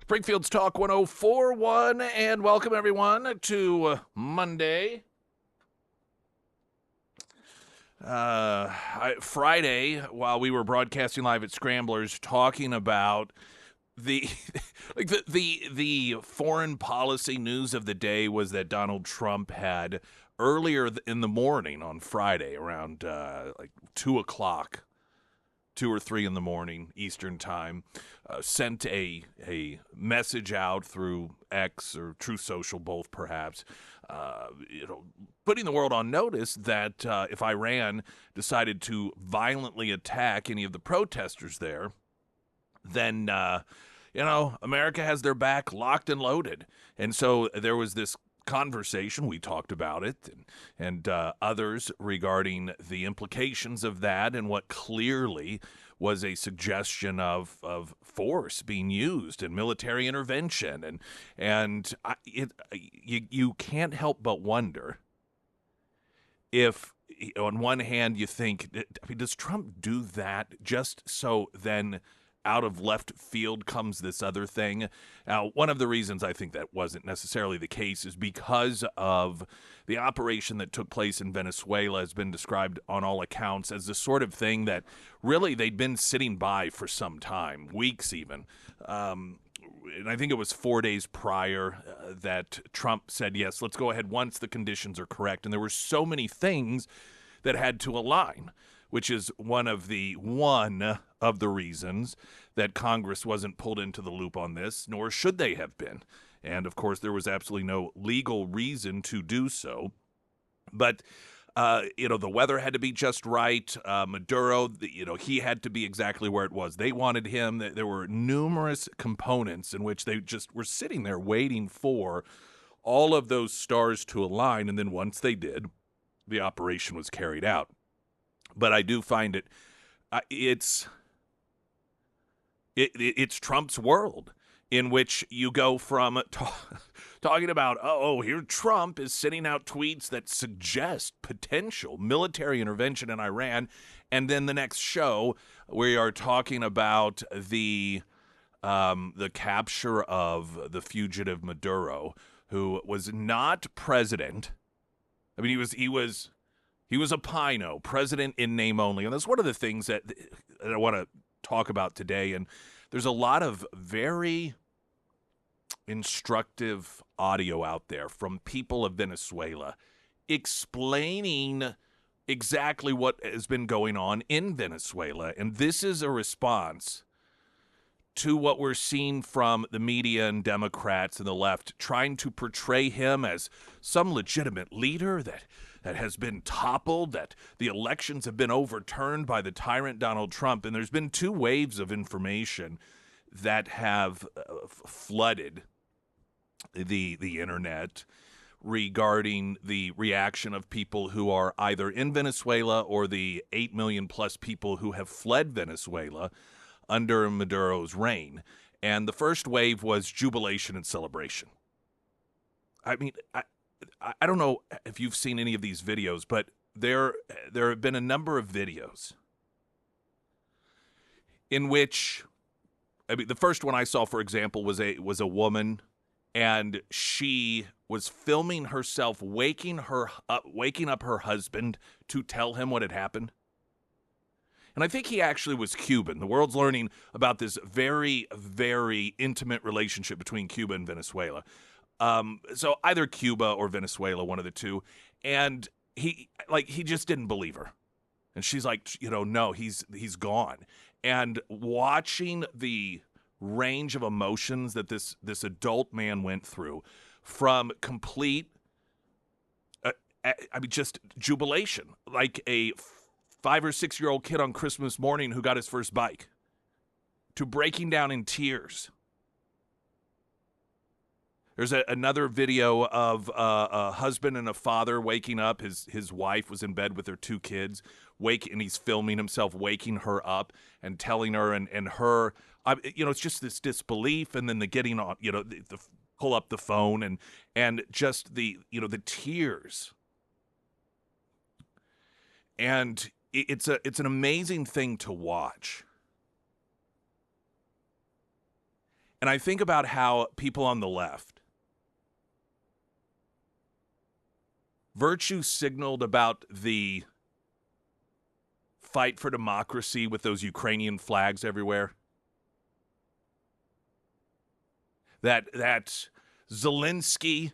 Springfield's Talk 1041, and welcome everyone to Monday. Friday, while we were broadcasting live at Scramblers, talking about the the foreign policy news of the day was that Donald Trump had earlier in the morning on Friday around 2 o'clock. 2 or 3 in the morning Eastern time, sent a message out through X or True Social, both perhaps, putting the world on notice that if Iran decided to violently attack any of the protesters there, then America has their back locked and loaded. And so there was this conversation. We talked about it and others regarding the implications of that and what clearly was a suggestion of force being used and military intervention. You can't help but wonder if, on one hand, you think, does Trump do that just so then out of left field comes this other thing? Now, one of the reasons I think that wasn't necessarily the case is because of the operation that took place in Venezuela has been described on all accounts as the sort of thing that really they'd been sitting by for some time, weeks even. And I think it was 4 days prior that Trump said, yes, let's go ahead once the conditions are correct. And there were so many things that had to align, which is one of the reasons that Congress wasn't pulled into the loop on this, nor should they have been. And, of course, there was absolutely no legal reason to do so. But, the weather had to be just right. Maduro, he had to be exactly where it was. They wanted him. There were numerous components in which they just were sitting there waiting for all of those stars to align. And then once they did, the operation was carried out. But I do find it's Trump's world, in which you go from talking about, here Trump is sending out tweets that suggest potential military intervention in Iran, and then the next show we are talking about the capture of the fugitive Maduro, who was not president. I mean, he was a Pino, president in name only. And that's one of the things that I want to talk about today. And there's a lot of very instructive audio out there from people of Venezuela explaining exactly what has been going on in Venezuela. And this is a response to what we're seeing from the media and Democrats and the left, trying to portray him as some legitimate leader that has been toppled, that the elections have been overturned by the tyrant Donald Trump. And there's been two waves of information that have flooded the internet regarding the reaction of people who are either in Venezuela or the 8 million plus people who have fled Venezuela under Maduro's reign. And the first wave was jubilation and celebration. I mean, I don't know if you've seen any of these videos, but there have been a number of videos in which, the first one I saw, for example, was a woman, and she was filming herself waking up her husband to tell him what had happened. And I think he actually was Cuban. The world's learning about this very, very intimate relationship between Cuba and Venezuela. So either Cuba or Venezuela, one of the two. And he just didn't believe her. And she's like, no, he's gone. And watching the range of emotions that this adult man went through, from complete, just jubilation, like a 5 or 6 year old kid on Christmas morning who got his first bike, to breaking down in tears. There's another video of a husband and a father waking up. His wife was in bed with their 2 kids, and he's filming himself waking her up and telling her, and her, it's just this disbelief, and then the getting on, the pull up the phone, and just the tears. And it's an amazing thing to watch. And I think about how people on the left virtue signaled about the fight for democracy with those Ukrainian flags everywhere. That Zelensky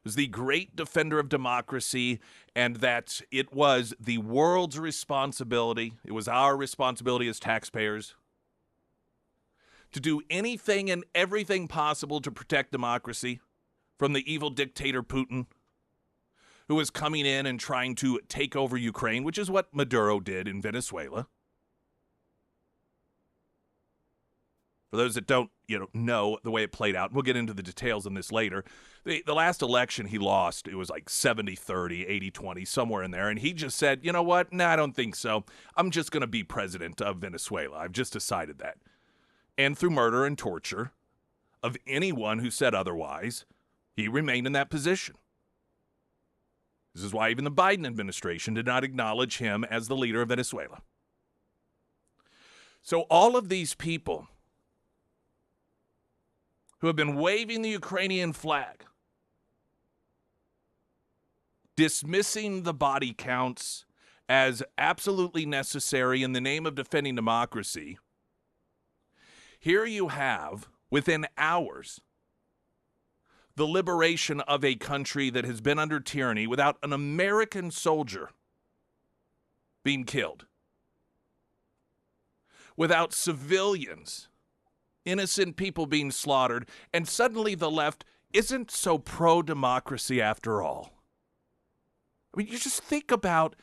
was the great defender of democracy, and that it was the world's responsibility, it was our responsibility as taxpayers, to do anything and everything possible to protect democracy from the evil dictator Putin, who is coming in and trying to take over Ukraine, which is what Maduro did in Venezuela. For those that don't, know the way it played out, and we'll get into the details on this later. The last election he lost, it was like 70-30, 80-20, somewhere in there. And he just said, you know what? No, I don't think so. I'm just going to be president of Venezuela. I've just decided that. And through murder and torture of anyone who said otherwise, he remained in that position. This is why even the Biden administration did not acknowledge him as the leader of Venezuela. So all of these people who have been waving the Ukrainian flag, dismissing the body counts as absolutely necessary in the name of defending democracy, here you have, within hours, the liberation of a country that has been under tyranny without an American soldier being killed, without civilians, innocent people being slaughtered, and suddenly the left isn't so pro-democracy after all. I mean, you just think about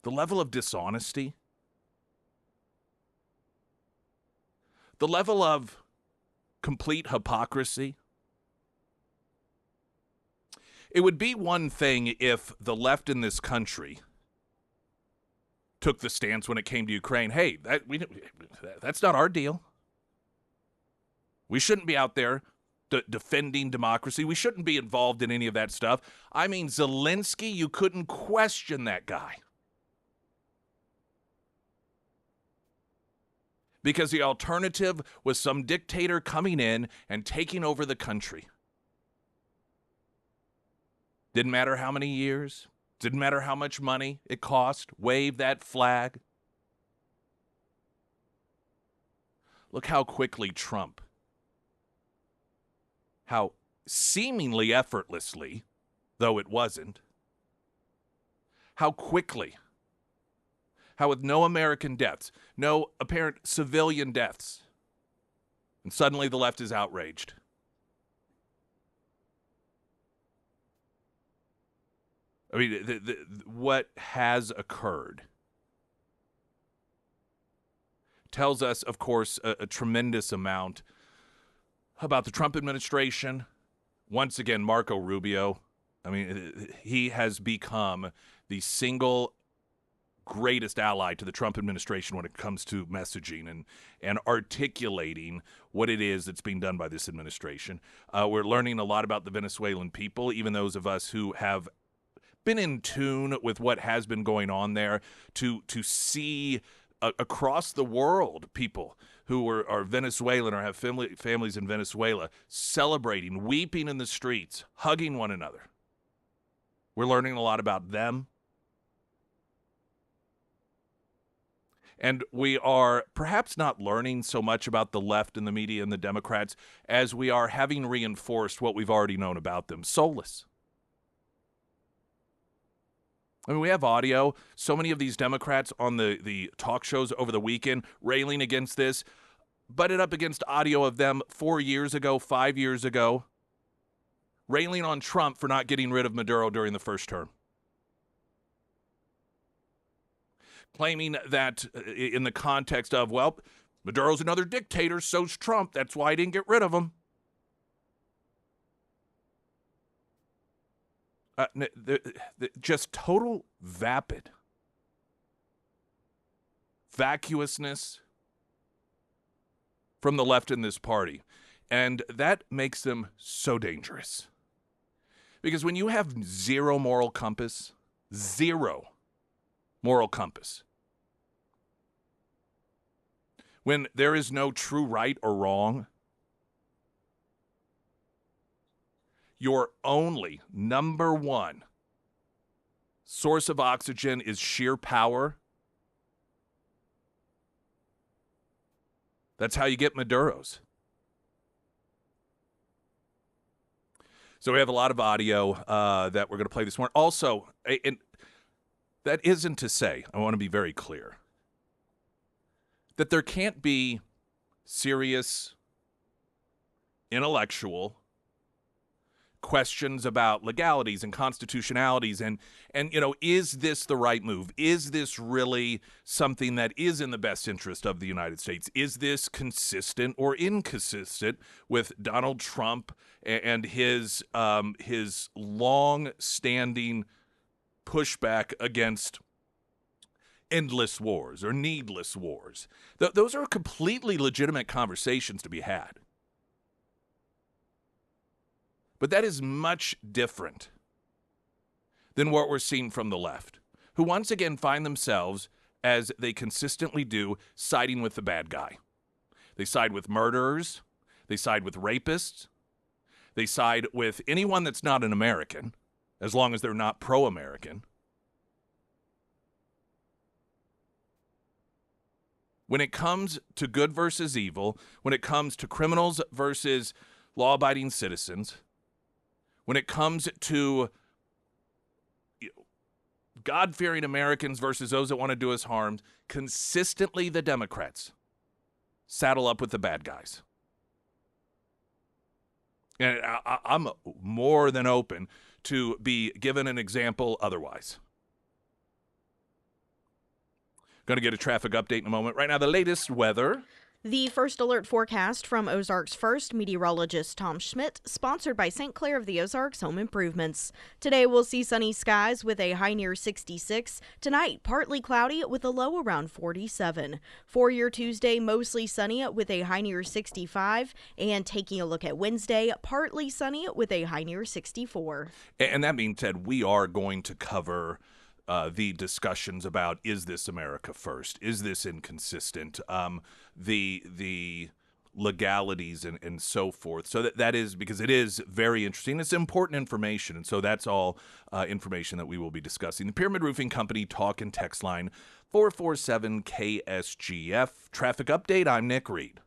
the level of dishonesty, the level of complete hypocrisy. It would be one thing if the left in this country took the stance when it came to Ukraine. Hey, that's not our deal. We shouldn't be out there defending democracy. We shouldn't be involved in any of that stuff. I mean, Zelensky, you couldn't question that guy. Because the alternative was some dictator coming in and taking over the country. Didn't matter how many years. Didn't matter how much money it cost. Wave that flag. Look how quickly Trump, how seemingly effortlessly, though it wasn't, how quickly, how with no American deaths, no apparent civilian deaths, and suddenly the left is outraged. I mean, what has occurred tells us, of course, a tremendous amount about the Trump administration. Once again, Marco Rubio. I mean, he has become the single greatest ally to the Trump administration when it comes to messaging and articulating what it is that's being done by this administration. We're learning a lot about the Venezuelan people, even those of us who have been in tune with what has been going on there, to see across the world people who are Venezuelan or have families in Venezuela celebrating, weeping in the streets, hugging one another. We're learning a lot about them. And we are perhaps not learning so much about the left and the media and the Democrats as we are having reinforced what we've already known about them. Soulless. I mean, we have audio. So many of these Democrats on the talk shows over the weekend railing against this, butted up against audio of them 4 years ago, 5 years ago, railing on Trump for not getting rid of Maduro during the first term. Claiming that in the context of, well, Maduro's another dictator, so's Trump. That's why I didn't get rid of him. Just total vapid, vacuousness from the left in this party. And that makes them so dangerous. Because when you have zero moral compass, when there is no true right or wrong, your only number one source of oxygen is sheer power, that's how you get Maduros. So we have a lot of audio that we're going to play this morning. Also, and that isn't to say, I want to be very clear, that there can't be serious, intellectual questions about legalities and constitutionalities and is this the right move? Is this really something that is in the best interest of the United States? Is this consistent or inconsistent with Donald Trump and his long-standing pushback against endless wars or needless wars? Those are completely legitimate conversations to be had. But that is much different than what we're seeing from the left, who once again find themselves, as they consistently do, siding with the bad guy. They side with murderers. They side with rapists. They side with anyone that's not an American, as long as they're not pro-American. When it comes to good versus evil, when it comes to criminals versus law-abiding citizens, when it comes to God-fearing Americans versus those that want to do us harm, consistently the Democrats saddle up with the bad guys. And I'm more than open to be given an example otherwise. Going to get a traffic update in a moment. Right now, the latest weather. The first alert forecast from Ozarks First meteorologist Tom Schmidt, sponsored by St. Clair of the Ozarks Home Improvements. Today we'll see sunny skies with a high near 66. Tonight, partly cloudy with a low around 47. For your Tuesday, mostly sunny with a high near 65. And taking a look at Wednesday, partly sunny with a high near 64. And that being said, we are going to cover the discussions about, is this America first? Is this inconsistent? The legalities and so forth. So that is, because it is very interesting. It's important information. And so that's all information that we will be discussing. The Pyramid Roofing Company talk and text line 447 KSGF. Traffic update. I'm Nick Reed.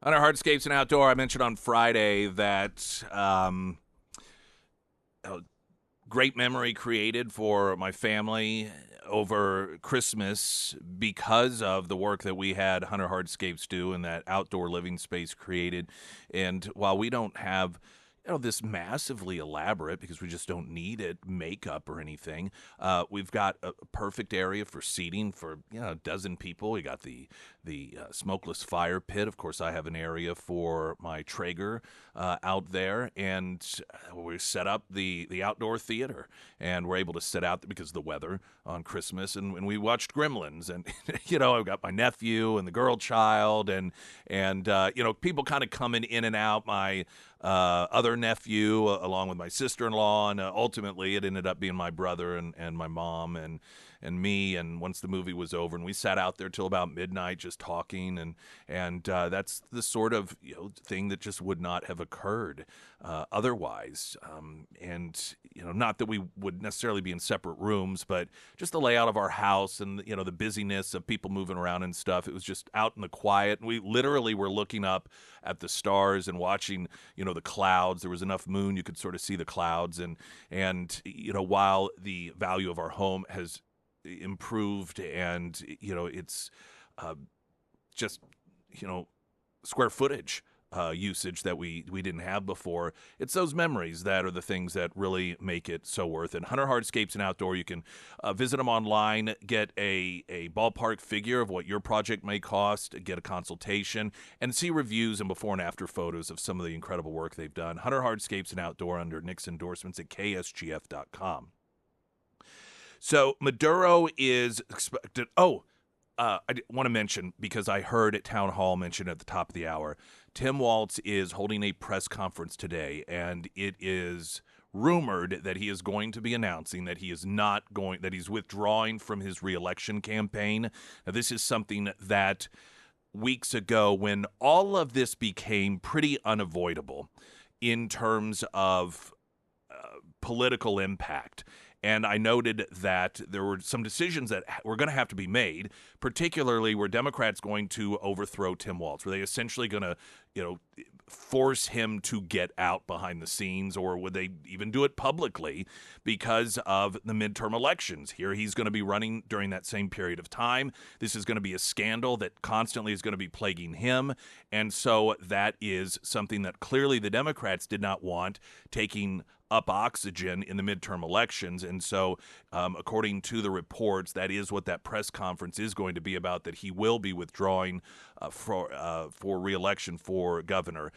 On our Hardscapes and Outdoor, I mentioned on Friday that a great memory created for my family over Christmas because of the work that we had Hunter Hardscapes do and that outdoor living space created. And while we don't have this massively elaborate, because we just don't need it, makeup or anything. We've got a perfect area for seating for a dozen people. We got the smokeless fire pit. Of course, I have an area for my Traeger out there, and we set up the outdoor theater, and we're able to sit out because of the weather on Christmas, and we watched Gremlins, and I've got my nephew and the girl child, and people kind of coming in and out. My other nephew, along with my sister-in-law, and ultimately it ended up being my brother and my mom and me. And once the movie was over, and we sat out there till about midnight just talking, and that's the sort of thing that just would not have occurred otherwise. And not that we would necessarily be in separate rooms, but just the layout of our house and the busyness of people moving around and stuff. It was just out in the quiet. We literally were looking up at the stars and watching the clouds. There was enough moon you could sort of see the clouds, and while the value of our home has improved, and it's just square footage usage that we didn't have before. It's those memories that are the things that really make it so worth it. Hunter Hardscapes and Outdoor, you can visit them online, get a ballpark figure of what your project may cost, get a consultation, and see reviews and before and after photos of some of the incredible work they've done. Hunter Hardscapes and Outdoor under Nick's endorsements at KSGF.com. So Maduro is expected. I want to mention, because I heard at Town Hall mentioned at the top of the hour, Tim Walz is holding a press conference today, and it is rumored that he is going to be announcing that that he's withdrawing from his reelection campaign. Now, this is something that weeks ago, when all of this became pretty unavoidable in terms of political impact. And I noted that there were some decisions that were going to have to be made, particularly were Democrats going to overthrow Tim Walz? Were they essentially going to, force him to get out behind the scenes, or would they even do it publicly because of the midterm elections? Here he's going to be running during that same period of time. This is going to be a scandal that constantly is going to be plaguing him. And so that is something that clearly the Democrats did not want taking up oxygen in the midterm elections. And so, according to the reports, that is what that press conference is going to be about, that he will be withdrawing for re-election for governor.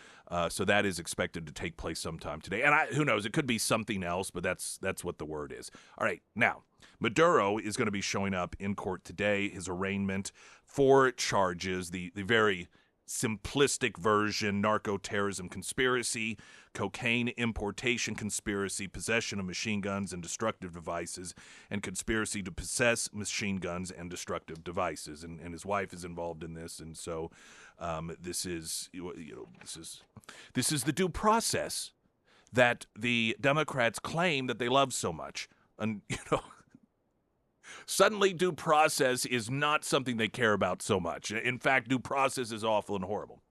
So that is expected to take place sometime today. And who knows, it could be something else, but that's what the word is. All right, now, Maduro is going to be showing up in court today. His arraignment, 4 charges, the very simplistic version: narco-terrorism conspiracy, cocaine importation conspiracy, possession of machine guns and destructive devices, and conspiracy to possess machine guns and destructive devices. And his wife is involved in this, and so this is the due process that the Democrats claim that they love so much. And suddenly due process is not something they care about so much. In fact, due process is awful and horrible.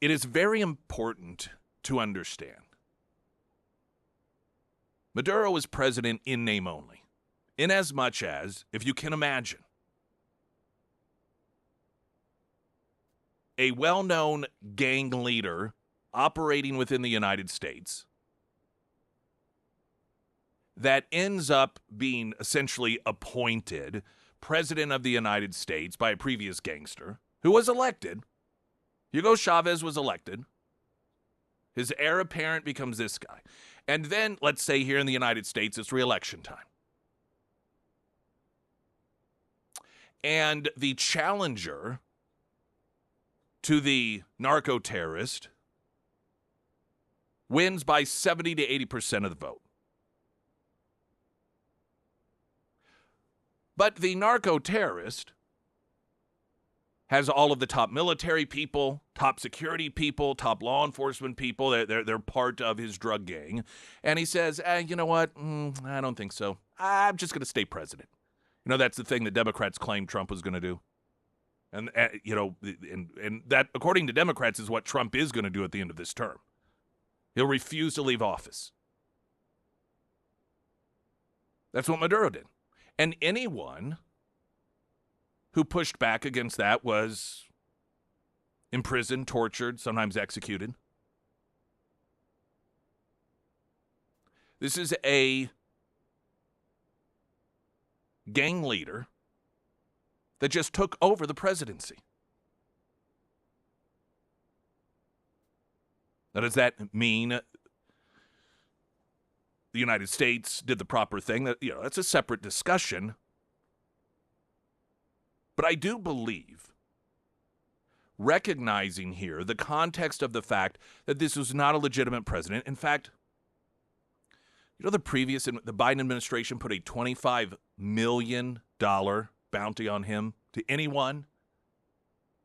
It is very important to understand Maduro is president in name only, inasmuch as, if you can imagine, a well-known gang leader operating within the United States that ends up being essentially appointed president of the United States by a previous gangster who was elected. Hugo Chavez was elected. His heir apparent becomes this guy. And then, let's say here in the United States, it's re-election time. And the challenger to the narco-terrorist wins by 70 to 80% of the vote. But the narco-terrorist has all of the top military people, top security people, top law enforcement people. They're part of his drug gang. And he says, you know what? I don't think so. I'm just going to stay president. That's the thing that Democrats claimed Trump was going to do. And that, according to Democrats, is what Trump is going to do at the end of this term. He'll refuse to leave office. That's what Maduro did. And anyone who pushed back against that was imprisoned, tortured, sometimes executed. This is a gang leader that just took over the presidency. Now, does that mean the United States did the proper thing? That's a separate discussion. But I do believe, recognizing here the context of the fact that this was not a legitimate president. In fact, the Biden administration put a $25 million bounty on him, to anyone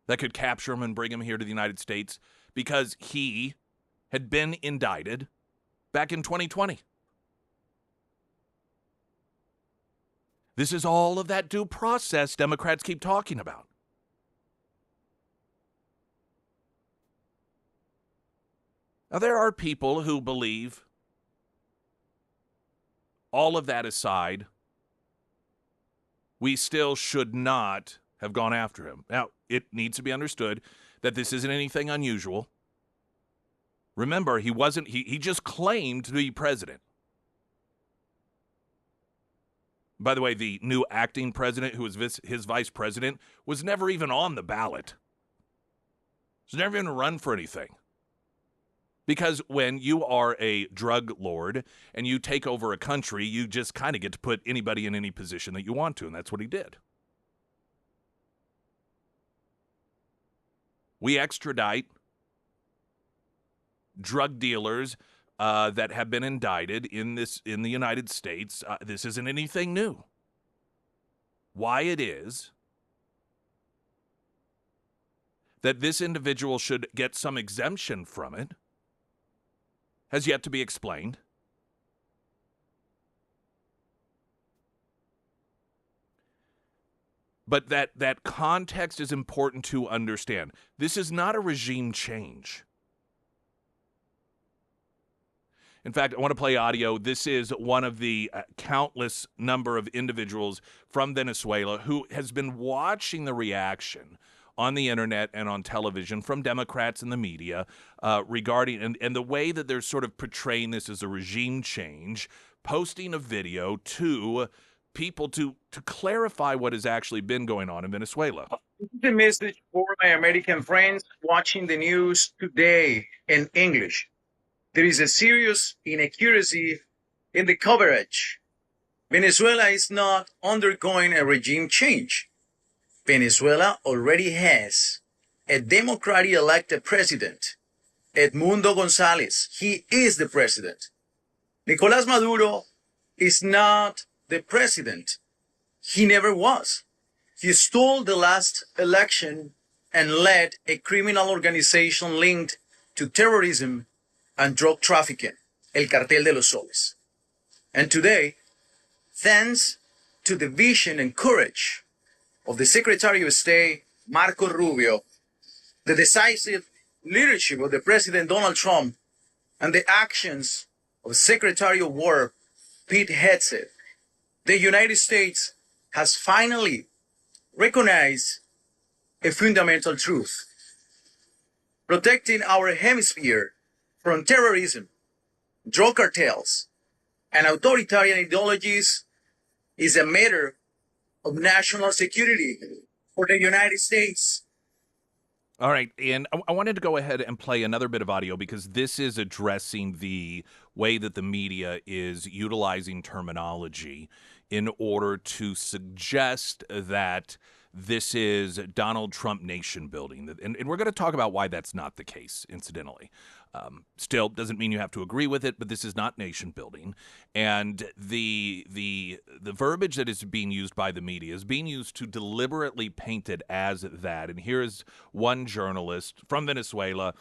that could capture him and bring him here to the United States, because he had been indicted back in 2020. This is all of that due process Democrats keep talking about. Now, there are people who believe, all of that aside, we still should not have gone after him. Now, it needs to be understood that this isn't anything unusual. Remember, he just claimed to be president. By the way, the new acting president, who was his vice president, was never even on the ballot. He's never even run for anything. Because when you are a drug lord and you take over a country, you just kind of get to put anybody in any position that you want to, and that's what he did. We extradite drug dealers that have been indicted in the United States. This isn't anything new. Why it is that this individual should get some exemption from it has yet to be explained. But that context is important to understand. This is not a regime change. In fact, I want to play audio. This is one of the countless number of individuals from Venezuela who has been watching the reaction on the internet and on television from Democrats and the media regarding and the way that they're sort of portraying this as a regime change, posting a video to people to clarify what has actually been going on in Venezuela. The message for my American friends watching the news today in English. There is a serious inaccuracy in the coverage. Venezuela is not undergoing a regime change. Venezuela already has a democratically elected president, Edmundo González. He is the president. Nicolás Maduro is not the president. He never was. He stole the last election and led a criminal organization linked to terrorism and drug trafficking, El Cartel de los Soles. And today, thanks to the vision and courage of the Secretary of State, Marco Rubio, the decisive leadership of the President Donald Trump, and the actions of Secretary of War, Pete Hegseth, the United States has finally recognized a fundamental truth. Protecting our hemisphere from terrorism, drug cartels, and authoritarian ideologies is a matter of national security for the United States. All right, and I wanted to go ahead and play another bit of audio because this is addressing the way that the media is utilizing terminology in order to suggest that this is Donald Trump nation building. And we're going to talk about why that's not the case, incidentally. Still, doesn't mean you have to agree with it, but this is not nation building. And the verbiage that is being used by the media is being used to deliberately paint it as that. And here's one journalist from Venezuela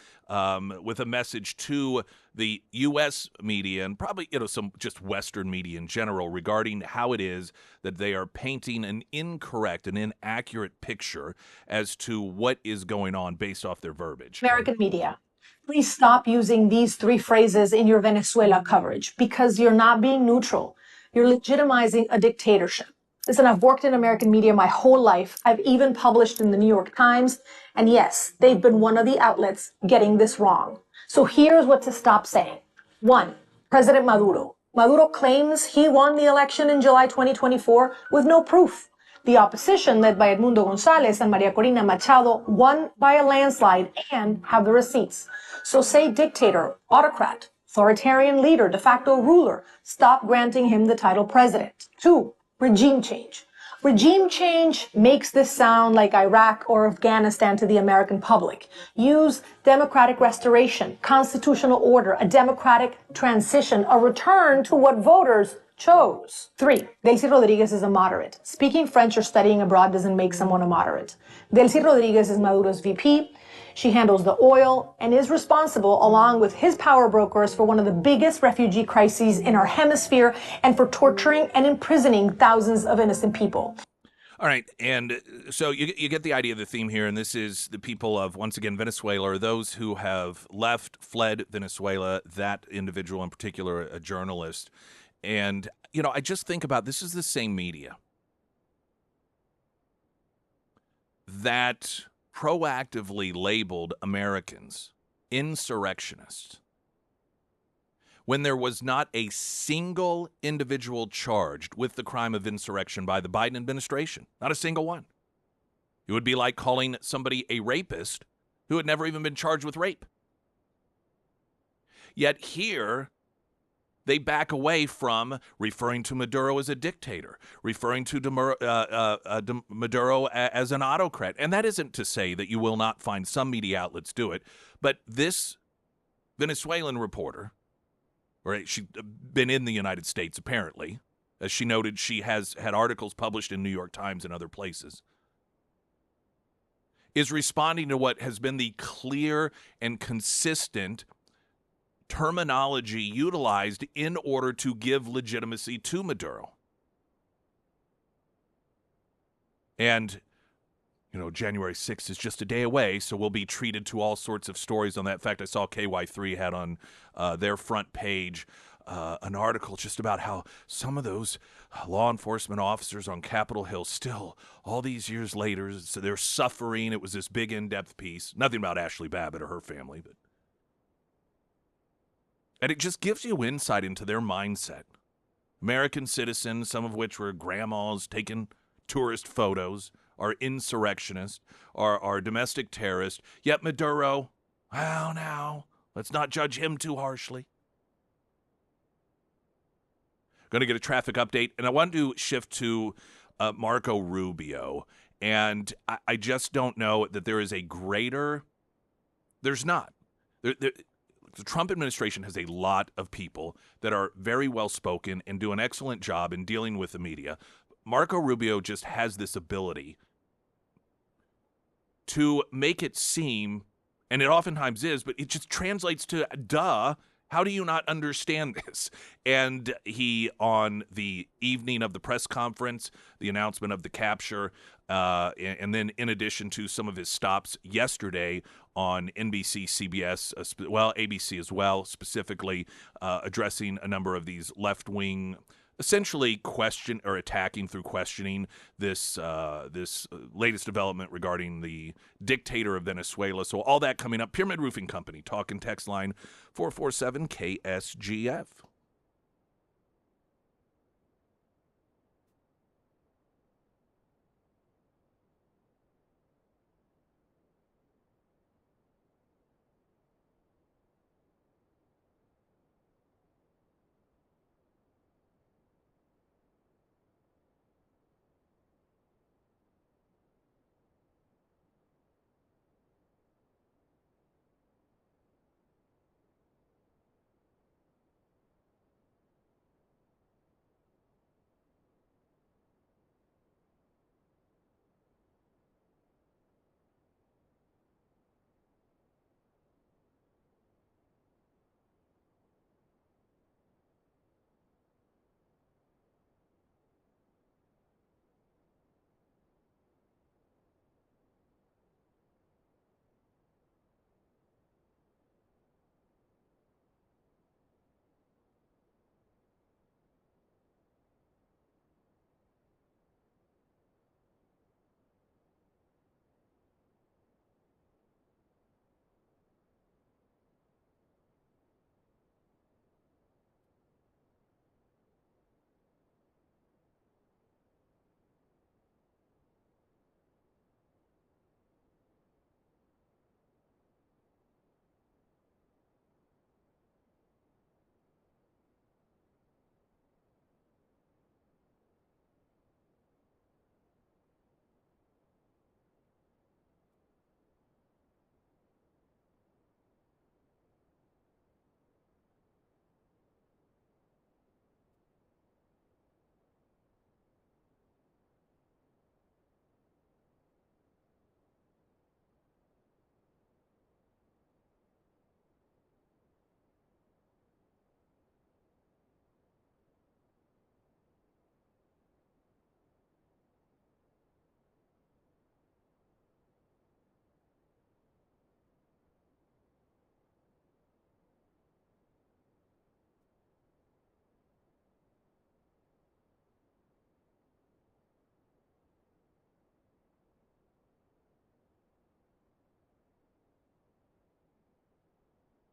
with a message to the U.S. media and probably some just Western media in general regarding how it is that they are painting an incorrect and inaccurate picture as to what is going on based off their verbiage. American media, please stop using these three phrases in your Venezuela coverage because you're not being neutral. You're legitimizing a dictatorship. Listen, I've worked in American media my whole life. I've even published in the New York Times. And yes, they've been one of the outlets getting this wrong. So here's what to stop saying. 1. President Maduro. Maduro claims he won the election in July 2024 with no proof. The opposition, led by Edmundo Gonzalez and Maria Corina Machado, won by a landslide and have the receipts. So say dictator, autocrat, authoritarian leader, de facto ruler. Stop granting him the title president. 2. Regime change. Regime change makes this sound like Iraq or Afghanistan to the American public. Use democratic restoration, constitutional order, a democratic transition, a return to what voters chose. 3. Delcy Rodriguez is a moderate. Speaking French or studying abroad doesn't make someone a moderate. Delcy Rodriguez is Maduro's VP. She handles the oil and is responsible, along with his power brokers, for one of the biggest refugee crises in our hemisphere and for torturing and imprisoning thousands of innocent people. All right, and so you get the idea of the theme here, and this is the people of, once again, Venezuela, or those who have fled Venezuela, that individual in particular, a journalist. And, I just think about, this is the same media that proactively labeled Americans insurrectionists when there was not a single individual charged with the crime of insurrection by the Biden administration. Not a single one. It would be like calling somebody a rapist who had never even been charged with rape. Yet here, they back away from referring to Maduro as a dictator, referring to Maduro as an autocrat. And that isn't to say that you will not find some media outlets do it, but this Venezuelan reporter, or she's been in the United States apparently, as she noted, she has had articles published in New York Times and other places, is responding to what has been the clear and consistent terminology utilized in order to give legitimacy to Maduro. And, January 6th is just a day away, so we'll be treated to all sorts of stories on that. In fact, I saw KY3 had on their front page an article just about how some of those law enforcement officers on Capitol Hill still, all these years later, so they're suffering. It was this big in-depth piece. Nothing about Ashley Babbitt or her family, but and it just gives you insight into their mindset. American citizens, some of which were grandmas taking tourist photos, are insurrectionists, are domestic terrorists. Yet Maduro, well, now, let's not judge him too harshly. Going to get a traffic update, and I want to shift to Marco Rubio. And I just don't know that there is a greater, there's not. The Trump administration has a lot of people that are very well-spoken and do an excellent job in dealing with the media. Marco Rubio just has this ability to make it seem, and it oftentimes is, but it just translates to, duh, how do you not understand this? And he, on the evening of the press conference, the announcement of the capture, and then in addition to some of his stops yesterday on NBC, CBS, ABC as well, specifically addressing a number of these left-wing, essentially attacking through questioning this latest development regarding the dictator of Venezuela. So all that coming up. Pyramid Roofing Company, talk and text line 447 KSGF.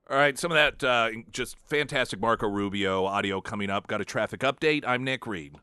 All right, some of that just fantastic Marco Rubio audio coming up. Got a traffic update. I'm Nick Reed.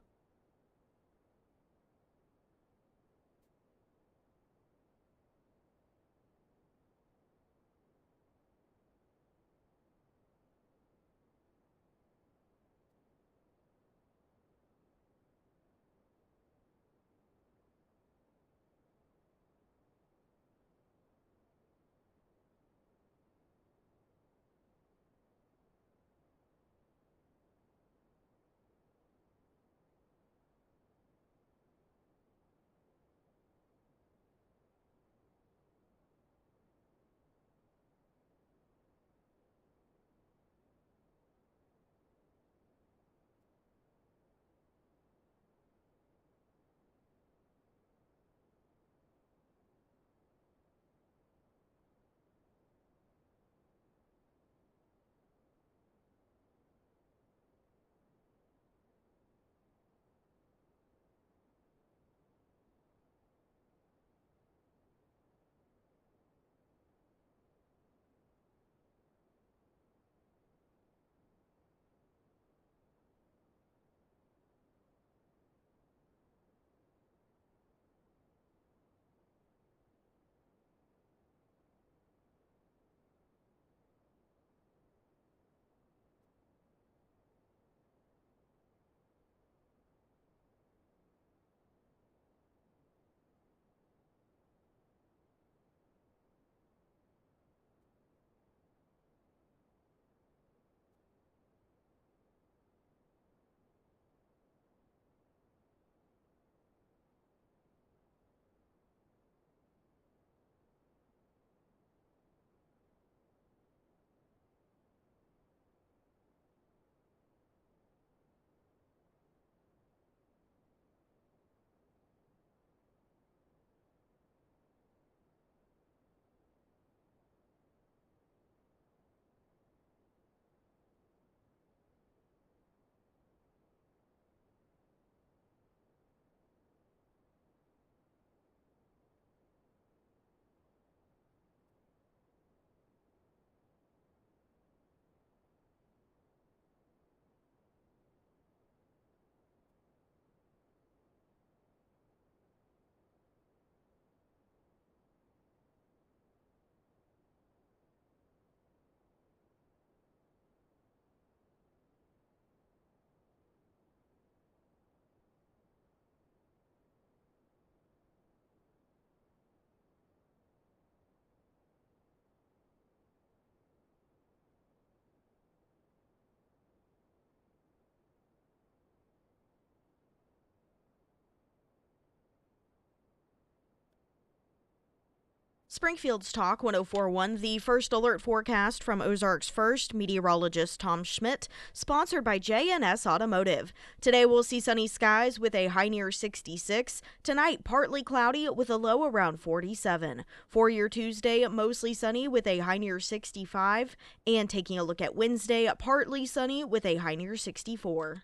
Springfield's Talk 1041, the first alert forecast from Ozarks First, meteorologist Tom Schmidt, sponsored by J&S Automotive. Today we'll see sunny skies with a high near 66. Tonight, partly cloudy with a low around 47. For your Tuesday, mostly sunny with a high near 65. And taking a look at Wednesday, partly sunny with a high near 64.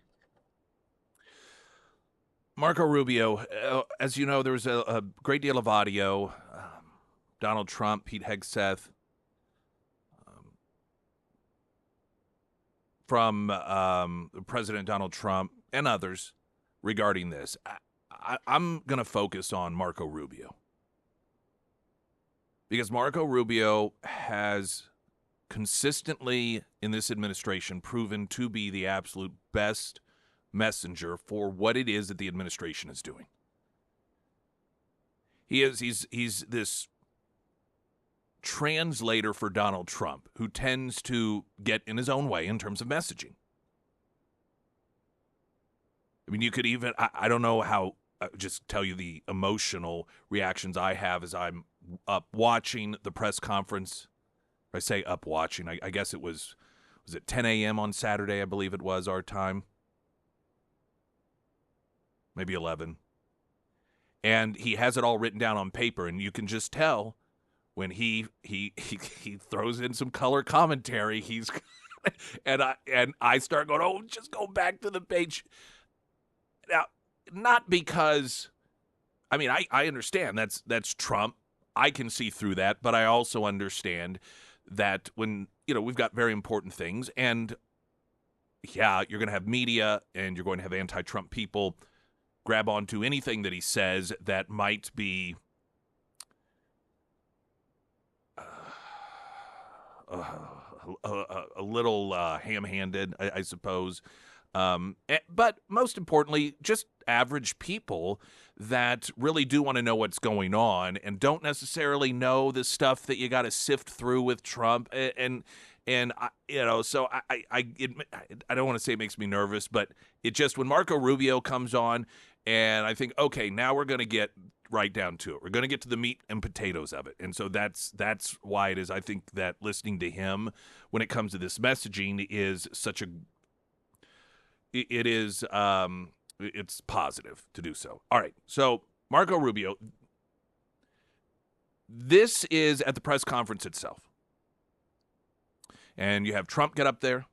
Marco Rubio, as you know, there was a great deal of audio. Donald Trump, Pete Hegseth, from President Donald Trump and others regarding this. I'm going to focus on Marco Rubio because Marco Rubio has consistently in this administration proven to be the absolute best messenger for what it is that the administration is doing. He's this translator for Donald Trump, who tends to get in his own way in terms of messaging. I mean, you could even, I don't know how, just tell you the emotional reactions I have as I'm up watching the press conference. I say up watching, I guess it was it 10 a.m. on Saturday, I believe it was our time? Maybe 11. And he has it all written down on paper, and you can just tell when he throws in some color commentary, he's and I start going, oh, just go back to the page. Now, not because, I mean, I understand that's Trump. I can see through that, but I also understand that when, we've got very important things, and yeah, you're going to have media and you're going to have anti-Trump people grab onto anything that he says that might be a little ham-handed, I suppose. But most importantly, just average people that really do want to know what's going on and don't necessarily know the stuff that you got to sift through with Trump. And so I don't want to say it makes me nervous, but it just, when Marco Rubio comes on, and I think, okay, now we're going to get right down to it. We're going to get to the meat and potatoes of it. And so that's why it is, I think, that listening to him when it comes to this messaging is it's positive to do so. All right. So Marco Rubio, this is at the press conference itself. And you have Trump get up there.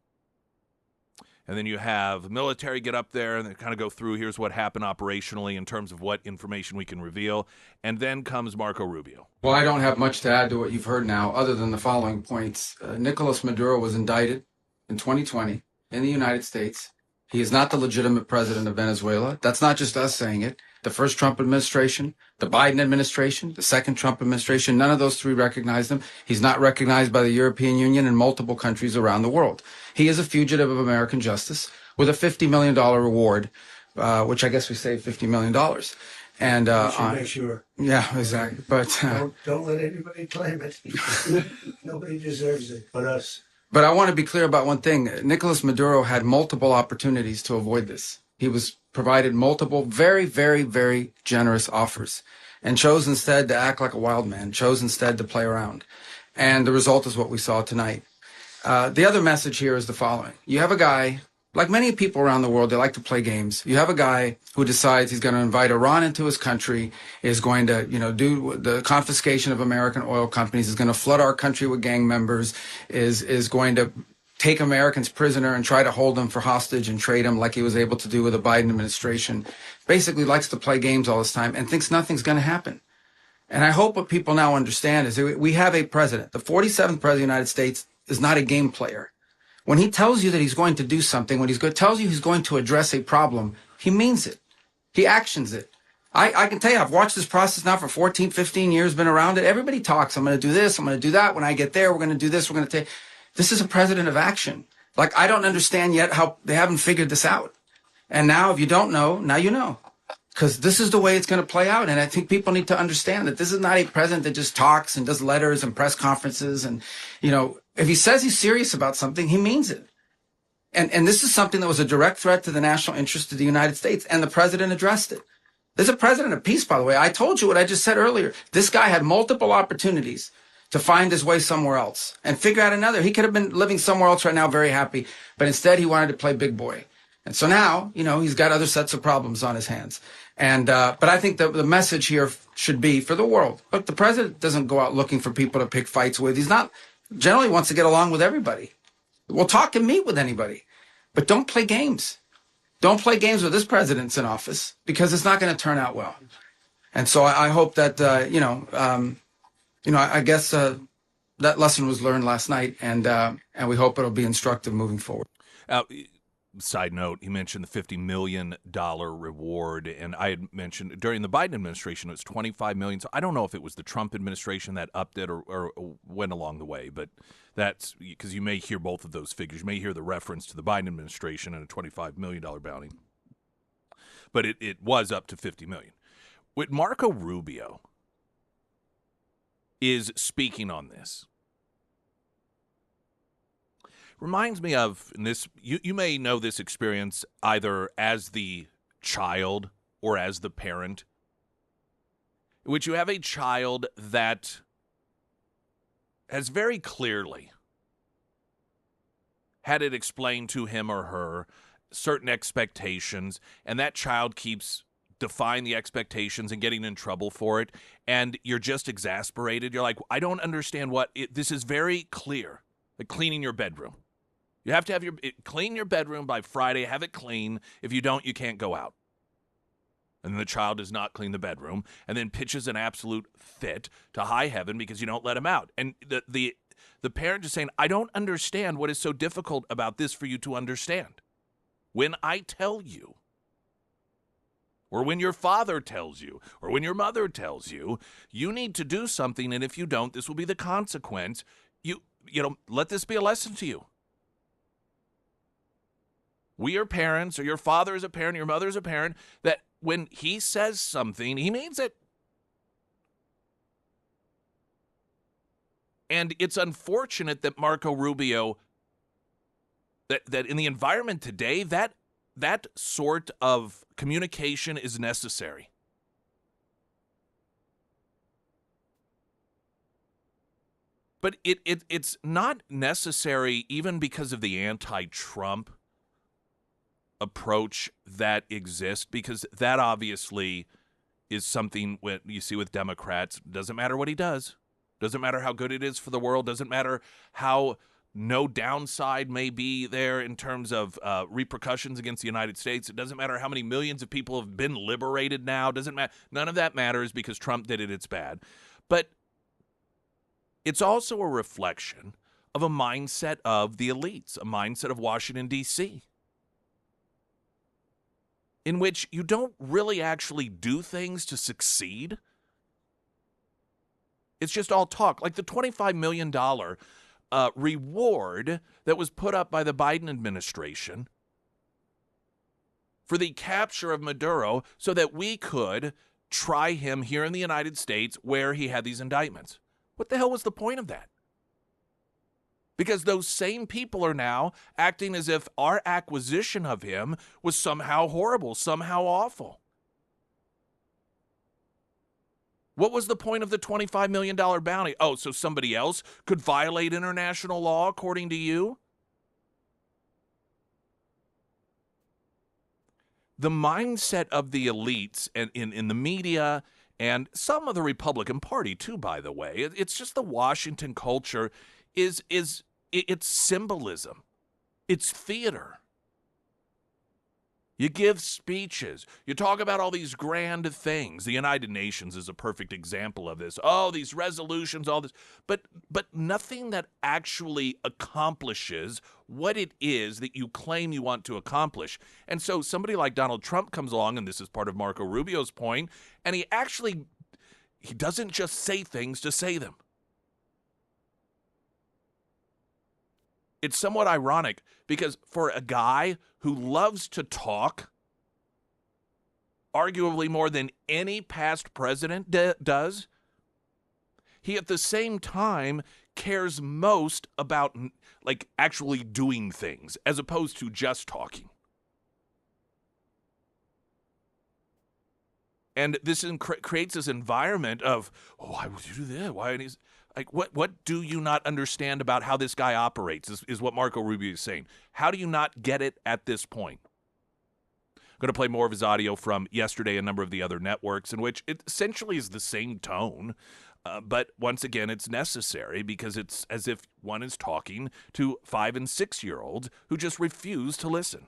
And then you have military get up there and they kind of go through, here's what happened operationally in terms of what information we can reveal. And then comes Marco Rubio. Well, I don't have much to add to what you've heard now, other than the following points. Nicolas Maduro was indicted in 2020 in the United States. He is not the legitimate president of Venezuela. That's not just us saying it. The first Trump administration, the Biden administration, the second Trump administration, none of those three recognized him. He's not recognized by the European Union and multiple countries around the world. He is a fugitive of American justice with a $50 million reward, which I guess we saved $50 million. And We should make sure. yeah, exactly. But Don't let anybody claim it. Nobody deserves it but us. But I want to be clear about one thing. Nicolas Maduro had multiple opportunities to avoid this. He was provided multiple very, very, very generous offers and chose instead to act like a wild man, chose instead to play around. And the result is what we saw tonight. The other message here is the following. You have a guy, like many people around the world, they like to play games. You have a guy who decides he's going to invite Iran into his country, is going to, do the confiscation of American oil companies, is going to flood our country with gang members, is going to take Americans prisoner and try to hold them for hostage and trade them like he was able to do with the Biden administration. Basically likes to play games all this time and thinks nothing's going to happen. And I hope what people now understand is that we have a president. The 47th president of the United States is not a game player. When he tells you that he's going to do something, when tells you he's going to address a problem, he means it. He actions it. I can tell you, I've watched this process now for 14, 15 years, been around it. Everybody talks, I'm going to do this, I'm going to do that. When I get there, we're going to do this, we're going to take... This is a president of action. Like, I don't understand yet how they haven't figured this out. And now, if you don't know, now you know. Because this is the way it's going to play out. And I think people need to understand that this is not a president that just talks and does letters and press conferences. And, if he says he's serious about something, he means it. And this is something that was a direct threat to the national interest of the United States. And the president addressed it. There's a president of peace, by the way. I told you what I just said earlier. This guy had multiple opportunities to find his way somewhere else and figure out another. He could have been living somewhere else right now, very happy. But instead, he wanted to play big boy. And so now, he's got other sets of problems on his hands. And but I think the message here should be for the world. Look, the president doesn't go out looking for people to pick fights with. He's not generally wants to get along with everybody. We'll talk and meet with anybody. But don't play games. Don't play games with this president's in office because it's not going to turn out well. And so I hope that, I guess that lesson was learned last night, and we hope it'll be instructive moving forward. Side note, he mentioned the $50 million reward, and I had mentioned during the Biden administration it was $25 million. So I don't know if it was the Trump administration that upped it or went along the way, but that's because you may hear both of those figures. You may hear the reference to the Biden administration and a $25 million bounty, but it was up to $50 million. With Marco Rubio is speaking on this. Reminds me of, and this you may know this experience either as the child or as the parent, in which you have a child that has very clearly had it explained to him or her certain expectations, and that child keeps defying the expectations and getting in trouble for it, and you're just exasperated. You're like, I don't understand this is very clear, like cleaning your bedroom. You have to have clean your bedroom by Friday, have it clean. If you don't, you can't go out. And then the child does not clean the bedroom and then pitches an absolute fit to high heaven because you don't let him out. And the the parent just saying, I don't understand what is so difficult about this for you to understand. When I tell you, or when your father tells you, or when your mother tells you, you need to do something, and if you don't, this will be the consequence. Let this be a lesson to you. We are parents, or your father is a parent, your mother is a parent, that when he says something, he means it. And it's unfortunate that Marco Rubio, that in the environment today, that sort of communication is necessary. But it's not necessary even because of the anti-Trump approach that exists, because that obviously is something what you see with Democrats. Doesn't matter what he does. Doesn't matter how good it is for the world. Doesn't matter how no downside may be there in terms of repercussions against the United States. It doesn't matter how many millions of people have been liberated now. Doesn't matter. None of that matters because Trump did it. It's bad. But it's also a reflection of a mindset of the elites, a mindset of Washington, D.C., in which you don't really actually do things to succeed. It's just all talk. Like the $25 million reward that was put up by the Biden administration for the capture of Maduro so that we could try him here in the United States where he had these indictments. What the hell was the point of that? Because those same people are now acting as if our acquisition of him was somehow horrible, somehow awful. What was the point of the $25 million bounty? Oh, so somebody else could violate international law, according to you? The mindset of the elites and in the media and some of the Republican Party, too, by the way, it's just the Washington culture it's symbolism. It's theater. You give speeches. You talk about all these grand things. The United Nations is a perfect example of this. Oh, these resolutions, all this. But nothing that actually accomplishes what it is that you claim you want to accomplish. And so somebody like Donald Trump comes along, and this is part of Marco Rubio's point, and he doesn't just say things to say them. It's somewhat ironic because for a guy who loves to talk, arguably more than any past president does, he at the same time cares most about like actually doing things as opposed to just talking. And this creates this environment of, oh, why would you do that? Why? And he's like, what do you not understand about how this guy operates is what Marco Rubio is saying. How do you not get it at this point? I'm going to play more of his audio from yesterday, a number of the other networks, in which it essentially is the same tone. But once again, it's necessary because it's as if one is talking to 5- and 6-year-olds who just refuse to listen.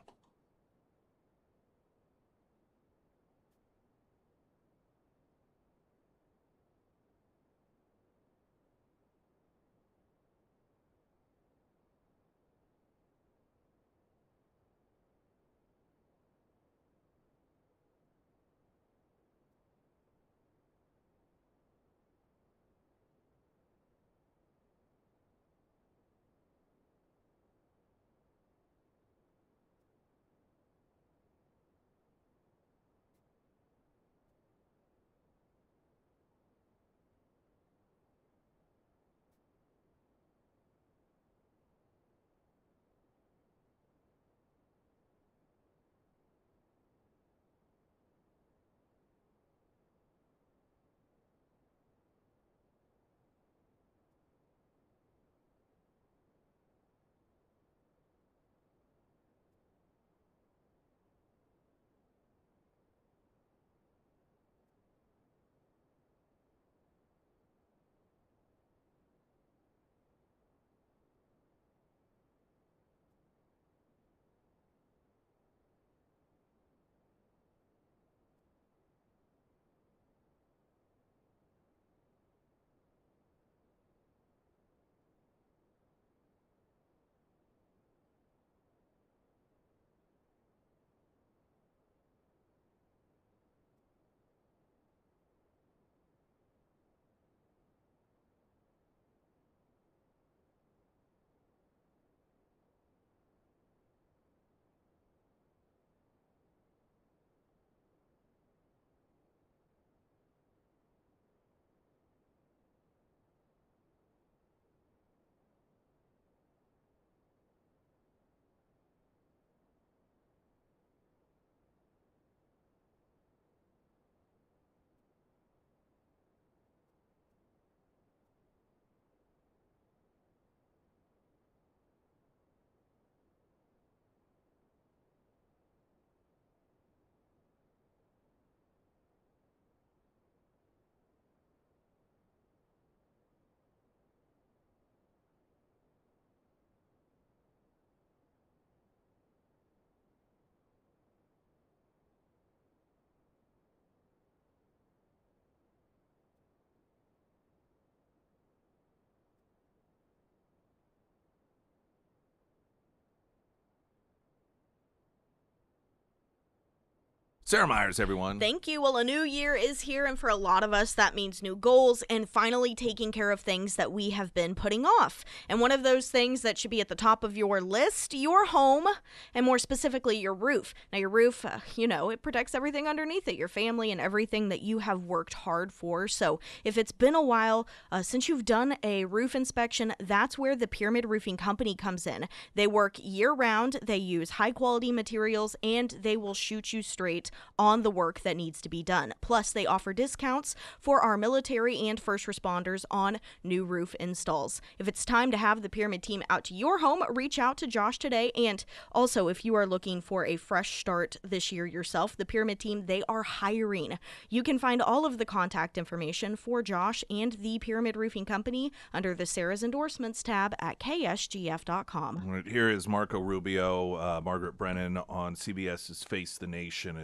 Sarah Myers, everyone. Thank you. Well, a new year is here, and for a lot of us, that means new goals and finally taking care of things that we have been putting off. And one of those things that should be at the top of your list, your home, and more specifically, your roof. Now, your roof, it protects everything underneath it, your family and everything that you have worked hard for. So if it's been a while since you've done a roof inspection, that's where the Pyramid Roofing Company comes in. They work year-round, they use high-quality materials, and they will shoot you straight on the work that needs to be done. Plus, they offer discounts for our military and first responders on new roof installs. If it's time to have the Pyramid team out to your home, reach out to Josh today. And also, if you are looking for a fresh start this year yourself, the Pyramid team, they are hiring. You can find all of the contact information for Josh and the Pyramid Roofing Company under the Sarah's Endorsements tab at ksgf.com. Right, here is Marco Rubio, Margaret Brennan on CBS's Face the Nation.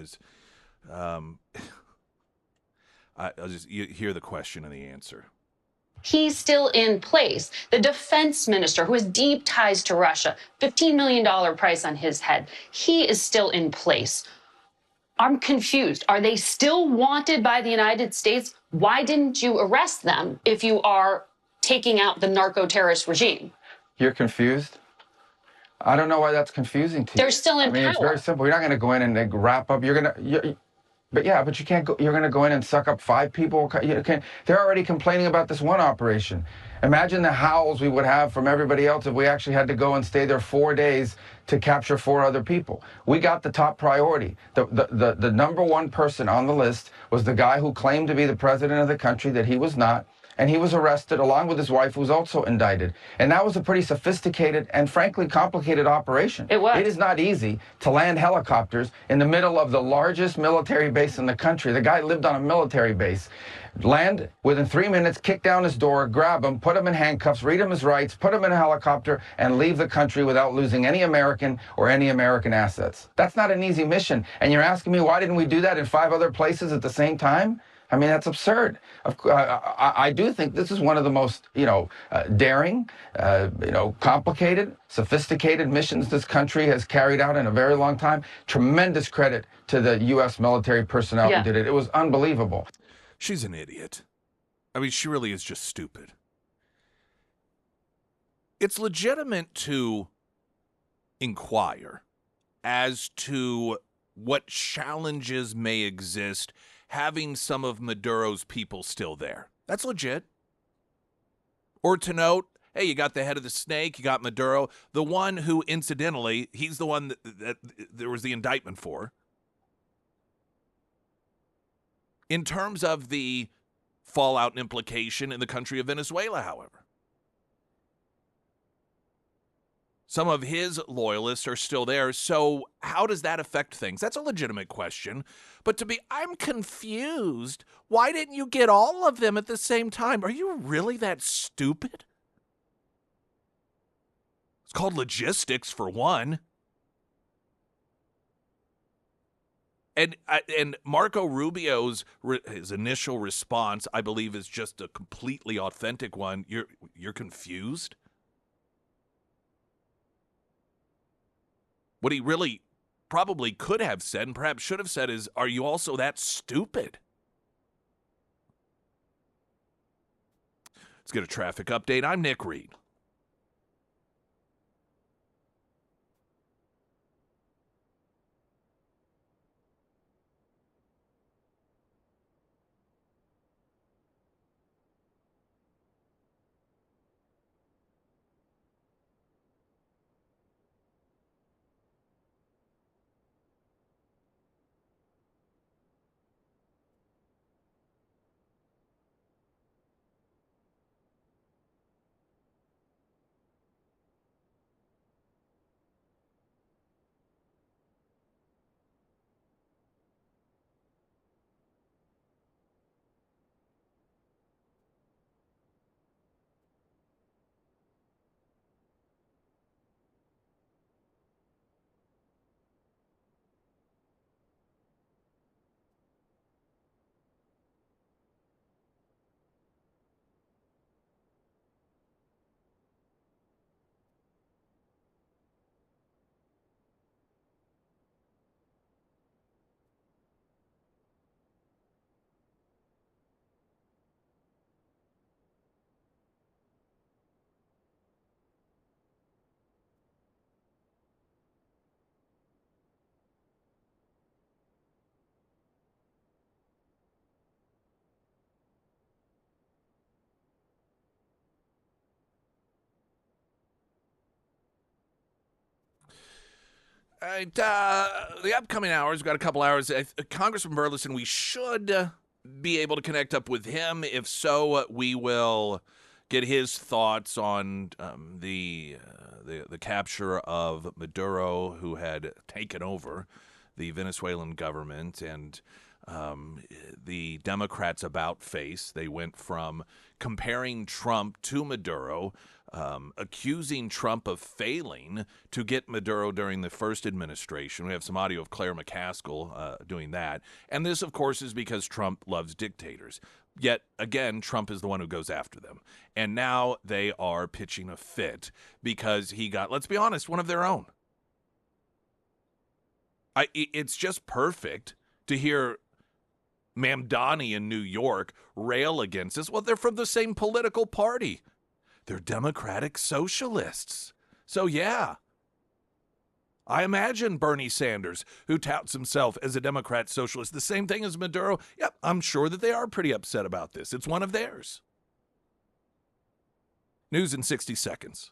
You hear the question and the answer. He's still in place. The defense minister, who has deep ties to Russia, $15 million price on his head, he is still in place. I'm confused. Are they still wanted by the United States? Why didn't you arrest them if you are taking out the narco-terrorist regime? You're confused? I don't know why that's confusing to you. They're still in power. It's very simple. You're not going to go in and wrap up. But you can't go. You're going to go in and suck up 5 people. They're already complaining about this one operation. Imagine the howls we would have from everybody else if we actually had to go and stay there 4 days to capture 4 other people. We got the top priority. The number one person on the list was the guy who claimed to be the president of the country that he was not. And he was arrested along with his wife, who was also indicted. And that was a pretty sophisticated and frankly complicated operation. It was. It is not easy to land helicopters in the middle of the largest military base in the country. The guy lived on a military base. Land within 3 minutes, kick down his door, grab him, put him in handcuffs, read him his rights, put him in a helicopter, and leave the country without losing any American or any American assets. That's not an easy mission. And you're asking me, why didn't we do that in 5 other places at the same time? I mean, that's absurd. I do think this is one of the most, daring, complicated, sophisticated missions this country has carried out in a very long time. Tremendous credit to the U.S. military personnel who did it. It was unbelievable. She's an idiot. I mean, she really is just stupid. It's legitimate to inquire as to what challenges may exist having some of Maduro's people still there. That's legit. Or to note, hey, you got the head of the snake, you got Maduro, the one who, incidentally, he's the one that there was the indictment for. In terms of the fallout and implication in the country of Venezuela, however, some of his loyalists are still there. So how does that affect things? That's a legitimate question. But I'm confused. Why didn't you get all of them at the same time? Are you really that stupid? It's called logistics, for one. And Marco Rubio's his initial response, I believe, is just a completely authentic one. You're confused? What he really probably could have said and perhaps should have said is, are you also that stupid? Let's get a traffic update. I'm Nick Reed. All right, the upcoming hours, we've got a couple hours. Congressman Burleson, we should be able to connect up with him. If so, we will get his thoughts on the capture of Maduro, who had taken over the Venezuelan government, and the Democrats' about face. They went from comparing Trump to Maduro, accusing Trump of failing to get Maduro during the first administration. We have some audio of Claire McCaskill doing that. And this, of course, is because Trump loves dictators. Yet, again, Trump is the one who goes after them. And now they are pitching a fit because he got, let's be honest, one of their own. It's just perfect to hear Mamdani in New York rail against us. Well, they're from the same political party. They're Democratic Socialists. So, yeah. I imagine Bernie Sanders, who touts himself as a Democrat Socialist, the same thing as Maduro. Yep, I'm sure that they are pretty upset about this. It's one of theirs. News in 60 seconds.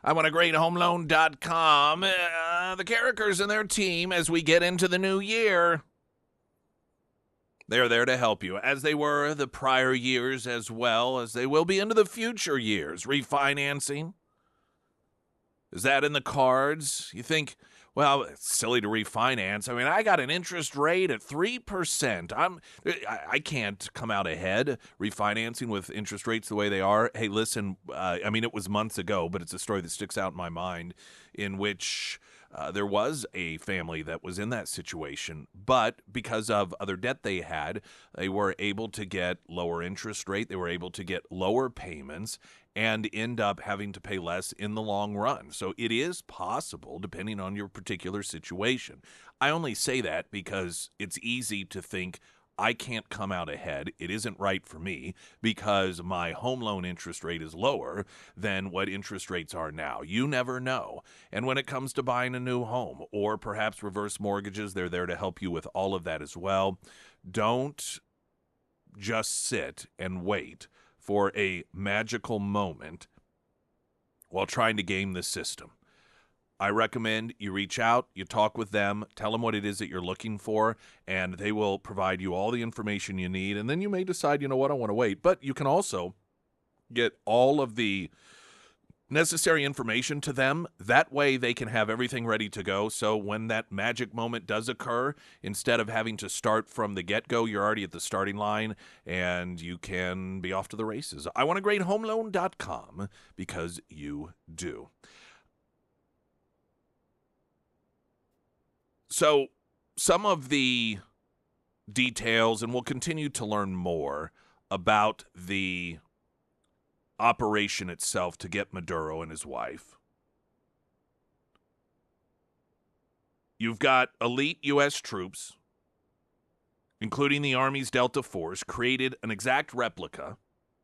I want a great homeloan.com. The Carrickers and their team as we get into the new year. They're there to help you, as they were the prior years as well as they will be into the future years. Refinancing. Is that in the cards? You think, well, it's silly to refinance. I mean, I got an interest rate at 3%. I can't come out ahead refinancing with interest rates the way they are. Hey, listen, I mean, it was months ago, but it's a story that sticks out in my mind in which there was a family that was in that situation, but because of other debt they had, they were able to get lower interest rate. They were able to get lower payments and end up having to pay less in the long run. So it is possible, depending on your particular situation. I only say that because it's easy to think, I can't come out ahead. It isn't right for me because my home loan interest rate is lower than what interest rates are now. You never know. And when it comes to buying a new home or perhaps reverse mortgages, they're there to help you with all of that as well. Don't just sit and wait for a magical moment while trying to game the system. I recommend you reach out, you talk with them, tell them what it is that you're looking for, and they will provide you all the information you need. And then you may decide, you know what, I want to wait. But you can also get all of the necessary information to them. That way they can have everything ready to go. So when that magic moment does occur, instead of having to start from the get-go, you're already at the starting line and you can be off to the races. I want a great homeloan.com because you do. So some of the details, and we'll continue to learn more about the operation itself to get Maduro and his wife. You've got elite U.S. troops, including the Army's Delta Force, created an exact replica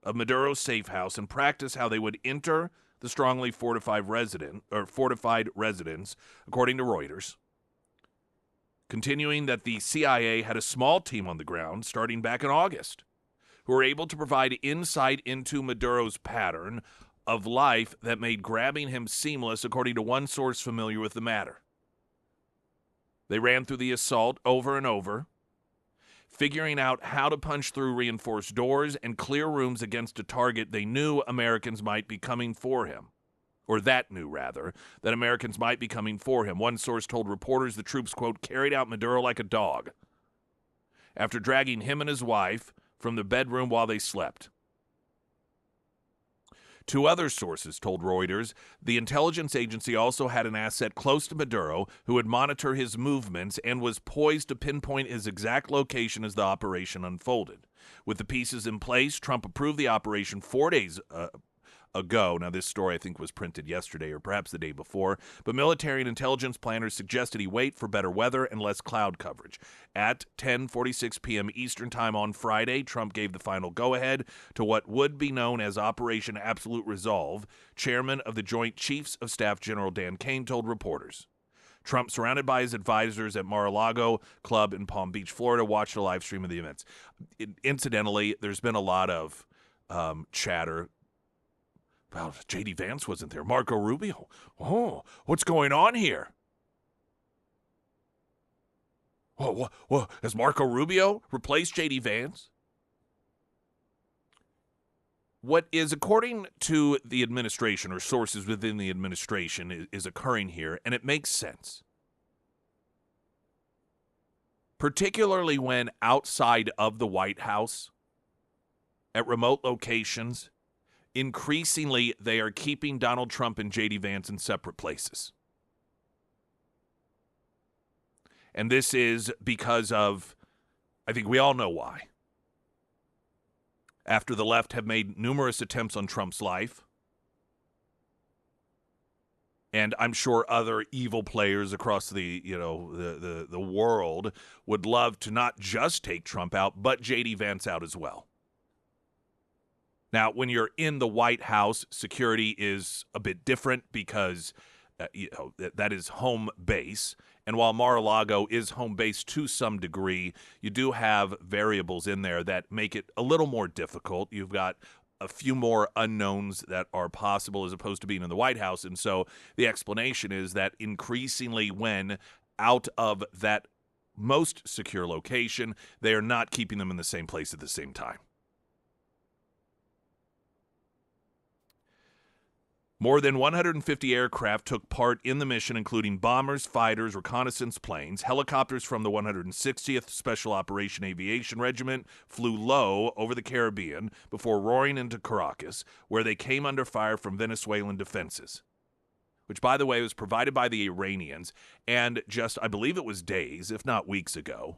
of Maduro's safe house and practice how they would enter the strongly fortified residence, according to Reuters. Continuing that the CIA had a small team on the ground starting back in August who were able to provide insight into Maduro's pattern of life that made grabbing him seamless, according to one source familiar with the matter. They ran through the assault over and over, figuring out how to punch through reinforced doors and clear rooms against a target they knew Americans might be coming for him. Or that knew, rather, that Americans might be coming for him. One source told reporters the troops, quote, carried out Maduro like a dog after dragging him and his wife from the bedroom while they slept. Two other sources told Reuters the intelligence agency also had an asset close to Maduro who would monitor his movements and was poised to pinpoint his exact location as the operation unfolded. With the pieces in place, Trump approved the operation 4 days ago. Now, this story, I think, was printed yesterday or perhaps the day before, but military and intelligence planners suggested he wait for better weather and less cloud coverage. At 10:46 p.m. Eastern Time on Friday, Trump gave the final go-ahead to what would be known as Operation Absolute Resolve. Chairman of the Joint Chiefs of Staff General Dan Cain told reporters. Trump, surrounded by his advisors at Mar-a-Lago Club in Palm Beach, Florida, watched a live stream of the events. Incidentally, there's been a lot of chatter. Well, J.D. Vance wasn't there. Marco Rubio. Oh, what's going on here? Well, has Marco Rubio replaced J.D. Vance? What is, according to the administration or sources within the administration, is occurring here, and it makes sense. Particularly when outside of the White House, at remote locations, increasingly, they are keeping Donald Trump and J.D. Vance in separate places. And this is because of, I think we all know why. After the left have made numerous attempts on Trump's life, and I'm sure other evil players across the world would love to not just take Trump out, but J.D. Vance out as well. Now, when you're in the White House, security is a bit different because that is home base. And while Mar-a-Lago is home base to some degree, you do have variables in there that make it a little more difficult. You've got a few more unknowns that are possible as opposed to being in the White House. And so the explanation is that increasingly when out of that most secure location, they are not keeping them in the same place at the same time. More than 150 aircraft took part in the mission, including bombers, fighters, reconnaissance planes. Helicopters from the 160th Special Operation Aviation Regiment flew low over the Caribbean before roaring into Caracas, where they came under fire from Venezuelan defenses, which, by the way, was provided by the Iranians. And just, I believe it was days, if not weeks ago,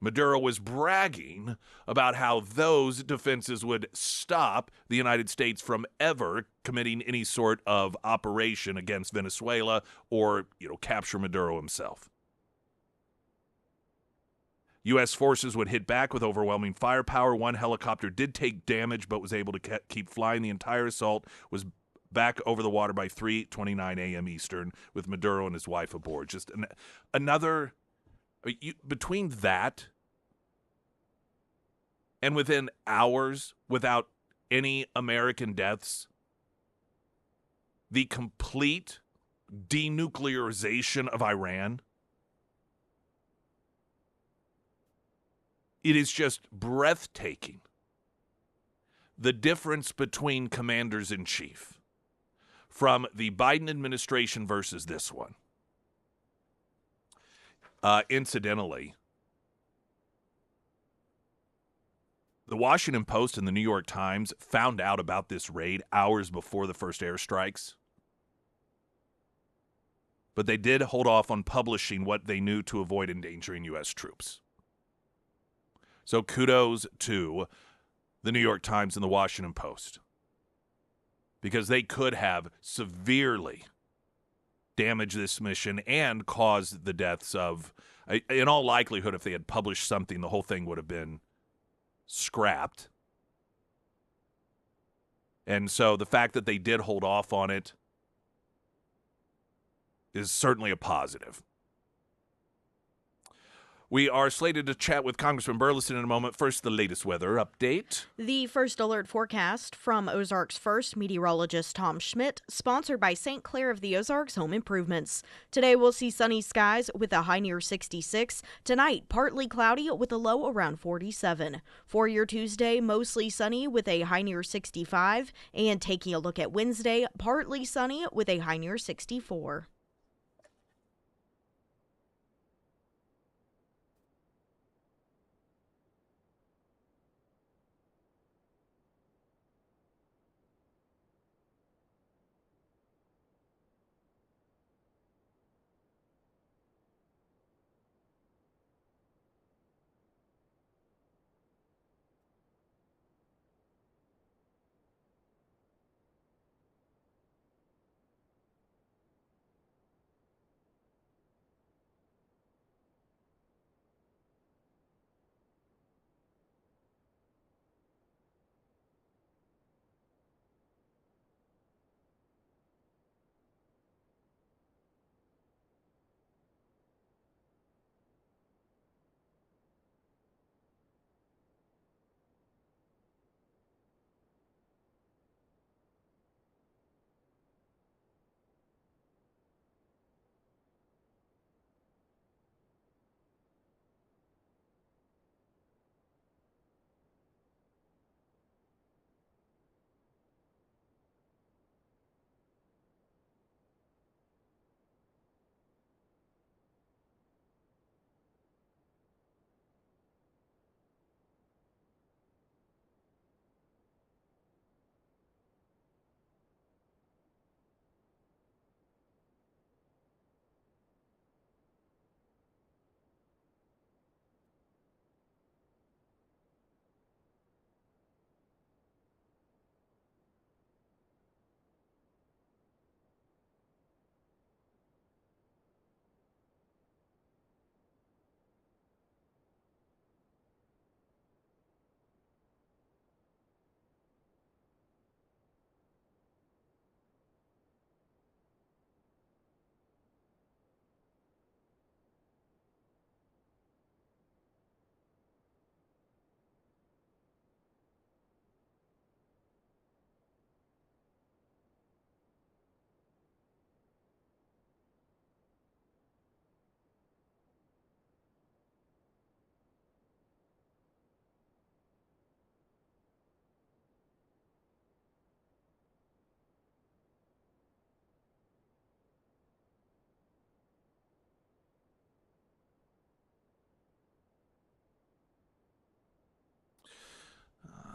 Maduro was bragging about how those defenses would stop the United States from ever committing any sort of operation against Venezuela or, capture Maduro himself. U.S. forces would hit back with overwhelming firepower. One helicopter did take damage but was able to keep flying. The entire assault was back over the water by 3:29 a.m. Eastern with Maduro and his wife aboard. Just another... between that and within hours, without any American deaths, the complete denuclearization of Iran, it is just breathtaking. The difference between commanders-in-chief from the Biden administration versus this one. Incidentally, the Washington Post and the New York Times found out about this raid hours before the first airstrikes, but they did hold off on publishing what they knew to avoid endangering U.S. troops. So kudos to the New York Times and the Washington Post, because they could have severely damaged this mission and caused the deaths of, in all likelihood, if they had published something, the whole thing would have been scrapped. And so the fact that they did hold off on it is certainly a positive. We are slated to chat with Congressman Burleson in a moment. First, the latest weather update. The first alert forecast from Ozarks First meteorologist Tom Schmidt, sponsored by St. Clair of the Ozarks Home Improvements. Today we'll see sunny skies with a high near 66. Tonight, partly cloudy with a low around 47. For your Tuesday, mostly sunny with a high near 65. And taking a look at Wednesday, partly sunny with a high near 64.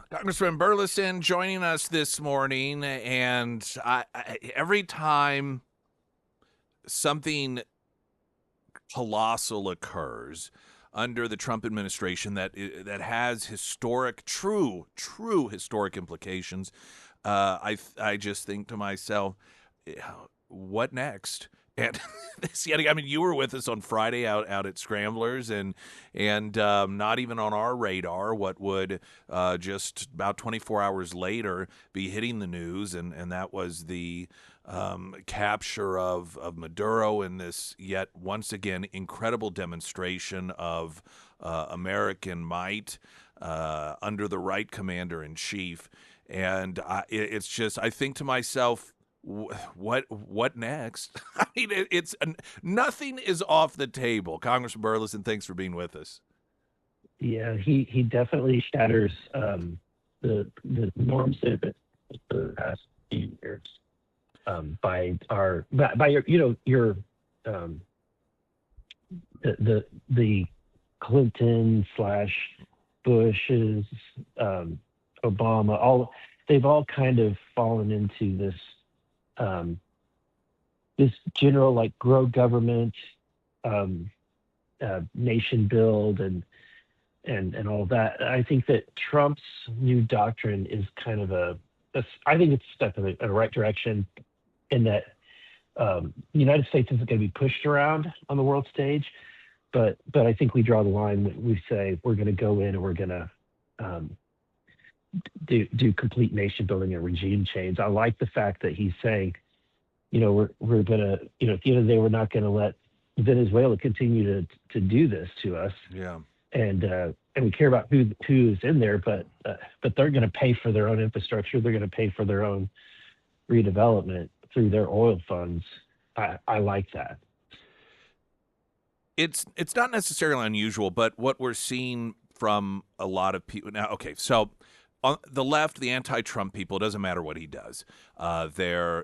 Congressman Burleson joining us this morning, and every time something colossal occurs under the Trump administration that has historic, true historic implications, I just think to myself, what next? And I mean, you were with us on Friday out at Scramblers, and not even on our radar what would just about 24 hours later be hitting the news, and that was the capture of Maduro in this yet once again incredible demonstration of American might under the right commander in chief. And it's just, I think to myself, what next? I mean, it's nothing is off the table. Congressman Burleson, thanks for being with us. Yeah, he definitely shatters the norms of the past few years by your the Clinton / Bush's Obama, they've all kind of fallen into this this general like grow government, nation build, and all that. I think that Trump's new doctrine is kind of I think it's a step in the right direction, in that the United States isn't going to be pushed around on the world stage, but I think we draw the line when we say we're going to go in and we're going to do complete nation building and regime change. I like the fact that he's saying, we're going to, at the end of the day, we're not going to let Venezuela continue to do this to us. Yeah. And we care about who's in there, but they're going to pay for their own infrastructure. They're going to pay for their own redevelopment through their oil funds. I like that. It's not necessarily unusual, but what we're seeing from a lot of people now. Okay, so on the left, the anti-Trump people, it doesn't matter what he does. They're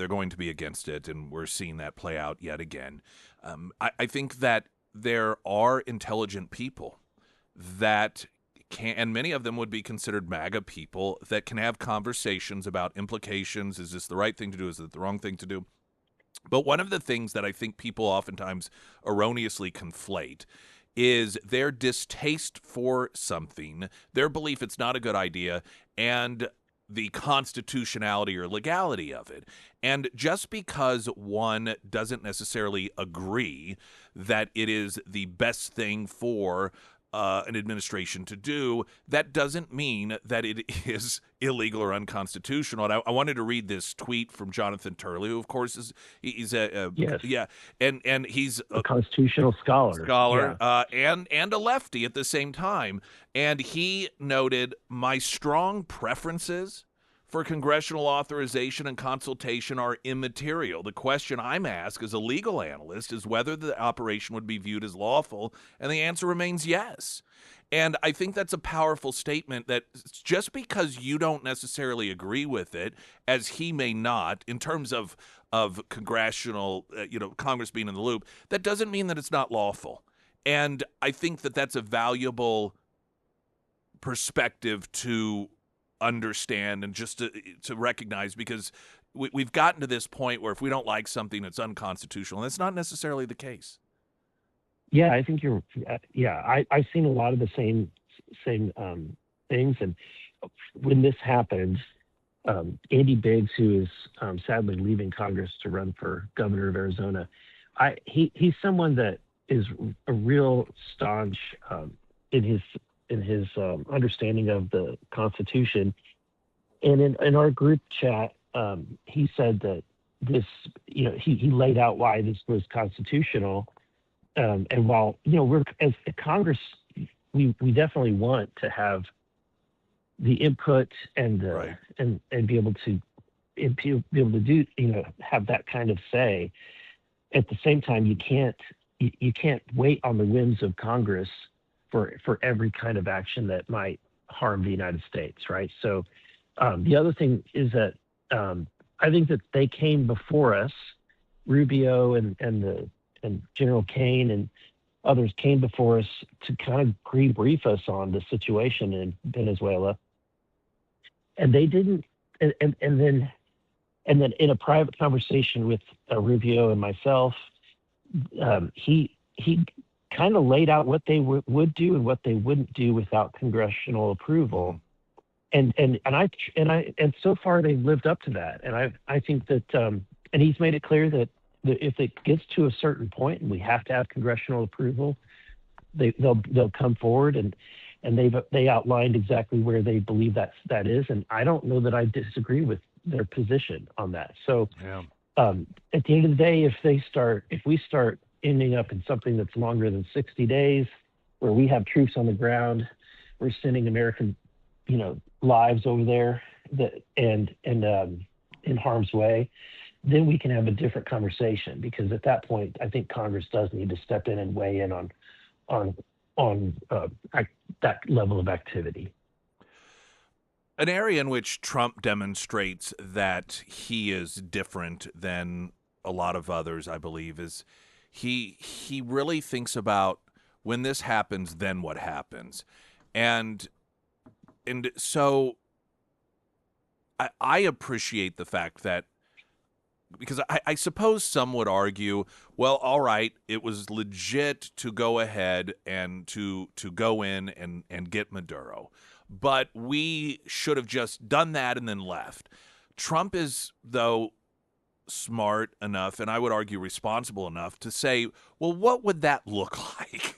going to be against it, and we're seeing that play out yet again. I think that there are intelligent people that can, and many of them would be considered MAGA people, that can have conversations about implications. Is this the right thing to do? Is it the wrong thing to do? But one of the things that I think people oftentimes erroneously conflate is their distaste for something, their belief it's not a good idea, and the constitutionality or legality of it. And just because one doesn't necessarily agree that it is the best thing for an administration to do, that doesn't mean that it is illegal or unconstitutional. And I wanted to read this tweet from Jonathan Turley, who, of course, he's Yes. yeah, and he's A constitutional scholar. Yeah. And a lefty at the same time. And he noted, my strong preferences for congressional authorization and consultation are immaterial. The question I'm asked as a legal analyst is whether the operation would be viewed as lawful, and the answer remains yes. And I think that's a powerful statement, that just because you don't necessarily agree with it, as he may not, in terms of congressional, Congress being in the loop, that doesn't mean that it's not lawful. And I think that that's a valuable perspective to understand and just to recognize, because we've gotten to this point where if we don't like something, it's unconstitutional. And that's not necessarily the case. Yeah, I think you're. Yeah, I've seen a lot of the same things. And when this happened, Andy Biggs, who is sadly leaving Congress to run for governor of Arizona, he's someone that is a real staunch in his understanding of the Constitution. And in our group chat, he said that this, he laid out why this was constitutional. And while, we're, as a Congress, we definitely want to have the input and Right. and be able to do, have that kind of say. At the same time, you can't wait on the whims of Congress for every kind of action that might harm the United States, right? So the other thing is that I think that they came before us, Rubio and General Kane and others came before us to kind of brief us on the situation in Venezuela. and they didn't. And then in a private conversation with Rubio and myself, he kind of laid out what they would do and what they wouldn't do without congressional approval. And so far they've lived up to that. And I think that and he's made it clear that if it gets to a certain point and we have to have congressional approval, they'll come forward and they outlined exactly where they believe that is. And I don't know that I disagree with their position on that. So at the end of the day, if we start ending up in something that's longer than 60 days, where we have troops on the ground, we're sending American, lives over there and in harm's way, then we can have a different conversation, because at that point, I think Congress does need to step in and weigh in on that level of activity. An area in which Trump demonstrates that he is different than a lot of others, I believe, is he really thinks about, when this happens, then what happens. And so I appreciate the fact that, because I suppose some would argue, well, all right, it was legit to go ahead and to go in and get Maduro, but we should have just done that and then left. Trump is, though, smart enough, and I would argue responsible enough, to say, well, what would that look like?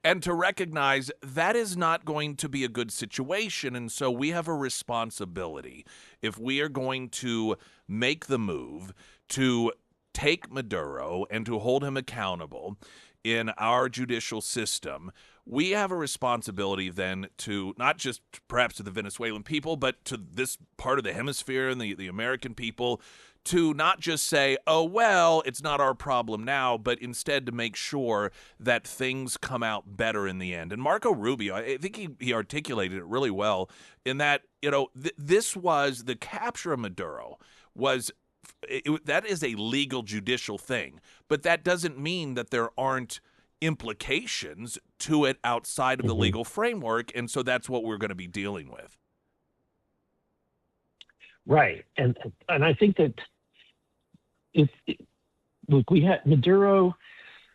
And to recognize that is not going to be a good situation. And so we have a responsibility, if we are going to make the move to take Maduro and to hold him accountable in our judicial system, we have a responsibility then to not just perhaps to the Venezuelan people, but to this part of the hemisphere and the American people, to not just say, oh, well, it's not our problem now, but instead to make sure that things come out better in the end. And Marco Rubio, I think he articulated it really well in that, this was the capture of Maduro that is a legal judicial thing, but that doesn't mean that there aren't implications to it outside of the legal framework. And so that's what we're going to be dealing with. Right. And I think that look, we had Maduro,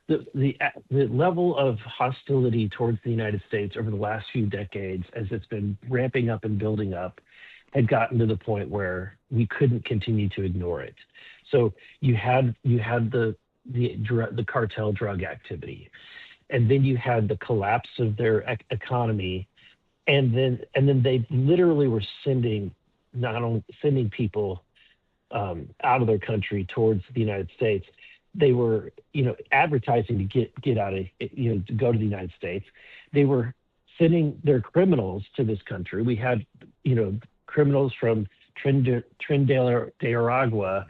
the level of hostility towards the United States over the last few decades, as it's been ramping up and building up, had gotten to the point where we couldn't continue to ignore it. So you had the cartel drug activity, and then you had the collapse of their economy, and then they literally were sending people out of their country towards the United States. They were, advertising to get out of, to go to the United States. They were sending their criminals to this country. We had, criminals from Trinidad de Aragua,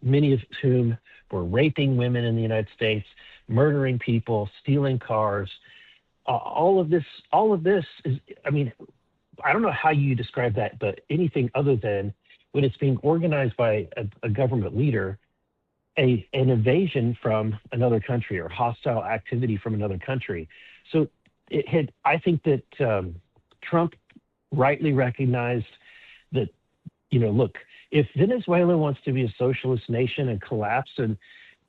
many of whom were raping women in the United States, murdering people, stealing cars. All of this is, I don't know how you describe that, but anything other than, when it's being organized by a government leader, an invasion from another country or hostile activity from another country. So I think that Trump rightly recognized that, look, if Venezuela wants to be a socialist nation and collapse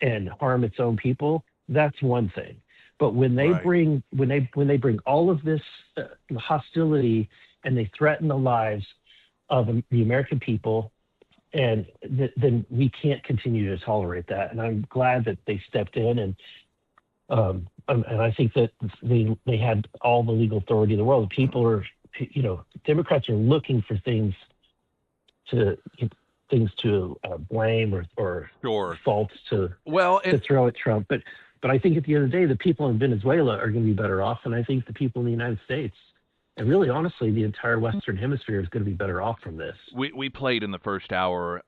and harm its own people, that's one thing. But when they bring all of this hostility and they threaten the lives of the American people, and then we can't continue to tolerate that. And I'm glad that they stepped in, and I think that they had all the legal authority in the world. People are, Democrats are looking for things to blame or faults to throw at Trump. But I think at the end of the day, the people in Venezuela are going to be better off, and I think the people in the United States, and really, honestly, the entire Western Hemisphere, is going to be better off from this. We played in the first hour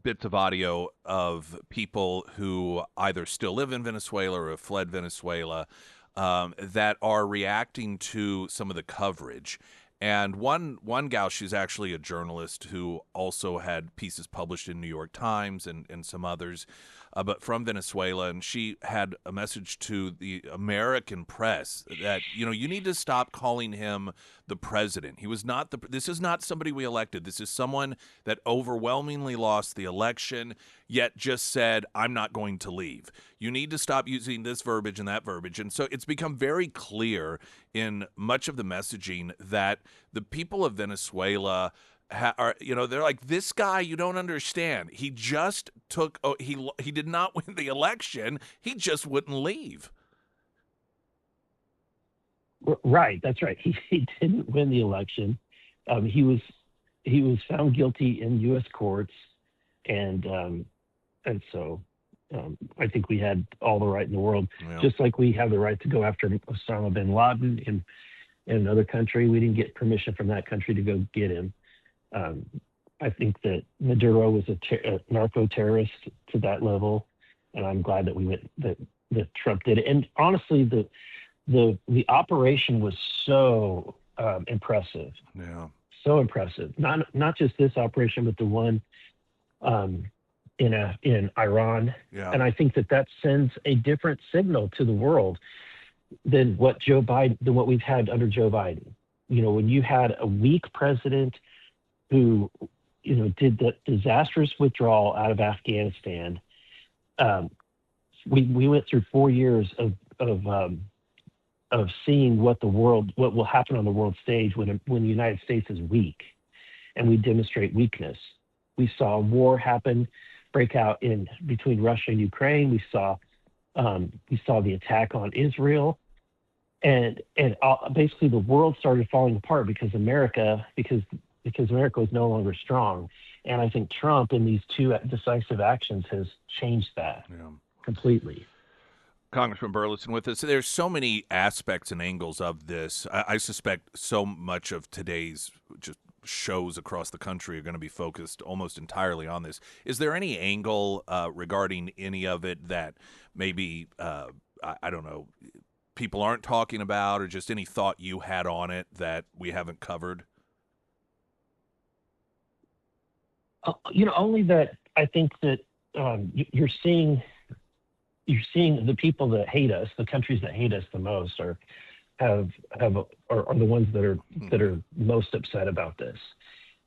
bits of audio of people who either still live in Venezuela or have fled Venezuela that are reacting to some of the coverage. And one gal, she's actually a journalist who also had pieces published in New York Times and some others. but from Venezuela, and she had a message to the American press that, you know, you need to stop calling him the president. He was not this is not somebody we elected. This is someone that overwhelmingly lost the election, yet just said, I'm not going to leave. You need to stop using this verbiage and that verbiage. And so it's become very clear in much of the messaging that the people of Venezuela are, you know, they're like, this guy, you don't understand. He just took, he did not win the election. He just wouldn't leave. Right, that's right. He didn't win the election. He was found guilty in U.S. courts, and so I think we had all the right in the world, just like we have the right to go after Osama bin Laden in another country. We didn't get permission from that country to go get him. I think that Maduro was a narco terrorist to that level, and I'm glad that that Trump did it. And honestly, the operation was so impressive. Yeah, so impressive. Not just this operation, but the one in Iran. yeah. And I think that sends a different signal to the world than what we've had under Joe Biden. You know, when you had a weak president who, you know, did the disastrous withdrawal out of Afghanistan. We went through 4 years of seeing what will happen on the world stage when the United States is weak, and we demonstrate weakness. We saw war break out between Russia and Ukraine. We saw the attack on Israel, and basically the world started falling apart because America was no longer strong. And I think Trump, in these two decisive actions, has changed that completely. Congressman Burleson with us. There's so many aspects and angles of this. I suspect so much of today's just shows across the country are going to be focused almost entirely on this. Is there any angle regarding any of it that maybe, I don't know, people aren't talking about, or just any thought you had on it that we haven't covered? You know, only that I think that you're seeing the people that hate us, the countries that hate us the most, are the ones that are most upset about this,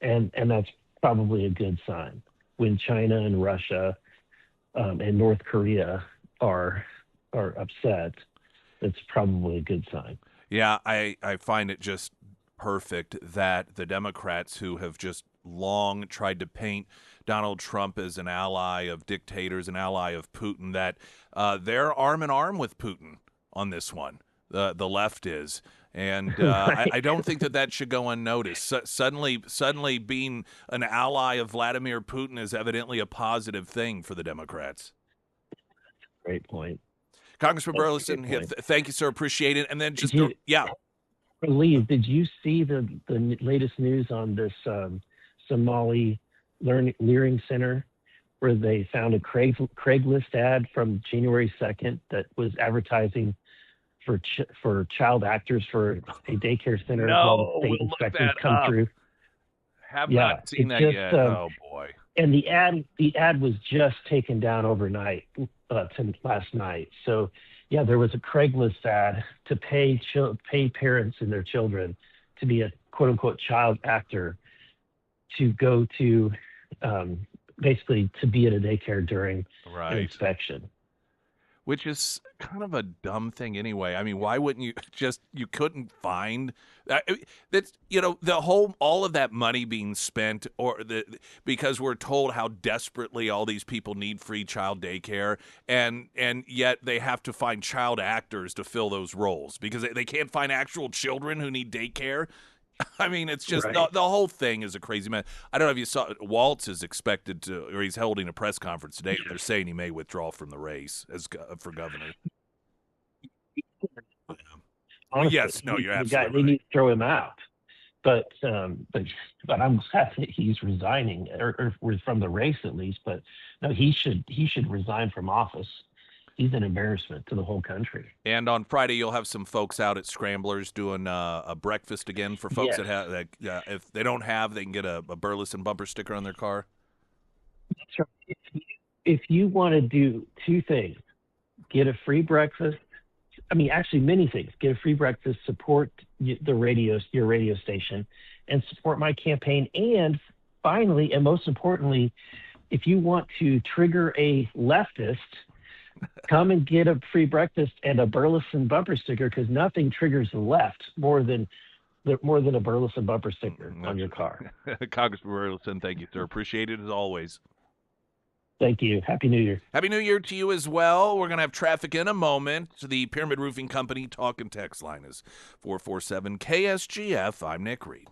and that's probably a good sign. When China and Russia and North Korea are upset, that's probably a good sign. Yeah, I find it just perfect that the Democrats, who have just long tried to paint Donald Trump as an ally of dictators, an ally of Putin, that they're arm in arm with Putin on this one. The left is. And Right. I don't think that should go unnoticed. Suddenly being an ally of Vladimir Putin is evidently a positive thing for the Democrats. Great point. Congressman That's a Burleson, good point. thank you, sir. Appreciate it. And then just, I believe, did you see the latest news on this Somali Learning Center, where they found a Craigslist ad from January 2nd that was advertising for child actors for a daycare center? No, state we'll look inspectors that come up. through. Have Yeah, not seen it that just, yet. Oh boy. And the ad was just taken down overnight, last night. So, yeah, there was a Craigslist ad to pay parents and their children to be a quote unquote child actor, to go to basically to be at a daycare during an inspection. Which is kind of a dumb thing anyway. I mean, why wouldn't you couldn't find that's, you know, all of that money being spent because we're told how desperately all these people need free child daycare, and yet they have to find child actors to fill those roles because they can't find actual children who need daycare. I mean, it's just Right. the whole thing is a crazy mess. I don't know if you saw, Waltz is expected to, or he's holding a press conference today. They're saying he may withdraw from the race for governor. Honestly, Yes, no, you're they absolutely need right. to throw him out. But I'm glad that he's resigning, or from the race at least. But no, he should resign from office. He's an embarrassment to the whole country. And on Friday, you'll have some folks out at Scramblers doing a breakfast again for folks that have if they don't have, they can get a Burleson bumper sticker on their car. That's right. if you want to do two things, get a free breakfast. I mean, actually, many things. Get a free breakfast, support your radio station, and support my campaign. And finally, and most importantly, if you want to trigger a leftist, come and get a free breakfast and a Burleson bumper sticker, because nothing triggers the left more than a Burleson bumper sticker on your car. Congressman Burleson, thank you, sir. Appreciate it as always. Thank you. Happy New Year. Happy New Year to you as well. We're going to have traffic in a moment. The Pyramid Roofing Company talk and text line is 447 KSGF. I'm Nick Reed.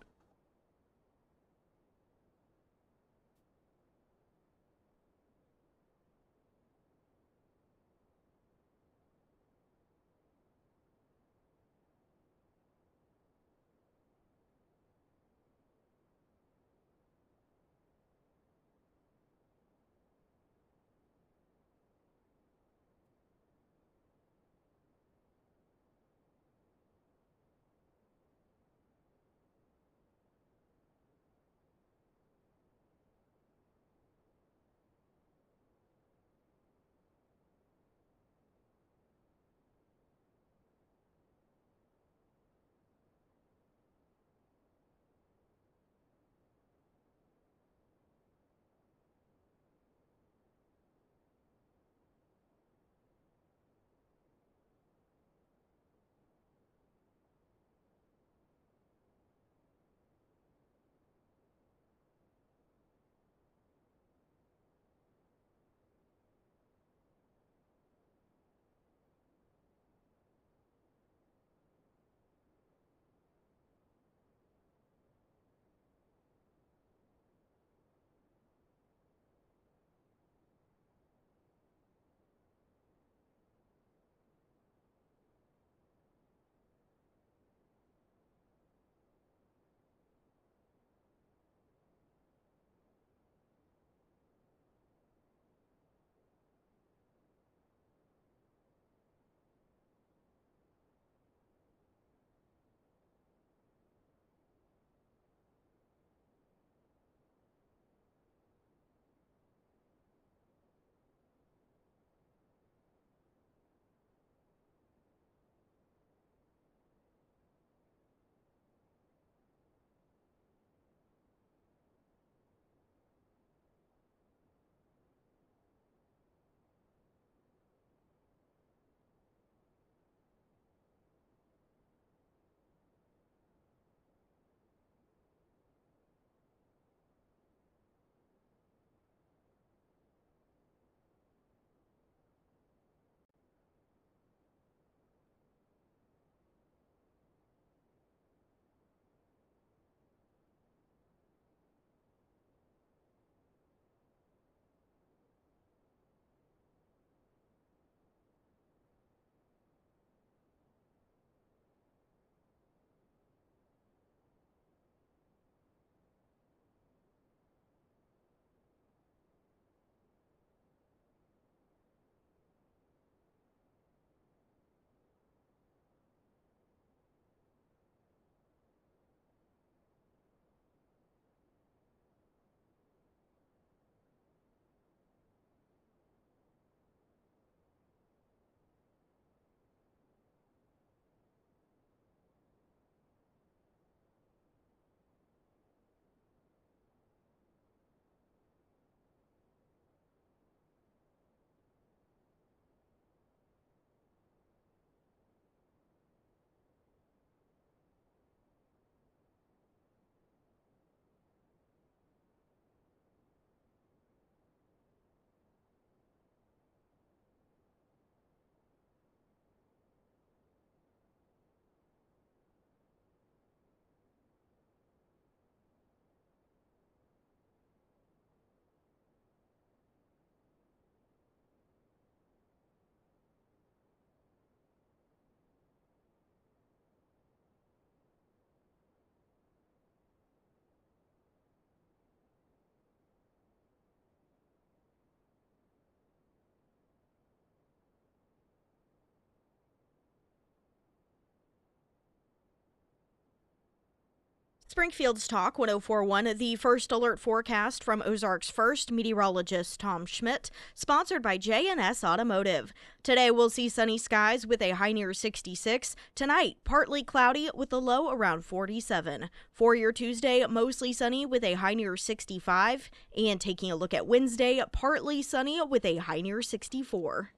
Springfield's Talk 1041, the first alert forecast from Ozarks First meteorologist Tom Schmidt, sponsored by J&S Automotive. Today we'll see sunny skies with a high near 66. Tonight, partly cloudy with a low around 47. For your Tuesday, mostly sunny with a high near 65. And taking a look at Wednesday, partly sunny with a high near 64.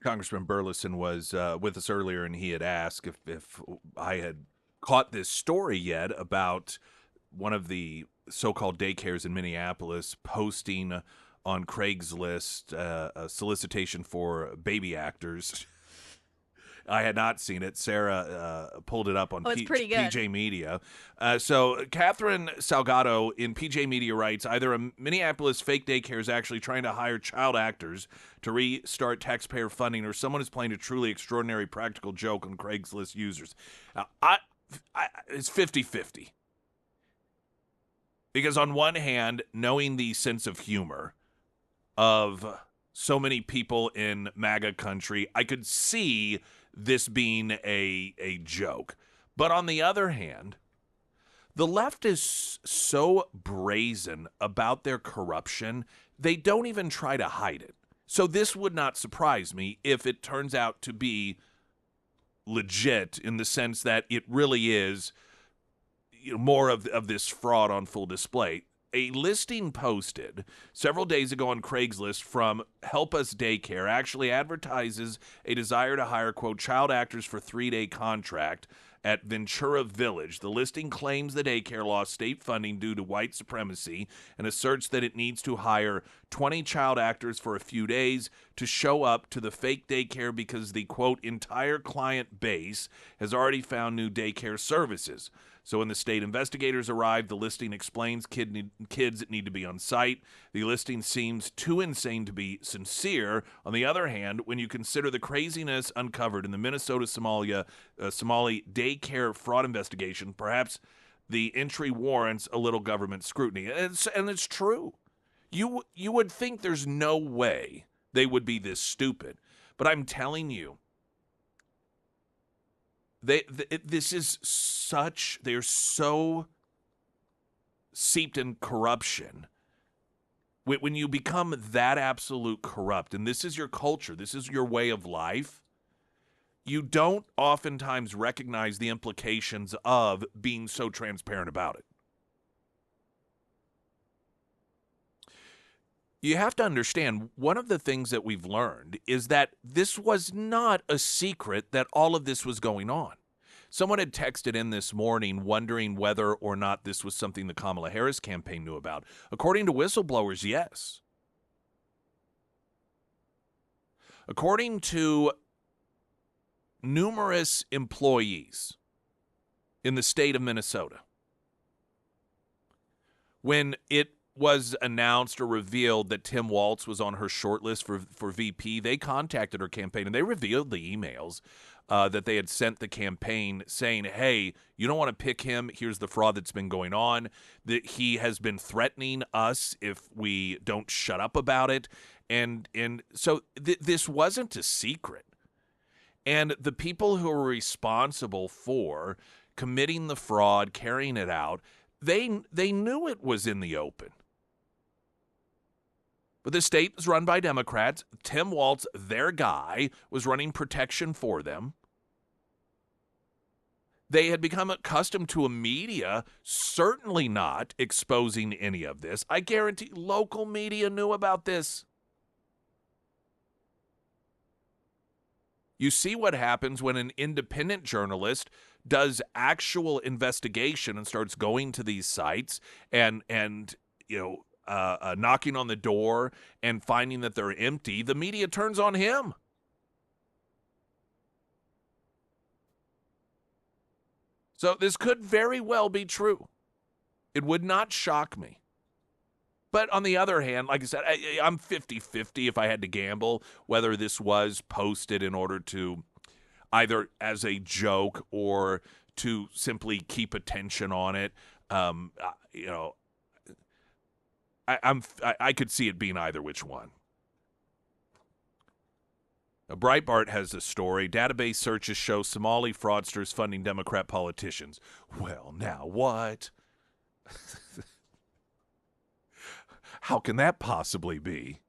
Congressman Burleson was with us earlier, and he had asked if I had caught this story yet about one of the so-called daycares in Minneapolis posting on Craigslist a solicitation for baby actors. I had not seen it. Sarah pulled it up on it's pretty good. PJ Media. So Catherine Salgado in PJ Media writes, either a Minneapolis fake daycare is actually trying to hire child actors to restart taxpayer funding, or someone is playing a truly extraordinary practical joke on Craigslist users. Now, it's 50-50. Because on one hand, knowing the sense of humor of so many people in MAGA country, I could see this being a joke. But on the other hand, the left is so brazen about their corruption, they don't even try to hide it. So this would not surprise me if it turns out to be legit, in the sense that it really is more of this fraud on full display. A listing posted several days ago on Craigslist from Help Us Daycare actually advertises a desire to hire, quote, child actors for 3-day contract at Ventura Village. The listing claims the daycare lost state funding due to white supremacy and asserts that it needs to hire 20 child actors for a few days to show up to the fake daycare because the, quote, entire client base has already found new daycare services. So when the state investigators arrived, the listing explains kids need to be on site. The listing seems too insane to be sincere. On the other hand, when you consider the craziness uncovered in the Minnesota Somali daycare fraud investigation, perhaps the entry warrants a little government scrutiny. And it's true. You would think there's no way they would be this stupid. But I'm telling you, this is such, they're so seeped in corruption. When you become that absolute corrupt, and this is your culture, this is your way of life, you don't oftentimes recognize the implications of being so transparent about it. You have to understand, one of the things that we've learned is that this was not a secret that all of this was going on. Someone had texted in this morning wondering whether or not this was something the Kamala Harris campaign knew about. According to whistleblowers, yes. According to numerous employees in the state of Minnesota, when it was announced or revealed that Tim Walz was on her shortlist for VP, they contacted her campaign and they revealed the emails that they had sent the campaign saying, hey, you don't want to pick him. Here's the fraud that's been going on. That he has been threatening us if we don't shut up about it. And so this wasn't a secret. And the people who were responsible for committing the fraud, carrying it out, they knew it was in the open. But the state is run by Democrats. Tim Walz, their guy, was running protection for them. They had become accustomed to a media certainly not exposing any of this. I guarantee local media knew about this. You see what happens when an independent journalist does actual investigation and starts going to these sites and knocking on the door and finding that they're empty. The media turns on him. So this could very well be true. It would not shock me. But on the other hand, like I said, I'm 50-50 if I had to gamble whether this was posted in order to either as a joke or to simply keep attention on it. I could see it being either which one. Now, Breitbart has a story. Database searches show Somali fraudsters funding Democrat politicians. Well, now what? How can that possibly be?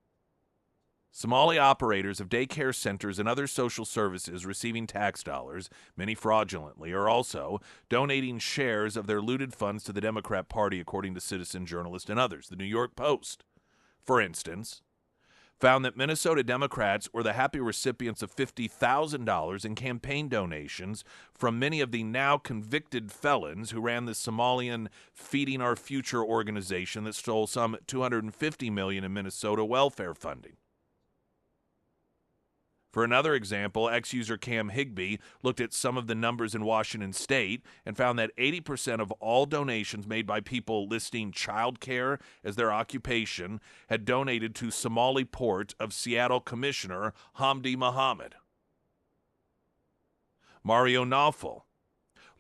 Somali operators of daycare centers and other social services receiving tax dollars, many fraudulently, are also donating shares of their looted funds to the Democrat Party, according to Citizen Journalist and others. The New York Post, for instance, found that Minnesota Democrats were the happy recipients of $50,000 in campaign donations from many of the now convicted felons who ran the Somalian Feeding Our Future organization that stole some $250 million in Minnesota welfare funding. For another example, ex-user Cam Higbee looked at some of the numbers in Washington state and found that 80% of all donations made by people listing childcare as their occupation had donated to Somali Port of Seattle Commissioner Hamdi Mohammed. Mario Nawfal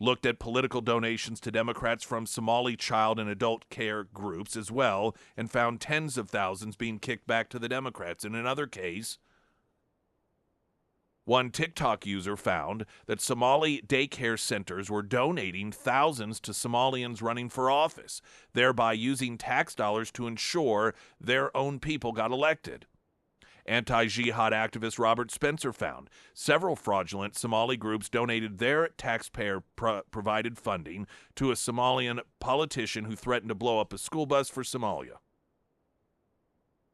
looked at political donations to Democrats from Somali child and adult care groups as well and found tens of thousands being kicked back to the Democrats. In another case, one TikTok user found that Somali daycare centers were donating thousands to Somalians running for office, thereby using tax dollars to ensure their own people got elected. Anti-jihad activist Robert Spencer found several fraudulent Somali groups donated their taxpayer-provided funding to a Somalian politician who threatened to blow up a school bus for Somalia.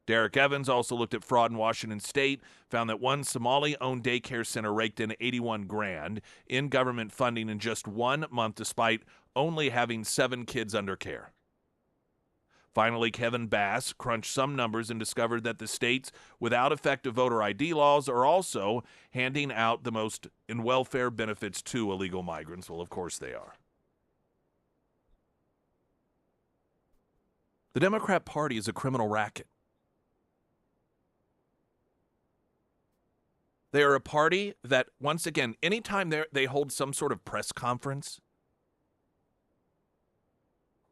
Derek Evans also looked at fraud in Washington state, found that one Somali-owned daycare center raked in $81,000 in government funding in just 1 month, despite only having 7 kids under care. Finally, Kevin Bass crunched some numbers and discovered that the states without effective voter ID laws are also handing out the most in welfare benefits to illegal migrants. Well, of course they are. The Democrat Party is a criminal racket. They are a party that, once again, anytime they hold some sort of press conference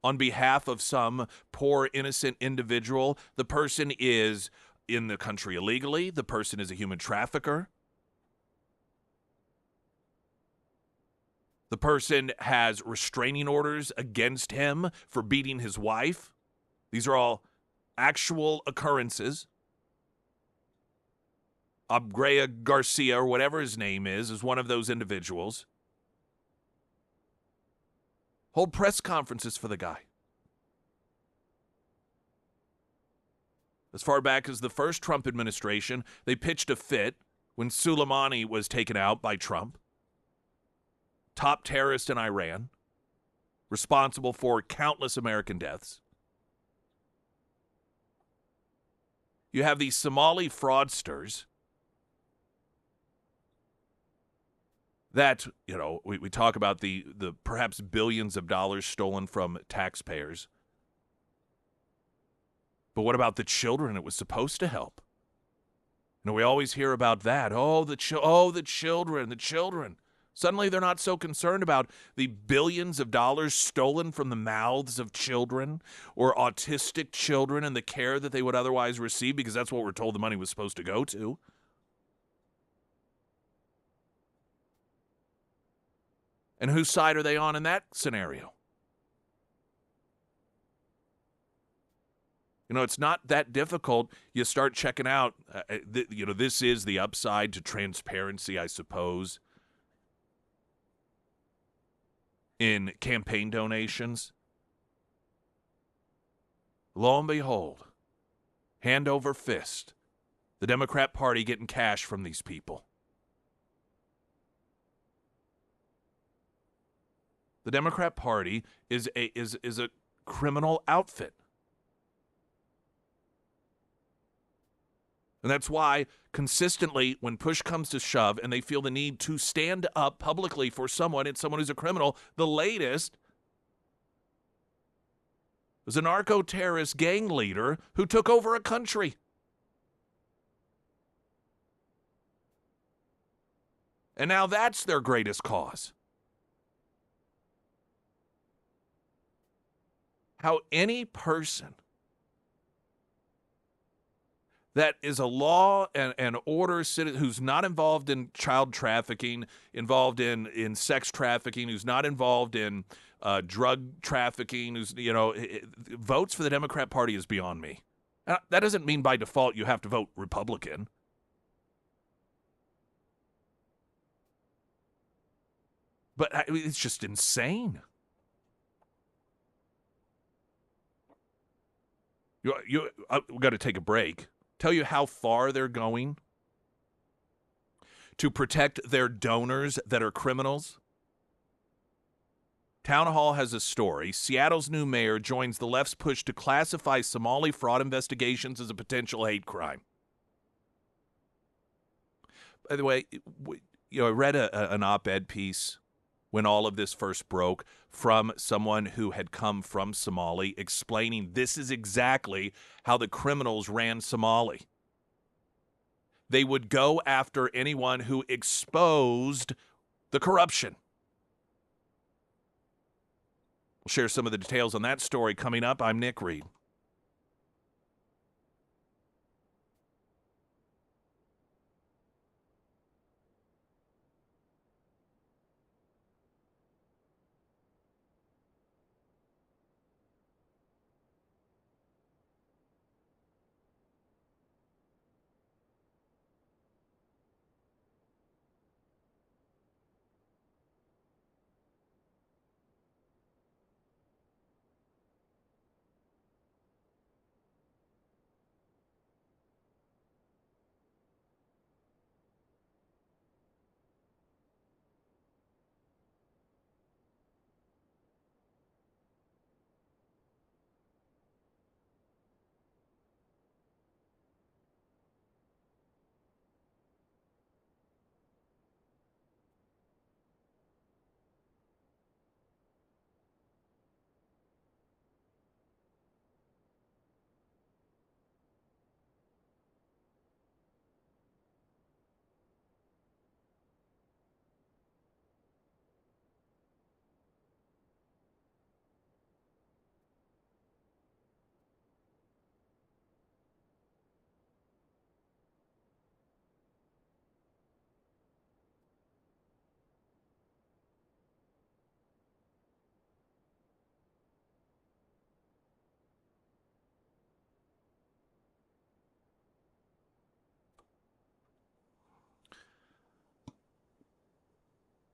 on behalf of some poor, innocent individual, the person is in the country illegally, the person is a human trafficker, the person has restraining orders against him for beating his wife. These are all actual occurrences. Abrea Garcia, or whatever his name is one of those individuals. Hold press conferences for the guy. As far back as the first Trump administration, they pitched a fit when Soleimani was taken out by Trump. Top terrorist in Iran, responsible for countless American deaths. You have these Somali fraudsters that, you know, we talk about the perhaps billions of dollars stolen from taxpayers. But what about the children it was supposed to help? You know, we always hear about that. The children. Suddenly they're not so concerned about the billions of dollars stolen from the mouths of children or autistic children and the care that they would otherwise receive, because that's what we're told the money was supposed to go to. And whose side are they on in that scenario? You know, it's not that difficult. You start checking out, this is the upside to transparency, I suppose, in campaign donations. Lo and behold, hand over fist, the Democrat Party getting cash from these people. The Democrat Party is a criminal outfit. And that's why consistently when push comes to shove and they feel the need to stand up publicly for someone and someone who's a criminal, the latest was a narco-terrorist gang leader who took over a country. And now that's their greatest cause. How any person that is a law and order citizen who's not involved in child trafficking, involved in sex trafficking, who's not involved in drug trafficking, who's, votes for the Democrat Party is beyond me. That doesn't mean by default you have to vote Republican. But it's just insane. We've got to take a break. Tell you how far they're going to protect their donors that are criminals. Town Hall has a story. Seattle's new mayor joins the left's push to classify Somali fraud investigations as a potential hate crime. By the way, I read an op-ed piece when all of this first broke from someone who had come from Somali explaining this is exactly how the criminals ran Somali. They would go after anyone who exposed the corruption. We'll share some of the details on that story coming up. I'm Nick Reed.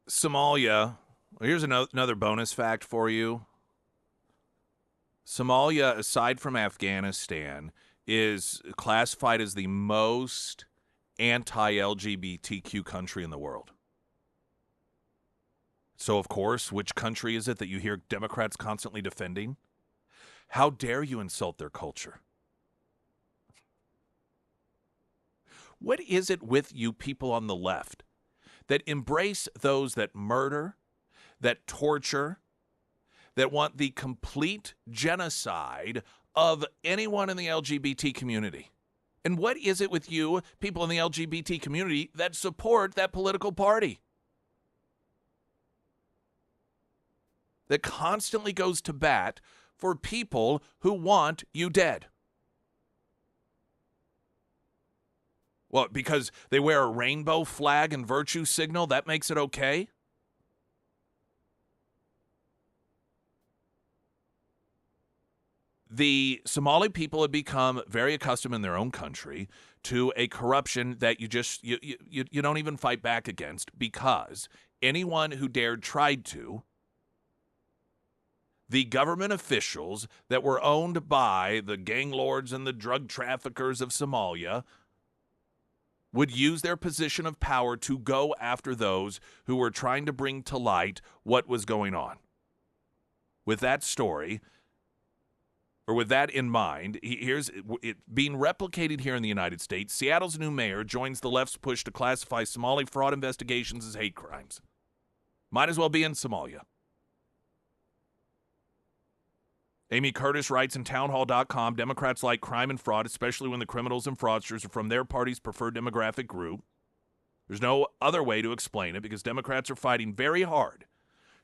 Somalia, here's another bonus fact for you. Somalia, aside from Afghanistan, is classified as the most anti-LGBTQ country in the world. So, of course, which country is it that you hear Democrats constantly defending? How dare you insult their culture? What is it with you people on the left that embrace those that murder, that torture, that want the complete genocide of anyone in the LGBT community? And what is it with you people in the LGBT community that support that political party that constantly goes to bat for people who want you dead? What, because they wear a rainbow flag and virtue signal, that makes it okay? The Somali people have become very accustomed in their own country to a corruption that you don't even fight back against, because anyone who dared tried to, the government officials that were owned by the gang lords and the drug traffickers of Somalia would use their position of power to go after those who were trying to bring to light what was going on. With that story, or with that in mind, here's it being replicated here in the United States. Seattle's new mayor joins the left's push to classify Somali fraud investigations as hate crimes. Might as well be in Somalia. Amy Curtis writes in townhall.com, Democrats like crime and fraud, especially when the criminals and fraudsters are from their party's preferred demographic group. There's no other way to explain it, because Democrats are fighting very hard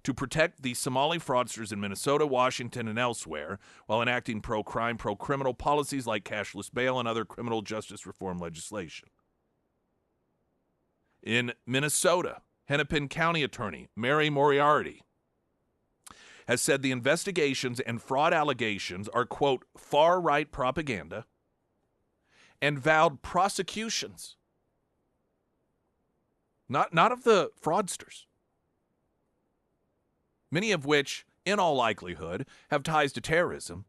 to protect the Somali fraudsters in Minnesota, Washington, and elsewhere while enacting pro-crime, pro-criminal policies like cashless bail and other criminal justice reform legislation. In Minnesota, Hennepin County Attorney Mary Moriarty has said the investigations and fraud allegations are, quote, far-right propaganda, and vowed prosecutions, not of the fraudsters, many of which, in all likelihood, have ties to terrorism,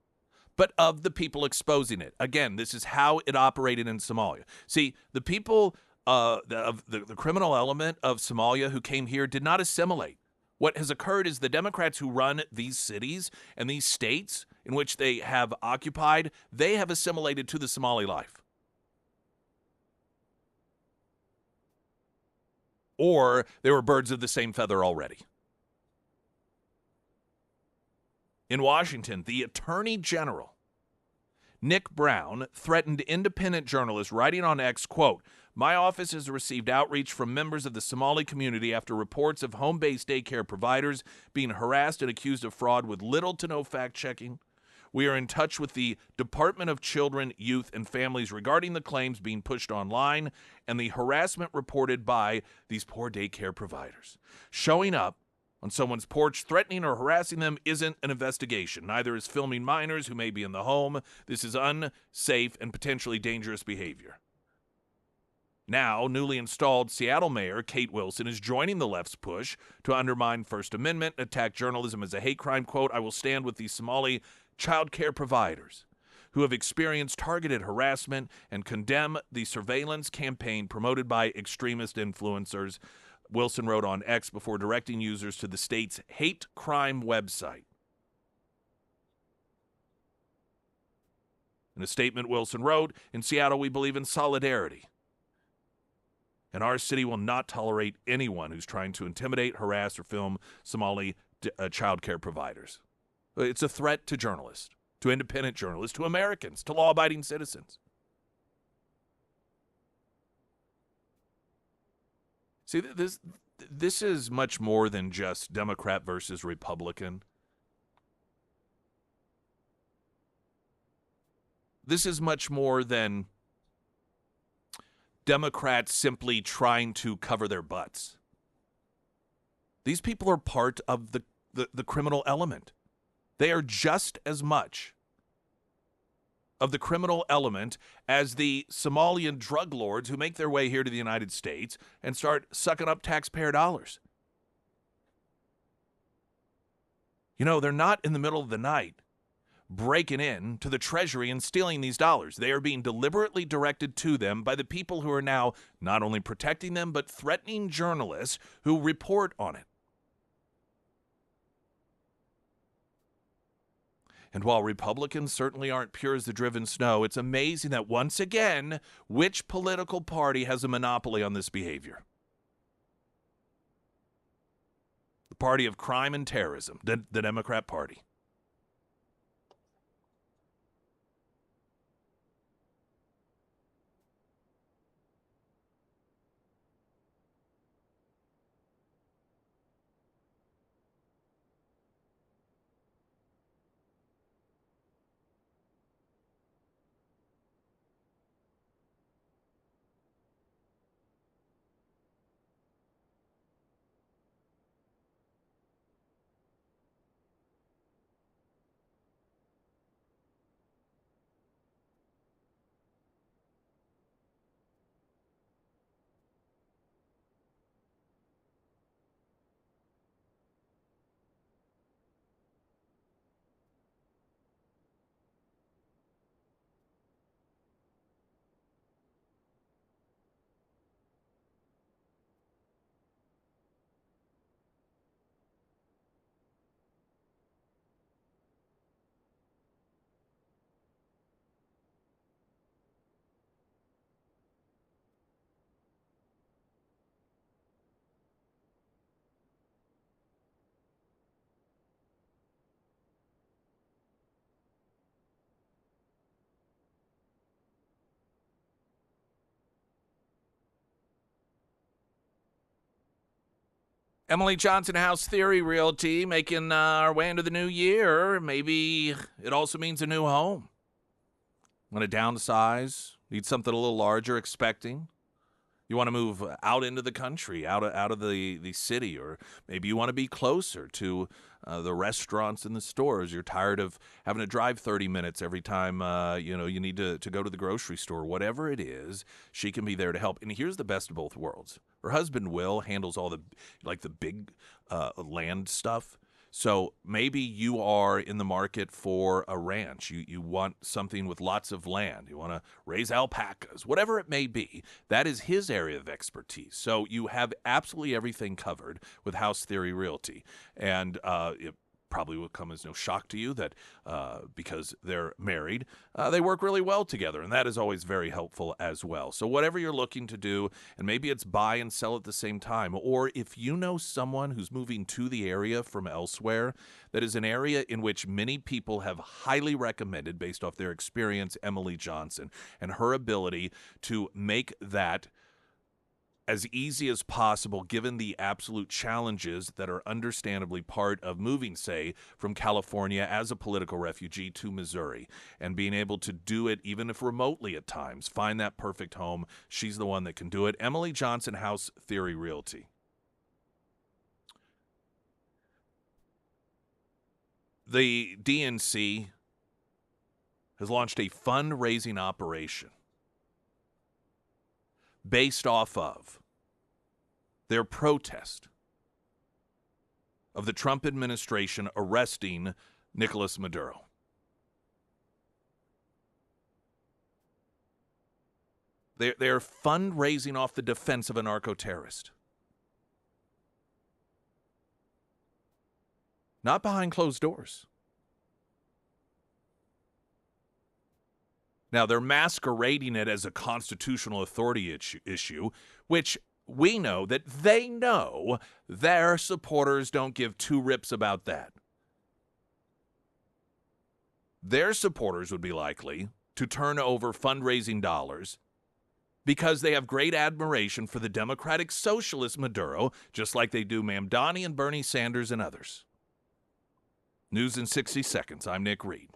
but of the people exposing it. Again, this is how it operated in Somalia. See, the people the criminal element of Somalia who came here did not assimilate. What has occurred is the Democrats who run these cities and these states in which they have occupied, they have assimilated to the Somali life. Or they were birds of the same feather already. In Washington, the Attorney General, Nick Brown, threatened independent journalists, writing on X, quote, "My office has received outreach from members of the Somali community after reports of home-based daycare providers being harassed and accused of fraud with little to no fact-checking. We are in touch with the Department of Children, Youth, and Families regarding the claims being pushed online and the harassment reported by these poor daycare providers. Showing up on someone's porch threatening or harassing them isn't an investigation. Neither is filming minors who may be in the home. This is unsafe and potentially dangerous behavior." Now, newly installed Seattle Mayor Kate Wilson is joining the left's push to undermine First Amendment, attack journalism as a hate crime. Quote, "I will stand with the Somali child care providers who have experienced targeted harassment and condemn the surveillance campaign promoted by extremist influencers," Wilson wrote on X before directing users to the state's hate crime website. In a statement, Wilson wrote, "In Seattle, we believe in solidarity, and our city will not tolerate anyone who's trying to intimidate, harass, or film Somali child care providers." It's a threat to journalists, to independent journalists, to Americans, to law-abiding citizens. See, this is much more than just Democrat versus Republican. This is much more than Democrats simply trying to cover their butts. These people are part of the criminal element. They are just as much of the criminal element as the Somalian drug lords who make their way here to the United States and start sucking up taxpayer dollars. You know, they're not in the middle of the night breaking in to the Treasury and stealing these dollars. They are being deliberately directed to them by the people who are now not only protecting them, but threatening journalists who report on it. And while Republicans certainly aren't pure as the driven snow, it's amazing that once again, which political party has a monopoly on this behavior? The party of crime and terrorism, the Democrat Party. Emily Johnson, House Theory Realty, making our way into the new year. Maybe it also means a new home. Want to downsize? Need something a little larger, expecting? You want to move out into the country, out of the city, or maybe you want to be closer to the restaurants and the stores. You're tired of having to drive 30 minutes every time you need to go to the grocery store. Whatever it is, she can be there to help. And here's the best of both worlds. Her husband, Will, handles all the big land stuff. So maybe you are in the market for a ranch. You want something with lots of land. You want to raise alpacas, whatever it may be. That is his area of expertise. So you have absolutely everything covered with House Theory Realty. And it probably will come as no shock to you that because they're married, they work really well together, and that is always very helpful as well. So whatever you're looking to do, and maybe it's buy and sell at the same time, or if you know someone who's moving to the area from elsewhere, that is an area in which many people have highly recommended based off their experience, Emily Johnson, and her ability to make that as easy as possible, given the absolute challenges that are understandably part of moving, say, from California as a political refugee to Missouri, and being able to do it, even if remotely at times, find that perfect home. She's the one that can do it. Emily Johnson, House Theory Realty. The DNC has launched a fundraising operation based off of their protest of the Trump administration arresting Nicolas Maduro. They're fundraising off the defense of a narco-terrorist. Not behind closed doors. Now, they're masquerading it as a constitutional authority issue, which we know that they know their supporters don't give two rips about that. Their supporters would be likely to turn over fundraising dollars because they have great admiration for the Democratic Socialist Maduro, just like they do Mamdani and Bernie Sanders and others. News in 60 seconds. I'm Nick Reed.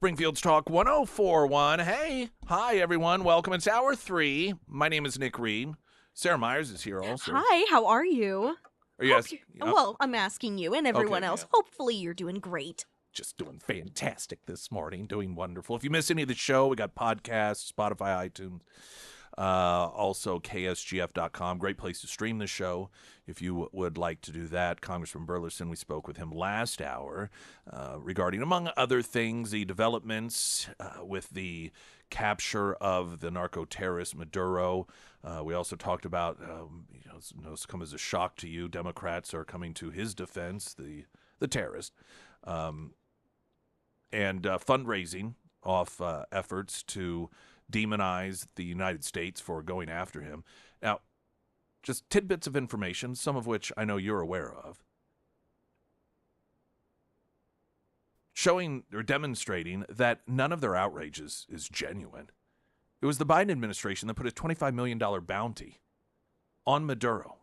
Springfield's Talk 1041. Hey, hi, everyone. Welcome. It's Hour 3. My name is Nick Reed. Sarah Myers is here also. Hi, how are you? Yes. Well, I'm asking you and everyone else. yeah. Hopefully you're doing great. Just doing fantastic this morning. Doing wonderful. If you miss any of the show, we got podcasts, Spotify, iTunes. Also, KSGF.com. Great place to stream the show if you would like to do that. Congressman Burleson, we spoke with him last hour regarding, among other things, the developments with the capture of the narco-terrorist Maduro. We also talked about, it's come as a shock to you, Democrats are coming to his defense, the terrorist, and fundraising off efforts to demonize the United States for going after him. Now, just tidbits of information, some of which I know you're aware of, showing or demonstrating that none of their outrages is genuine. It was the Biden administration that put a $25 million bounty on Maduro,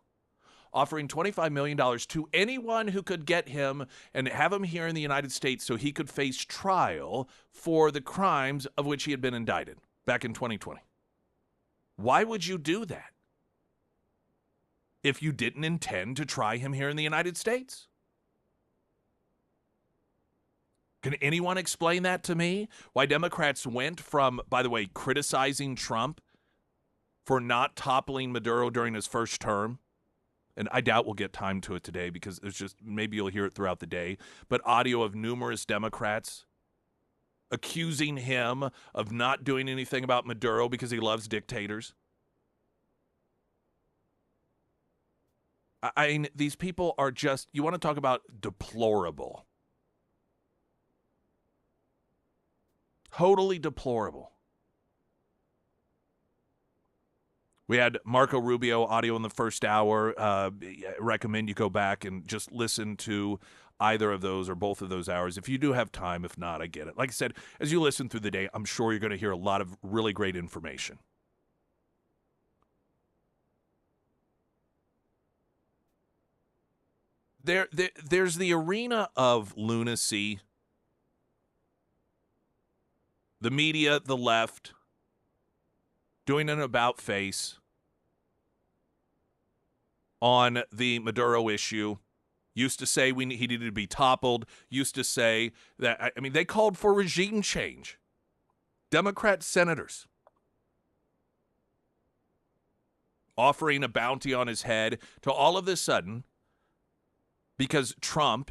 offering $25 million to anyone who could get him and have him here in the United States so he could face trial for the crimes of which he had been indicted back in 2020. Why would you do that if you didn't intend to try him here in the United States? Can anyone explain that to me? Why Democrats went from, by the way, criticizing Trump for not toppling Maduro during his first term, and I doubt we'll get time to it today because it's just, maybe you'll hear it throughout the day, but audio of numerous Democrats accusing him of not doing anything about Maduro because he loves dictators. I mean, these people are just, you want to talk about deplorable. Totally deplorable. We had Marco Rubio audio in the first hour. I recommend you go back and just listen to either of those or both of those hours. If you do have time, if not, I get it. Like I said, as you listen through the day, I'm sure you're going to hear a lot of really great information. There's the arena of lunacy. The media, the left, doing an about face on the Maduro issue. Used to say he needed to be toppled. Used to say that, I mean, they called for regime change. Democrat senators offering a bounty on his head to all of a sudden, because Trump,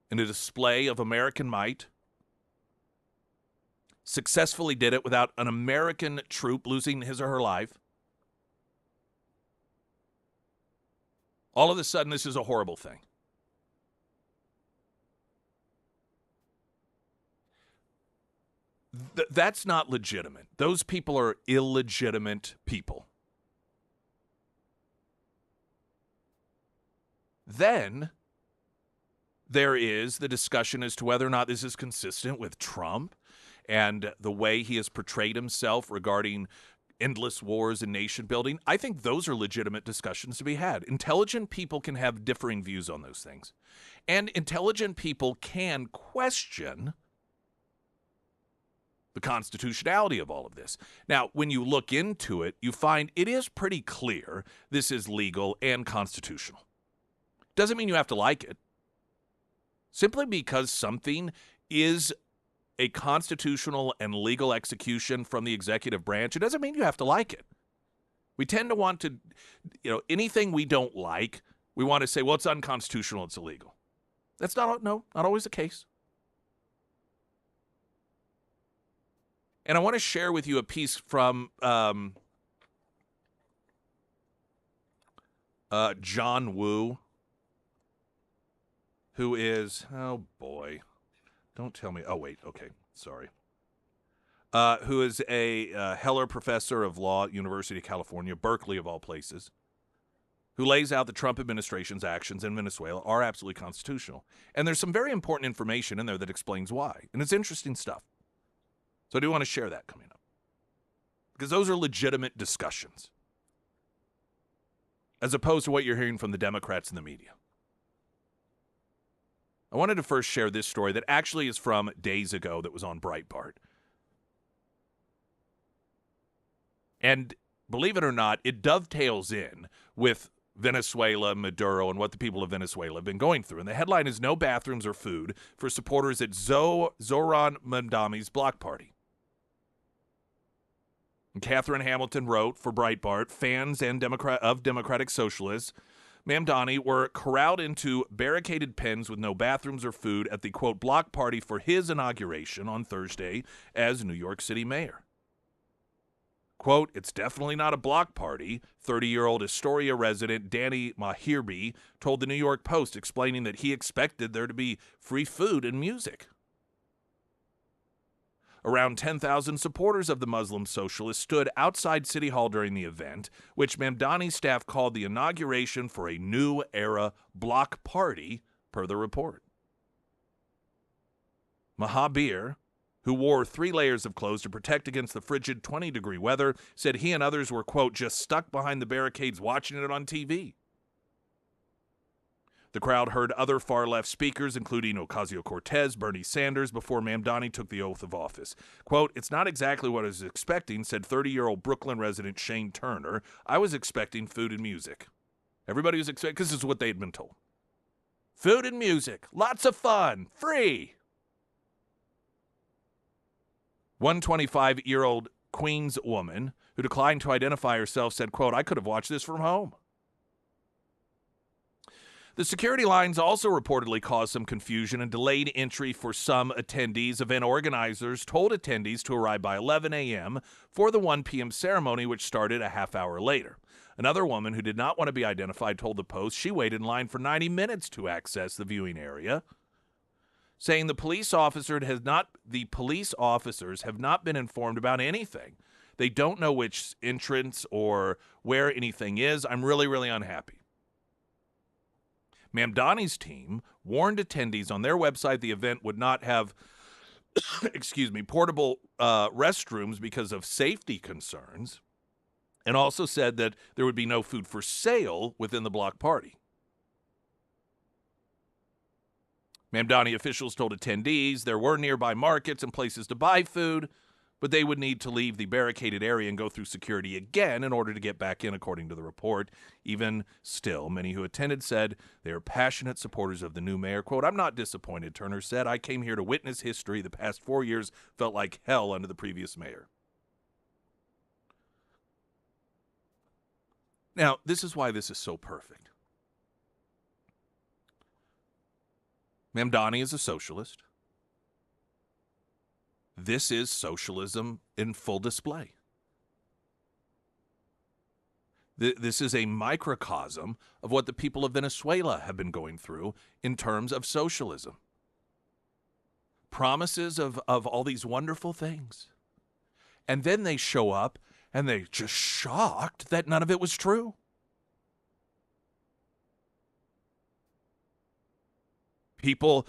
in a display of American might, successfully did it without an American troop losing his or her life. All of a sudden, this is a horrible thing. That's not legitimate. Those people are illegitimate people. Then there is the discussion as to whether or not this is consistent with Trump and the way he has portrayed himself regarding endless wars and nation building. I think those are legitimate discussions to be had. Intelligent people can have differing views on those things. And intelligent people can question the constitutionality of all of this. Now, when you look into it, you find it is pretty clear this is legal and constitutional. Doesn't mean you have to like it. Simply because something is a constitutional and legal execution from the executive branch, it doesn't mean you have to like it. We tend to want to, anything we don't like, we want to say, well, it's unconstitutional, it's illegal. That's not always the case. And I want to share with you a piece from John Woo, who is, oh boy, don't tell me, oh wait, okay, sorry. Who is a Heller professor of law at University of California, Berkeley of all places, who lays out the Trump administration's actions in Venezuela are absolutely constitutional. And there's some very important information in there that explains why. And it's interesting stuff. So I do want to share that coming up, because those are legitimate discussions, as opposed to what you're hearing from the Democrats and the media. I wanted to first share this story that actually is from days ago that was on Breitbart. And believe it or not, it dovetails in with Venezuela, Maduro, and what the people of Venezuela have been going through. And the headline is "No Bathrooms or Food for Supporters at Zoran Mamdani's Block Party." And Catherine Hamilton wrote for Breitbart, fans and Democratic Socialists, Mamdani were corralled into barricaded pens with no bathrooms or food at the, quote, block party for his inauguration on Thursday as New York City mayor. Quote, "It's definitely not a block party," 30-year-old Astoria resident Danny Mahirbi told the New York Post, explaining that he expected there to be free food and music. Around 10,000 supporters of the Muslim Socialist stood outside City Hall during the event, which Mamdani's staff called the inauguration for a new era block party, per the report. Mahabir, who wore 3 layers of clothes to protect against the frigid 20-degree weather, said he and others were, quote, "just stuck behind the barricades watching it on TV." The crowd heard other far-left speakers, including Ocasio-Cortez, Bernie Sanders, before Mamdani took the oath of office. Quote, "It's not exactly what I was expecting," said 30-year-old Brooklyn resident Shane Turner. "I was expecting food and music." Everybody was expecting, because this is what they had been told. Food and music, lots of fun, free. One 25-year-old Queens woman who declined to identify herself said, quote, "I could have watched this from home." The security lines also reportedly caused some confusion and delayed entry for some attendees. Event organizers told attendees to arrive by 11 a.m. for the 1 p.m. ceremony, which started a half hour later. Another woman who did not want to be identified told the Post she waited in line for 90 minutes to access the viewing area, saying the police officers have not been informed about anything. They don't know which entrance or where anything is. I'm really, really unhappy. Mamdani's team warned attendees on their website the event would not have, portable restrooms because of safety concerns, and also said that there would be no food for sale within the block party. Mamdani officials told attendees there were nearby markets and places to buy food, but they would need to leave the barricaded area and go through security again in order to get back in, according to the report. Even still, many who attended said they are passionate supporters of the new mayor. Quote, "I'm not disappointed," Turner said. "I came here to witness history. The past 4 years felt like hell under the previous mayor." Now, this is why this is so perfect. Mamdani is a socialist. This is socialism in full display. This is a microcosm of what the people of Venezuela have been going through in terms of socialism. Promises of all these wonderful things. And then they show up and they're just shocked that none of it was true. People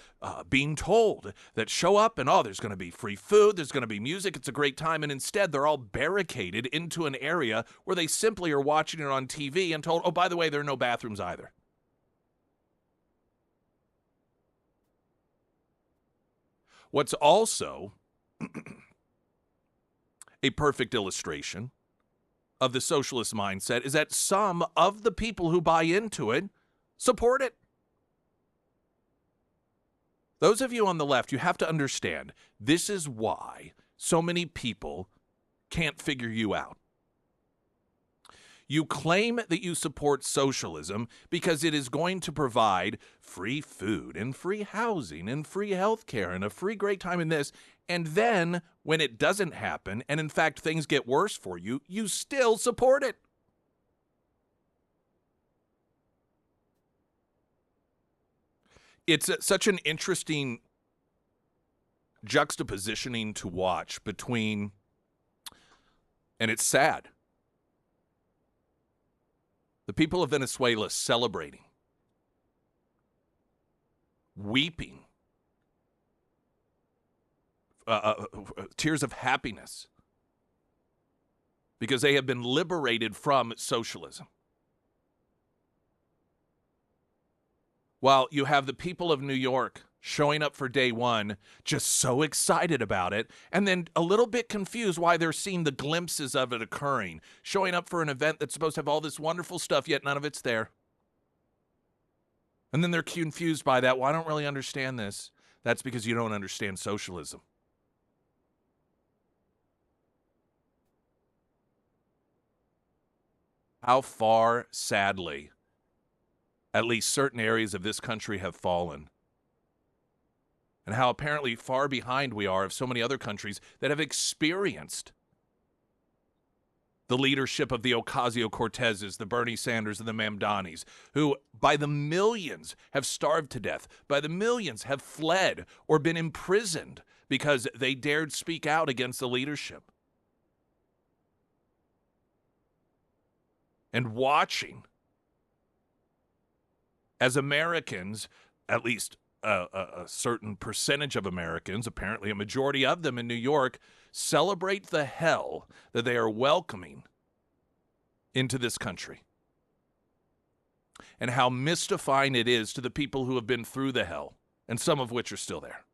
being told that show up and, there's going to be free food, there's going to be music, it's a great time, and instead they're all barricaded into an area where they simply are watching it on TV and told, oh, by the way, there are no bathrooms either. What's also a perfect illustration of the socialist mindset is that some of the people who buy into it support it. Those of you on the left, you have to understand, this is why so many people can't figure you out. You claim that you support socialism because it is going to provide free food and free housing and free health care and a free great time in this. And then when it doesn't happen, and in fact things get worse for you, you still support it. It's such an interesting juxtapositioning to watch between, and it's sad, the people of Venezuela celebrating, weeping, tears of happiness because they have been liberated from socialism. While you have the people of New York showing up for day one, just so excited about it, and then a little bit confused why they're seeing the glimpses of it occurring, showing up for an event that's supposed to have all this wonderful stuff, yet none of it's there. And then they're confused by that. Well, I don't really understand this. That's because you don't understand socialism. How far, sadly, at least certain areas of this country have fallen. And how apparently far behind we are of so many other countries that have experienced the leadership of the Ocasio-Cortezes, the Bernie Sanders, and the Mamdanis, who by the millions have starved to death, by the millions have fled or been imprisoned because they dared speak out against the leadership. And watching as Americans, at least a certain percentage of Americans, apparently a majority of them in New York, celebrate the hell that they are welcoming into this country. And how mystifying it is to the people who have been through the hell, and some of which are still there.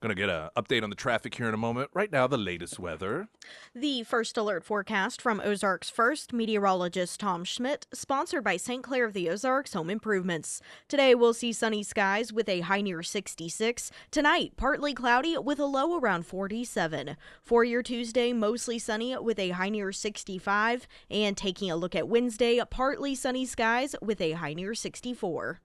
Going to get an update on the traffic here in a moment. Right now, the latest weather. The first alert forecast from Ozarks First meteorologist Tom Schmidt, sponsored by St. Clair of the Ozarks Home Improvements. Today, we'll see sunny skies with a high near 66. Tonight, partly cloudy with a low around 47. For your Tuesday, mostly sunny with a high near 65. And taking a look at Wednesday, partly sunny skies with a high near 64.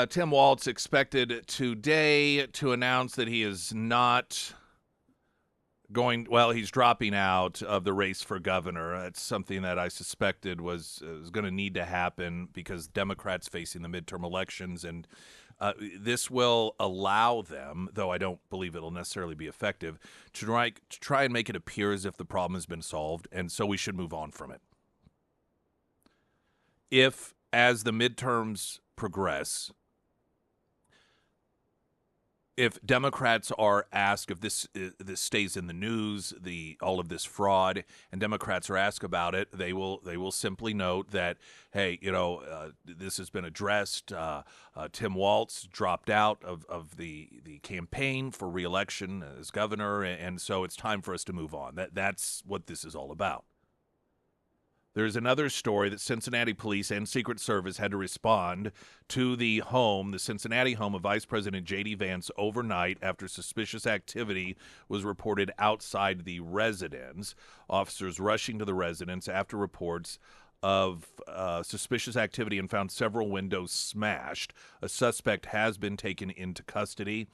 Tim Walz expected today to announce that he is not he's dropping out of the race for governor. It's something that I suspected was going to need to happen because Democrats facing the midterm elections, and this will allow them, though I don't believe it'll necessarily be effective, to try and make it appear as if the problem has been solved, and so we should move on from it. If, as the midterms progress, if Democrats are asked, if this stays in the news, all of this fraud, and Democrats are asked about it, they will simply note that, hey, this has been addressed. Tim Walz dropped out of the campaign for re-election as governor, and so it's time for us to move on. That's what this is all about. There's another story that Cincinnati police and Secret Service had to respond to the Cincinnati home of Vice President J.D. Vance overnight after suspicious activity was reported outside the residence. Officers rushing to the residence after reports of suspicious activity and found several windows smashed. A suspect has been taken into custody.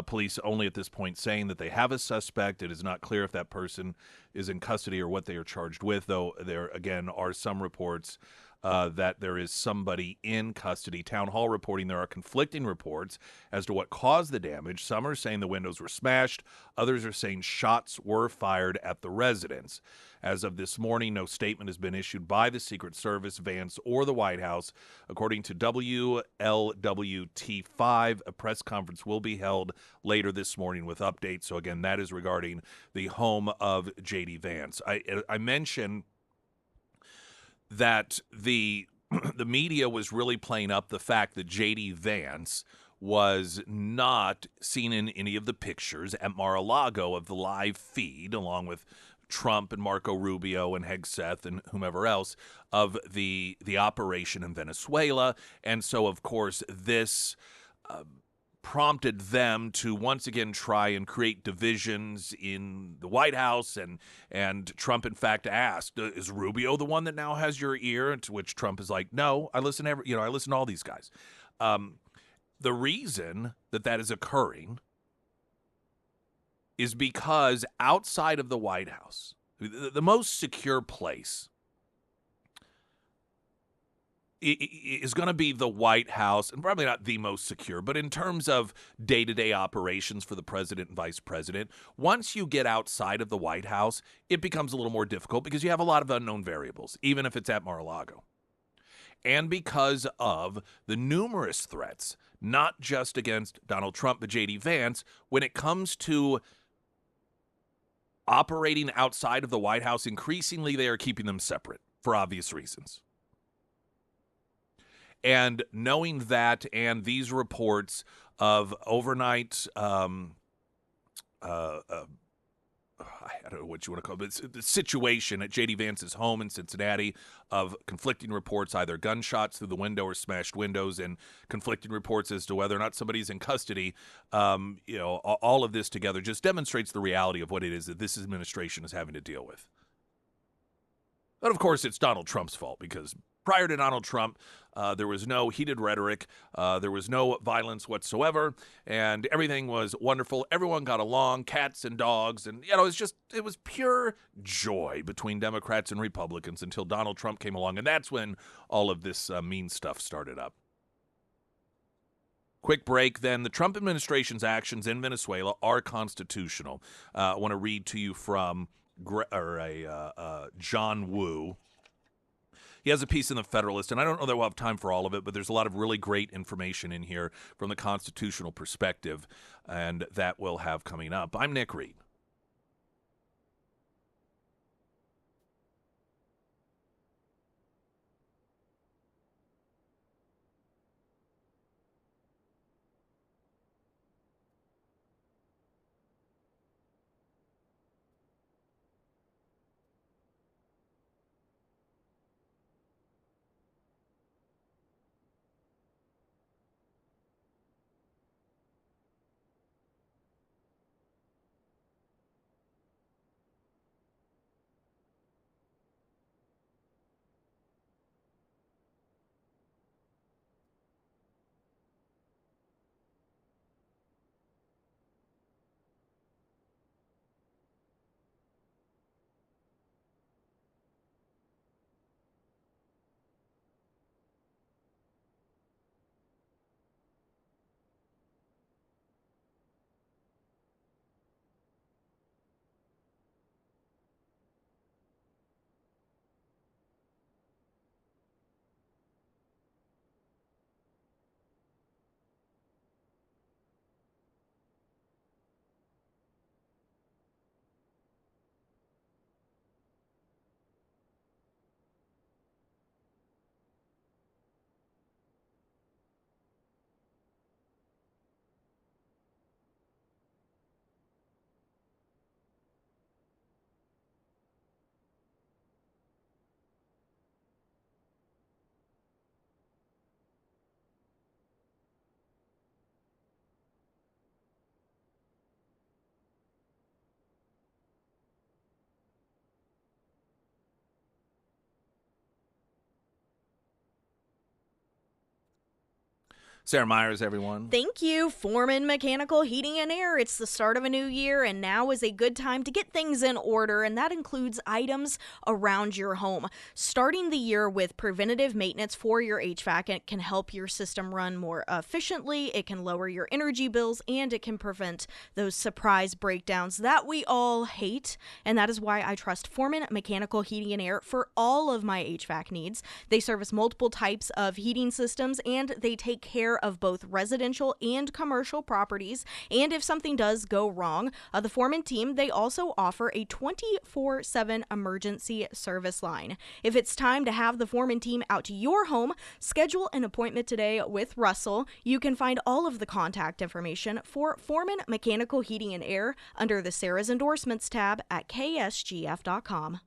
Police only at this point saying that they have a suspect. It is not clear if that person is in custody or what they are charged with, though there, again, are some reports that there is somebody in custody. Town Hall reporting there are conflicting reports as to what caused the damage. Some are saying the windows were smashed. Others are saying shots were fired at the residence. As of this morning, no statement has been issued by the Secret Service, Vance, or the White House. According to WLWT5, a press conference will be held later this morning with updates. So again, that is regarding the home of J.D. Vance. I mentioned that the media was really playing up the fact that J.D. Vance was not seen in any of the pictures at Mar-a-Lago of the live feed, along with Trump and Marco Rubio and Hegseth and whomever else, of the operation in Venezuela. And so, of course, this prompted them to once again try and create divisions in the White House. And Trump, in fact, asked, is Rubio the one that now has your ear? To which Trump is like, no, I listen to I listen to all these guys. The reason that is occurring is because outside of the White House, the most secure place is going to be the White House, and probably not the most secure, but in terms of day-to-day operations for the president and vice president, once you get outside of the White House, it becomes a little more difficult because you have a lot of unknown variables, even if it's at Mar-a-Lago. And because of the numerous threats, not just against Donald Trump, but J.D. Vance, when it comes to operating outside of the White House, increasingly they are keeping them separate for obvious reasons. And knowing that and these reports of overnight, I don't know what you want to call it, but the situation at J.D. Vance's home in Cincinnati of conflicting reports, either gunshots through the window or smashed windows, and conflicting reports as to whether or not somebody's in custody, all of this together just demonstrates the reality of what it is that this administration is having to deal with. But, of course, it's Donald Trump's fault because prior to Donald Trump, there was no heated rhetoric, there was no violence whatsoever, and everything was wonderful. Everyone got along, cats and dogs, and it was pure joy between Democrats and Republicans until Donald Trump came along, and that's when all of this mean stuff started up. Quick break, then. The Trump administration's actions in Venezuela are constitutional. I want to read to you from John Woo. He has a piece in the Federalist, and I don't know that we'll have time for all of it, but there's a lot of really great information in here from the constitutional perspective, and that we'll have coming up. I'm Nick Reed. Sarah Myers, everyone. Thank you, Foreman Mechanical Heating and Air. It's the start of a new year, and now is a good time to get things in order, and that includes items around your home. Starting the year with preventative maintenance for your HVAC, it can help your system run more efficiently, it can lower your energy bills, and it can prevent those surprise breakdowns that we all hate, and that is why I trust Foreman Mechanical Heating and Air for all of my HVAC needs. They service multiple types of heating systems, and they take care of both residential and commercial properties. And if something does go wrong, the Foreman team, they also offer a 24/7 emergency service line. If it's time to have the Foreman team out to your home, schedule an appointment today with Russell. You can find all of the contact information for Foreman Mechanical Heating and Air under the Sarah's Endorsements tab at ksgf.com.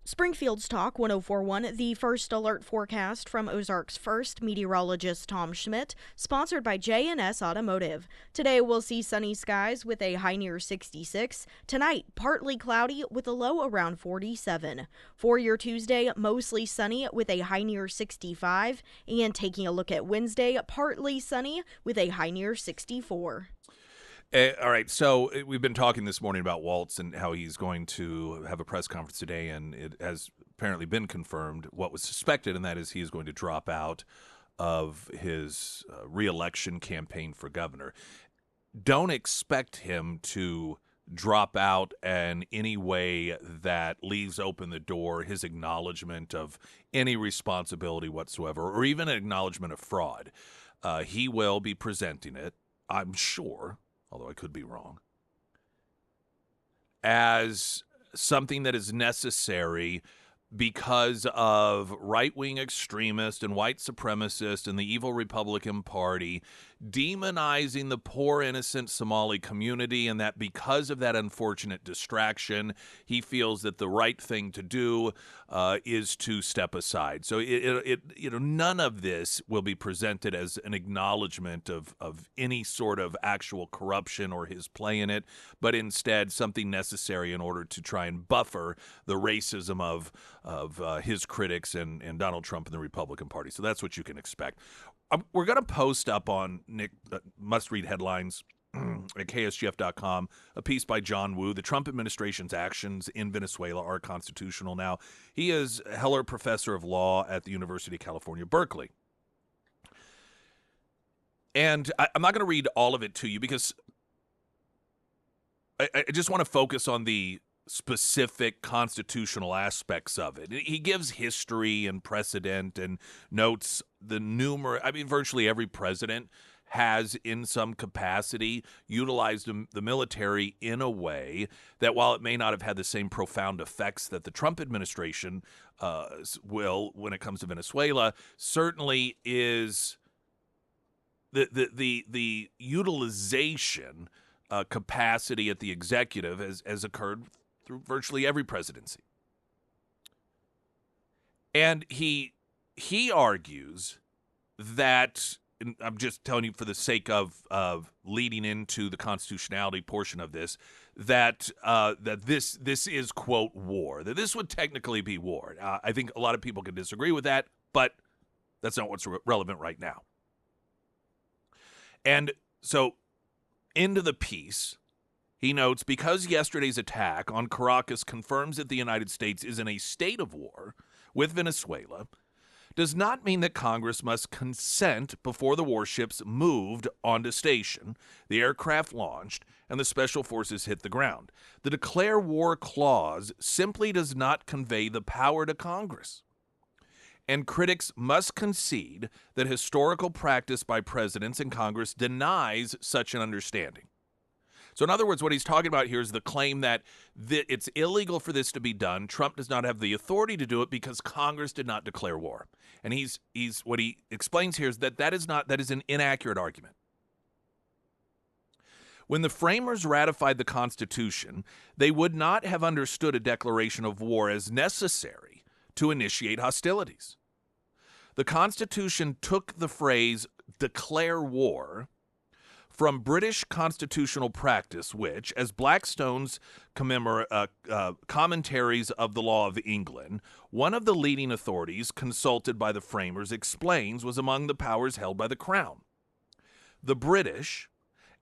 Springfield's Talk 1041, the first alert forecast from Ozark's first meteorologist Tom Schmidt, sponsored by J&S Automotive. Today we'll see sunny skies with a high near 66. Tonight, partly cloudy with a low around 47. For your Tuesday, mostly sunny with a high near 65. And taking a look at Wednesday, partly sunny with a high near 64. All right, so we've been talking this morning about Waltz and how he's going to have a press conference today, and it has apparently been confirmed what was suspected, and that is he is going to drop out of his re-election campaign for governor. Don't expect him to drop out in any way that leaves open the door his acknowledgement of any responsibility whatsoever, or even an acknowledgement of fraud. He will be presenting it, I'm sure, although I could be wrong, as something that is necessary because of right-wing extremists and white supremacists and the evil Republican Party demonizing the poor, innocent Somali community, and that because of that unfortunate distraction, he feels that the right thing to do is to step aside. So none of this will be presented as an acknowledgement of any sort of actual corruption or his play in it, but instead something necessary in order to try and buffer the racism of his critics and Donald Trump and the Republican Party. So that's what you can expect. We're going to post up on Nick must-read headlines at KSGF.com, a piece by John Wu. The Trump administration's actions in Venezuela are constitutional now. He is Heller Professor of Law at the University of California, Berkeley. And I'm not going to read all of it to you because I just want to focus on the specific constitutional aspects of it. He gives history and precedent and notes the virtually every president has in some capacity utilized the military in a way that, while it may not have had the same profound effects that the Trump administration will when it comes to Venezuela, certainly is the utilization capacity at the executive has occurred through virtually every presidency. And he argues that, and I'm just telling you for the sake of leading into the constitutionality portion of this, that this is, quote, war, that this would technically be war. I think a lot of people can disagree with that, but that's not what's relevant right now. And so into the piece, he notes, because yesterday's attack on Caracas confirms that the United States is in a state of war with Venezuela, does not mean that Congress must consent before the warships moved onto station, the aircraft launched, and the special forces hit the ground. The declare war clause simply does not convey the power to Congress. And critics must concede that historical practice by presidents and Congress denies such an understanding. So in other words, what he's talking about here is the claim that it's illegal for this to be done. Trump does not have the authority to do it because Congress did not declare war. And he's what he explains here is that is an inaccurate argument. When the framers ratified the Constitution, they would not have understood a declaration of war as necessary to initiate hostilities. The Constitution took the phrase declare war from British constitutional practice, which, as Blackstone's commentaries of the law of England, one of the leading authorities consulted by the framers explains was among the powers held by the Crown. The British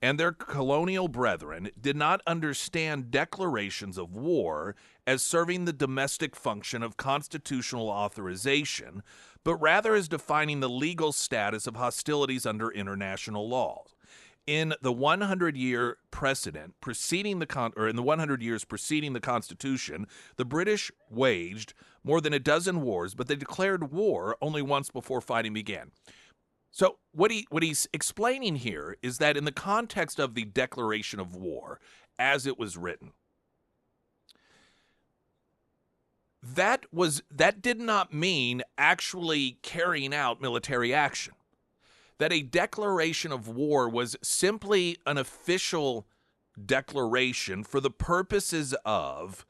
and their colonial brethren did not understand declarations of war as serving the domestic function of constitutional authorization, but rather as defining the legal status of hostilities under international law. In the 100 years preceding the Constitution, the British waged more than a dozen wars, but they declared war only once before fighting began. So what he's explaining here is that in the context of the declaration of war, as it was written, that did not mean actually carrying out military action. That a declaration of war was simply an official declaration for the purposes of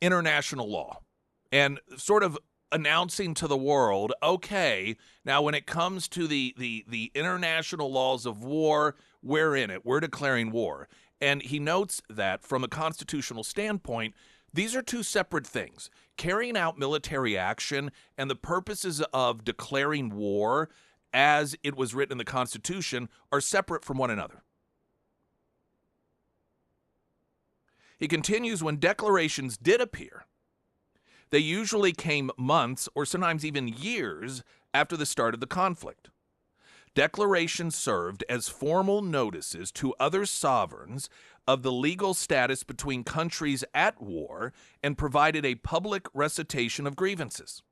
international law and sort of announcing to the world, okay, now when it comes to the international laws of war, we're in it. We're declaring war. And he notes that from a constitutional standpoint, these are two separate things. Carrying out military action and the purposes of declaring war as it was written in the Constitution are separate from one another. He continues, when declarations did appear, they usually came months or sometimes even years after the start of the conflict. Declarations served as formal notices to other sovereigns of the legal status between countries at war and provided a public recitation of grievances.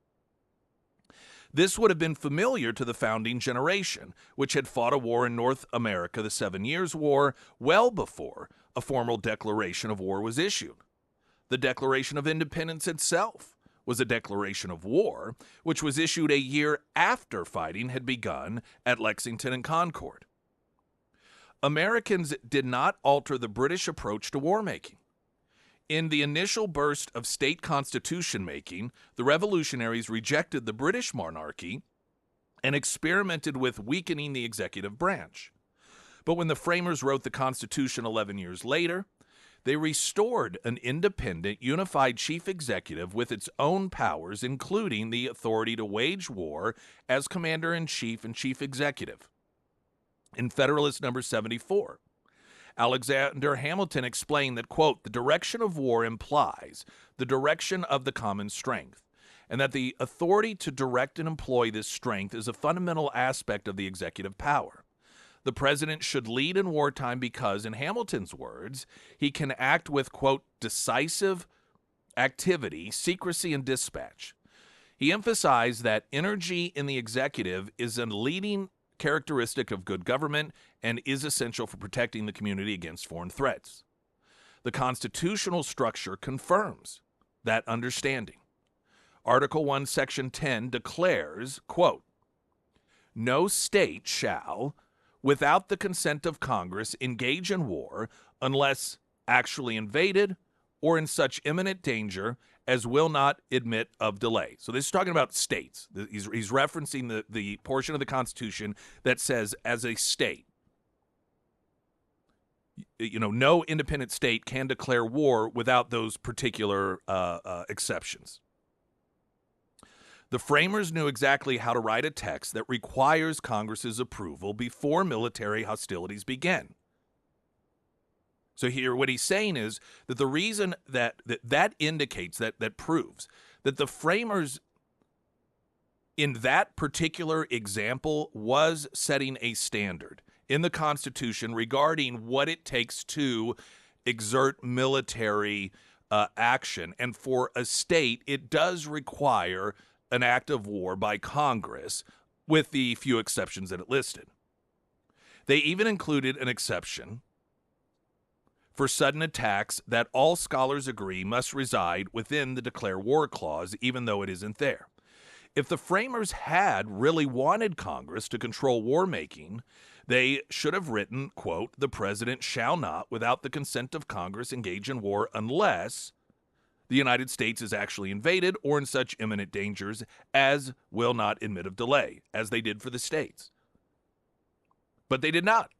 This would have been familiar to the founding generation, which had fought a war in North America, the 7 Years' War, well before a formal declaration of war was issued. The Declaration of Independence itself was a declaration of war, which was issued a year after fighting had begun at Lexington and Concord. Americans did not alter the British approach to war making. In the initial burst of state constitution making, the revolutionaries rejected the British monarchy and experimented with weakening the executive branch. But when the framers wrote the Constitution 11 years later, they restored an independent, unified chief executive with its own powers, including the authority to wage war as commander-in-chief and chief executive. In Federalist number 74, Alexander Hamilton explained that, quote, the direction of war implies the direction of the common strength, and that the authority to direct and employ this strength is a fundamental aspect of the executive power. The president should lead in wartime because, in Hamilton's words, he can act with, quote, decisive activity, secrecy, and dispatch. He emphasized that energy in the executive is a leading characteristic of good government and is essential for protecting the community against foreign threats. The constitutional structure confirms that understanding. Article 1, Section 10 declares, quote, no state shall, without the consent of Congress, engage in war unless actually invaded or in such imminent danger as will not admit of delay. So this is talking about states. He's referencing the portion of the Constitution that says, as a state, no independent state can declare war without those particular exceptions. The framers knew exactly how to write a text that requires Congress's approval before military hostilities begin. So here what he's saying is that the reason that indicates, that proves that the framers in that particular example was setting a standard in the Constitution regarding what it takes to exert military action. And for a state, it does require an act of war by Congress, with the few exceptions that it listed. They even included an exception for sudden attacks that all scholars agree must reside within the declare war clause, even though it isn't there. If the framers had really wanted Congress to control war making, they should have written, quote, the president shall not, without the consent of Congress, engage in war unless the United States is actually invaded or in such imminent dangers as will not admit of delay, as they did for the states. But they did not.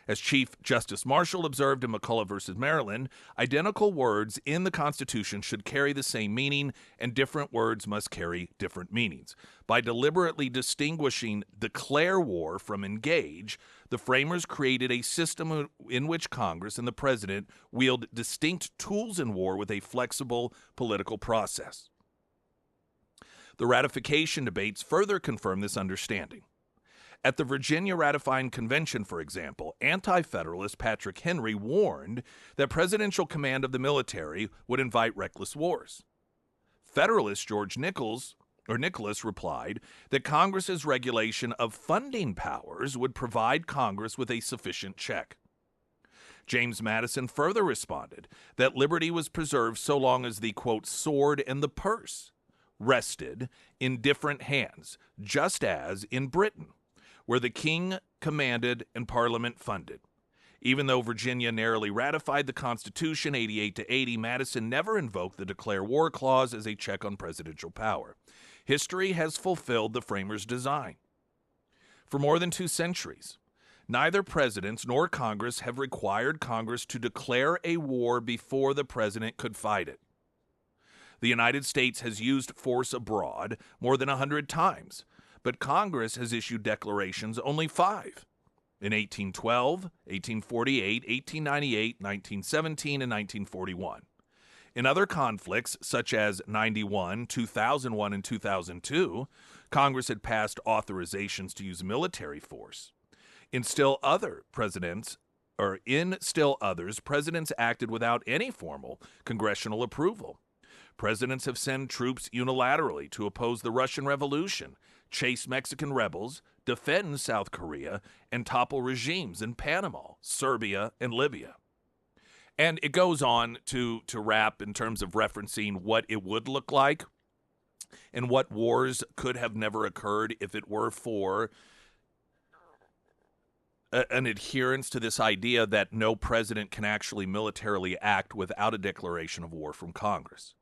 As Chief Justice Marshall observed in McCullough v. Maryland, identical words in the Constitution should carry the same meaning, and different words must carry different meanings. By deliberately distinguishing declare war from engage, the framers created a system in which Congress and the president wield distinct tools in war with a flexible political process. The ratification debates further confirm this understanding. At the Virginia Ratifying Convention, for example, anti-federalist Patrick Henry warned that presidential command of the military would invite reckless wars. Federalist George Nicholas replied that Congress's regulation of funding powers would provide Congress with a sufficient check. James Madison further responded that liberty was preserved so long as the, quote, sword and the purse rested in different hands, just as in Britain, where the king commanded and Parliament funded. Even though Virginia narrowly ratified the Constitution 88-80, Madison never invoked the Declare War Clause as a check on presidential power. History has fulfilled the framers' design. For more than 2 centuries, neither presidents nor Congress have required Congress to declare a war before the president could fight it. The United States has used force abroad more than 100 times, but Congress has issued declarations only 5, in 1812, 1848, 1898, 1917, and 1941. In other conflicts, such as 91, 2001, and 2002, Congress had passed authorizations to use military force. In still others, presidents acted without any formal congressional approval. Presidents have sent troops unilaterally to oppose the Russian Revolution, chase Mexican rebels, defend South Korea, and topple regimes in Panama, Serbia, and Libya. And it goes on to wrap in terms of referencing what it would look like and what wars could have never occurred if it were for an adherence to this idea that no president can actually militarily act without a declaration of war from Congress.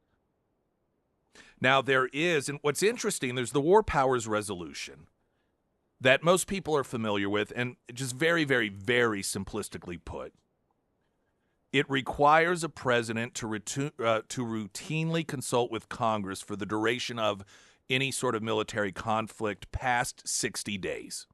Now, there is, and what's interesting, there's the War Powers Resolution that most people are familiar with, and just very, very, very simplistically put, it requires a president to routinely consult with Congress for the duration of any sort of military conflict past 60 days.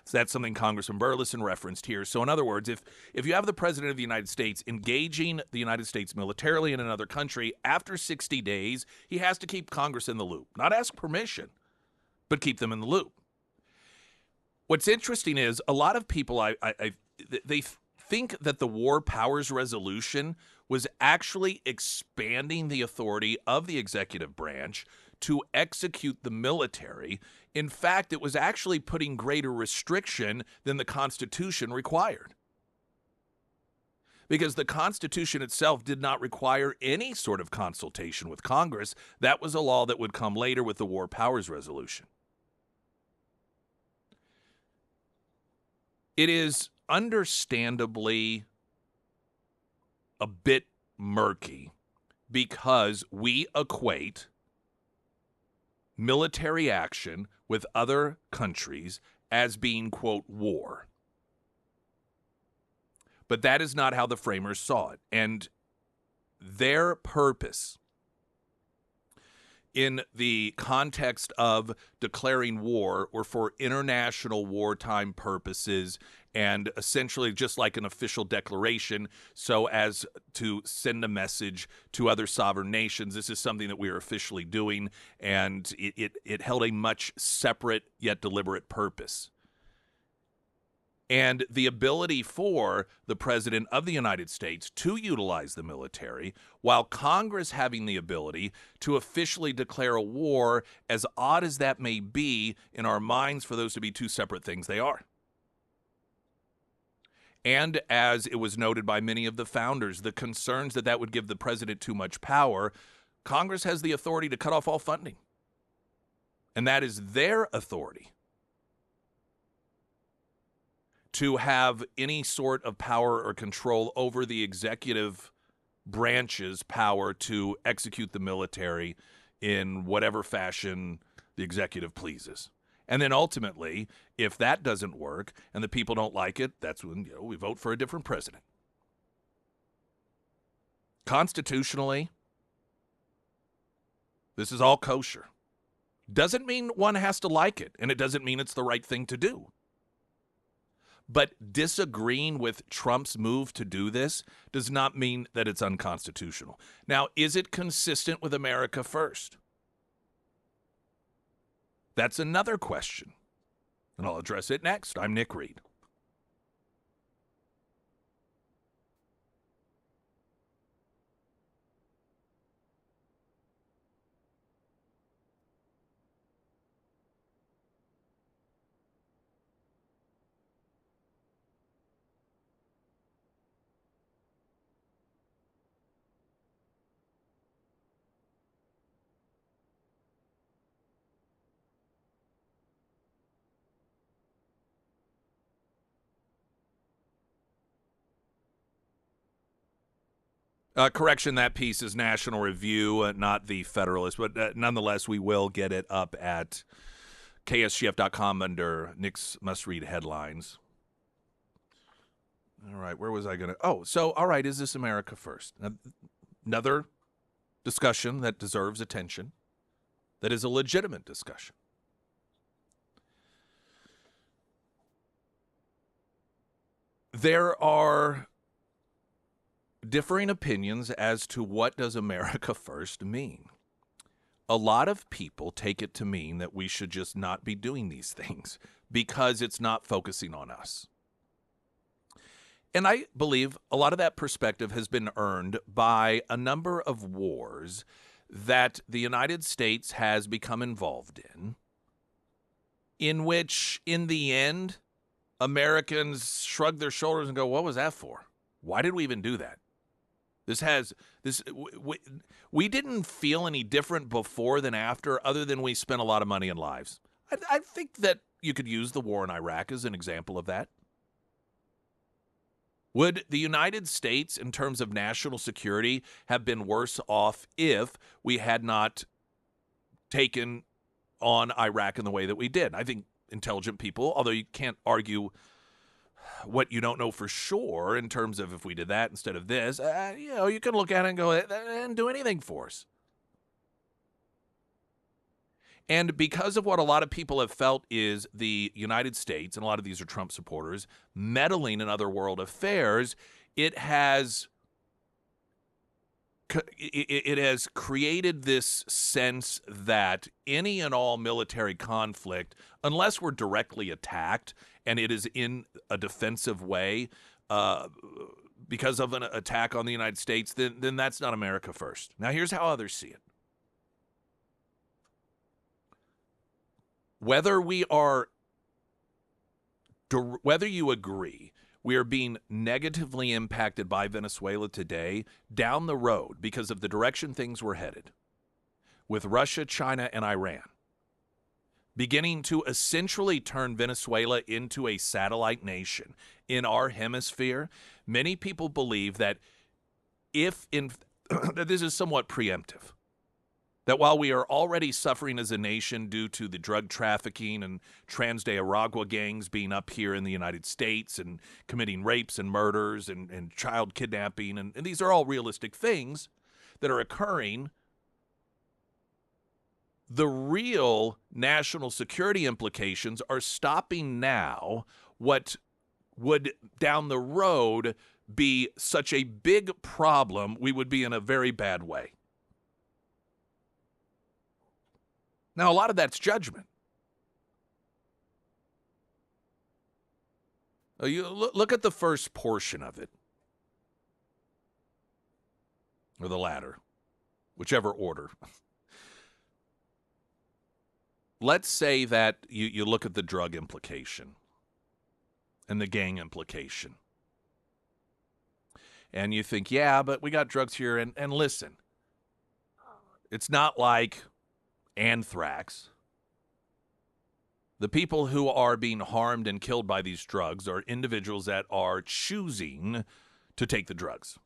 So that's something Congressman Burleson referenced here. So in other words, if you have the President of the United States engaging the United States militarily in another country, after 60 days, he has to keep Congress in the loop. Not ask permission, but keep them in the loop. What's interesting is a lot of people, they think that the War Powers Resolution was actually expanding the authority of the executive branch to execute the military. In fact, it was actually putting greater restriction than the Constitution required. Because the Constitution itself did not require any sort of consultation with Congress. That was a law that would come later with the War Powers Resolution. It is understandably a bit murky because we equate military action with other countries as being, quote, war. But that is not how the framers saw it. And their purpose in the context of declaring war or for international wartime purposes, and essentially just like an official declaration so as to send a message to other sovereign nations. This is something that we are officially doing, and it held a much separate yet deliberate purpose. And the ability for the President of the United States to utilize the military, while Congress having the ability to officially declare a war, as odd as that may be in our minds for those to be two separate things, they are. And as it was noted by many of the founders, the concerns that that would give the president too much power, Congress has the authority to cut off all funding. And that is their authority to have any sort of power or control over the executive branch's power to execute the military in whatever fashion the executive pleases. And then ultimately, if that doesn't work and the people don't like it, that's when we vote for a different president. Constitutionally, this is all kosher. Doesn't mean one has to like it, and it doesn't mean it's the right thing to do. But disagreeing with Trump's move to do this does not mean that it's unconstitutional. Now, is it consistent with America First? That's another question, and I'll address it next. I'm Nick Reed. Correction, that piece is National Review, not the Federalist, but nonetheless, we will get it up at KSGF.com under Nick's must-read headlines. All right, where was I going to? Oh, so, all right, is this America First? Another discussion that deserves attention, that is a legitimate discussion. There are differing opinions as to what does America First mean. A lot of people take it to mean that we should just not be doing these things because it's not focusing on us. And I believe a lot of that perspective has been earned by a number of wars that the United States has become involved in which, in the end, Americans shrug their shoulders and go, what was that for? Why did we even do that? We didn't feel any different before than after, other than we spent a lot of money and lives. I think that you could use the war in Iraq as an example of that. Would the United States, in terms of national security, have been worse off if we had not taken on Iraq in the way that we did? I think intelligent people, although you can't argue what you don't know for sure in terms of if we did that instead of this, you can look at it and go, that didn't do anything for us. And because of what a lot of people have felt is the United States, and a lot of these are Trump supporters, meddling in other world affairs, it has created this sense that any and all military conflict, unless we're directly attacked and it is in a defensive way because of an attack on the United States, then that's not America first. Now, here's how others see it. Whether you agree we are being negatively impacted by Venezuela today, down the road, because of the direction things were headed, with Russia, China, and Iran beginning to essentially turn Venezuela into a satellite nation in our hemisphere, many people believe that that this is somewhat preemptive. That while we are already suffering as a nation due to the drug trafficking and Trans de Aragua gangs being up here in the United States and committing rapes and murders and child kidnapping, and these are all realistic things that are occurring, the real national security implications are stopping now what would down the road be such a big problem, we would be in a very bad way. Now, a lot of that's judgment. You look at the first portion of it, or the latter, whichever order. Let's say that you look at the drug implication and the gang implication. And you think, yeah, but we got drugs here. And listen, it's not like anthrax. The people who are being harmed and killed by these drugs are individuals that are choosing to take the drugs.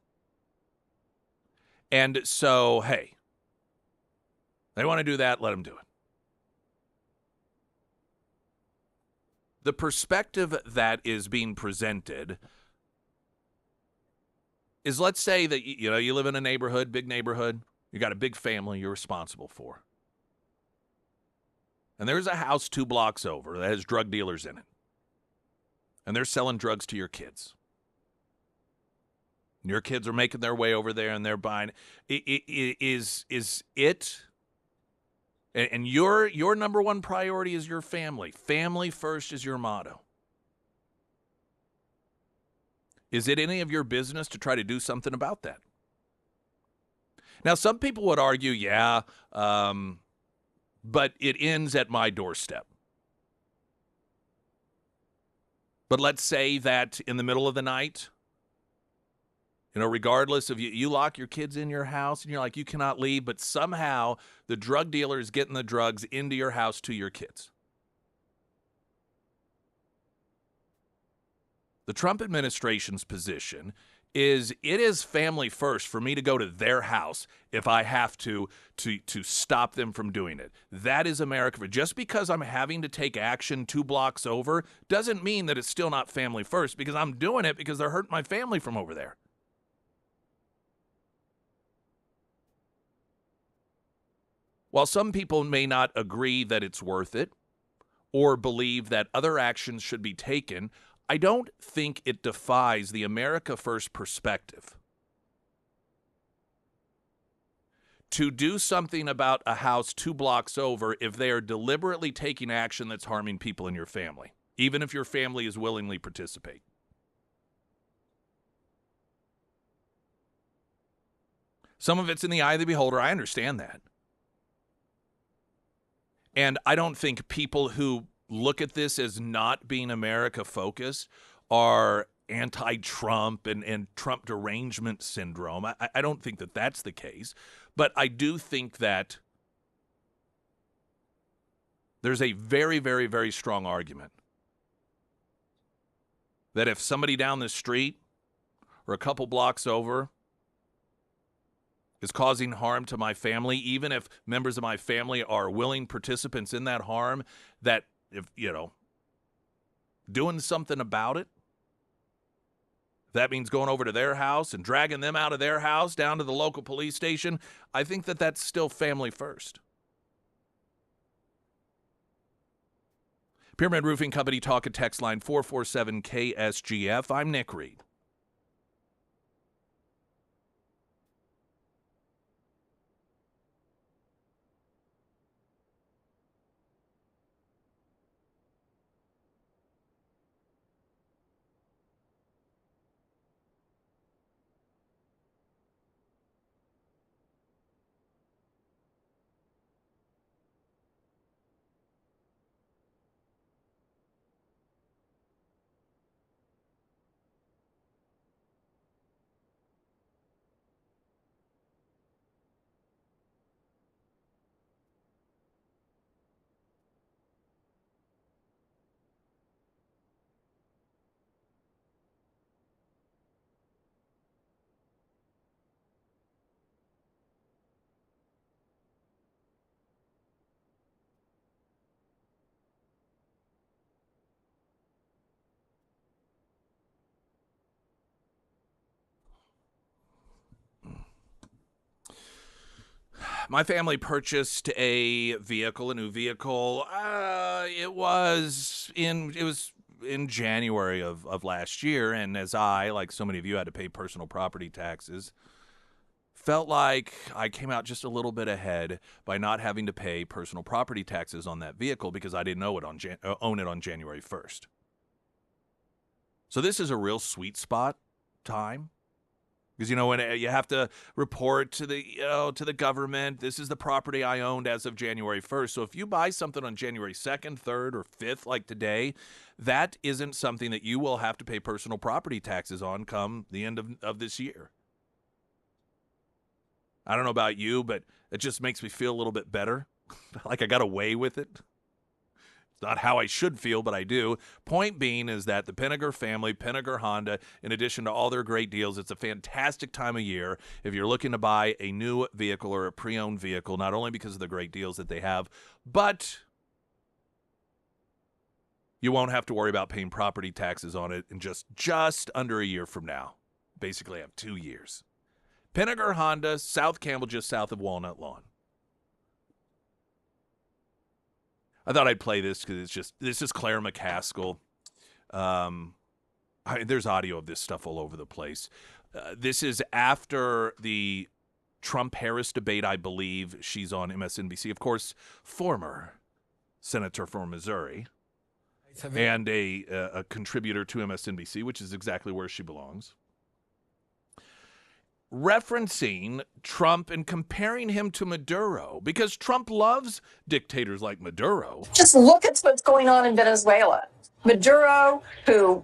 And so, hey, they want to do that, let them do it. The perspective that is being presented is, let's say that you live in a neighborhood, big neighborhood, you got a big family you're responsible for. And there's a house 2 blocks over that has drug dealers in it. And they're selling drugs to your kids. And your kids are making their way over there and they're buying. Is it? And your number one priority is your family. Family first is your motto. Is it any of your business to try to do something about that? Now, some people would argue, yeah, but it ends at my doorstep. But let's say that in the middle of the night, regardless of you lock your kids in your house and you're like, you cannot leave, but somehow the drug dealer is getting the drugs into your house to your kids. The Trump administration's position is it is family first for me to go to their house if I have to stop them from doing it. That is America. Just because I'm having to take action 2 blocks over doesn't mean that it's still not family first, because I'm doing it because they're hurting my family from over there. While some people may not agree that it's worth it or believe that other actions should be taken, I don't think it defies the America First perspective to do something about a house 2 blocks over if they are deliberately taking action that's harming people in your family, even if your family is willingly participate. Some of it's in the eye of the beholder. I understand that. And I don't think people who look at this as not being America-focused are anti-Trump and Trump derangement syndrome. I don't think that that's the case. But I do think that there's a very, very, very strong argument that if somebody down the street or a couple blocks over is causing harm to my family, even if members of my family are willing participants in that harm, that if, doing something about it, that means going over to their house and dragging them out of their house down to the local police station, I think that that's still family first. Pyramid Roofing Company talk and text line 447 KSGF. I'm Nick Reed. My family purchased a new vehicle. It was in January of last year, and as I, like so many of you, had to pay personal property taxes, felt like I came out just a little bit ahead by not having to pay personal property taxes on that vehicle because I didn't own it on January 1st. So this is a real sweet spot time. Because, when you have to report to the government, this is the property I owned as of January 1st. So if you buy something on January 2nd, 3rd, or 5th, like today, that isn't something that you will have to pay personal property taxes on come the end of this year. I don't know about you, but it just makes me feel a little bit better. Like I got away with it. Not how I should feel, but I do. Point being is that the Pinnaker family, Pinnaker Honda, in addition to all their great deals, it's a fantastic time of year if you're looking to buy a new vehicle or a pre-owned vehicle, not only because of the great deals that they have, but you won't have to worry about paying property taxes on it in just under a year from now. Basically, I have 2 years. Pinnaker Honda, South Campbell, just south of Walnut Lawn. I thought I'd play this because this is Claire McCaskill. There's audio of this stuff all over the place. This is after the Trump-Harris debate, I believe. She's on MSNBC. Of course, former senator from Missouri and a contributor to MSNBC, which is exactly where she belongs. Referencing Trump and comparing him to Maduro because Trump loves dictators like Maduro. Just look at what's going on in Venezuela. Maduro, who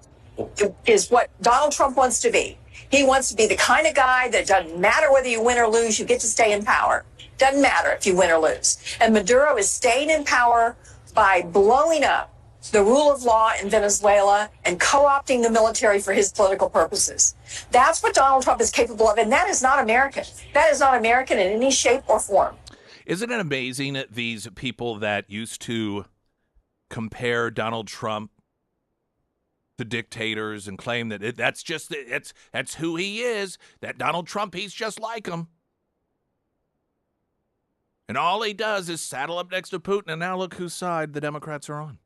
is what Donald Trump wants to be. He wants to be the kind of guy that doesn't matter whether you win or lose, you get to stay in power. Doesn't matter if you win or lose. And Maduro is staying in power by blowing up the rule of law in Venezuela and co-opting the military for his political purposes. That's what Donald Trump is capable of, and that is not American. That is not American in any shape or form. Isn't it amazing that these people that used to compare Donald Trump to dictators and claim that that's who he is, that Donald Trump, he's just like him. And all he does is saddle up next to Putin, and now look whose side the Democrats are on.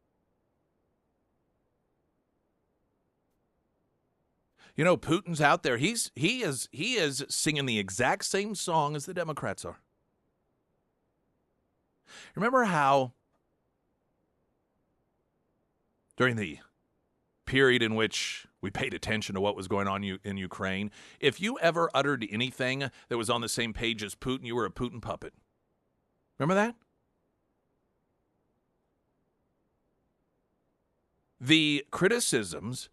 Putin's out there. He is singing the exact same song as the Democrats are. Remember how during the period in which we paid attention to what was going on in Ukraine, if you ever uttered anything that was on the same page as Putin, you were a Putin puppet. Remember that? The criticisms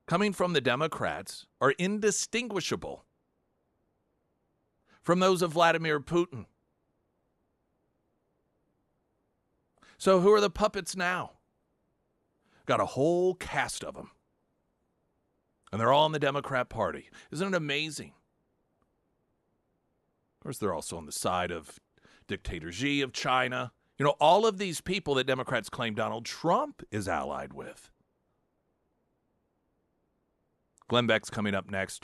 coming from the Democrats are indistinguishable from those of Vladimir Putin. So who are the puppets now? Got a whole cast of them. And they're all in the Democrat Party. Isn't it amazing? Of course, they're also on the side of dictator Xi of China. All of these people that Democrats claim Donald Trump is allied with. Glenn Beck's coming up next.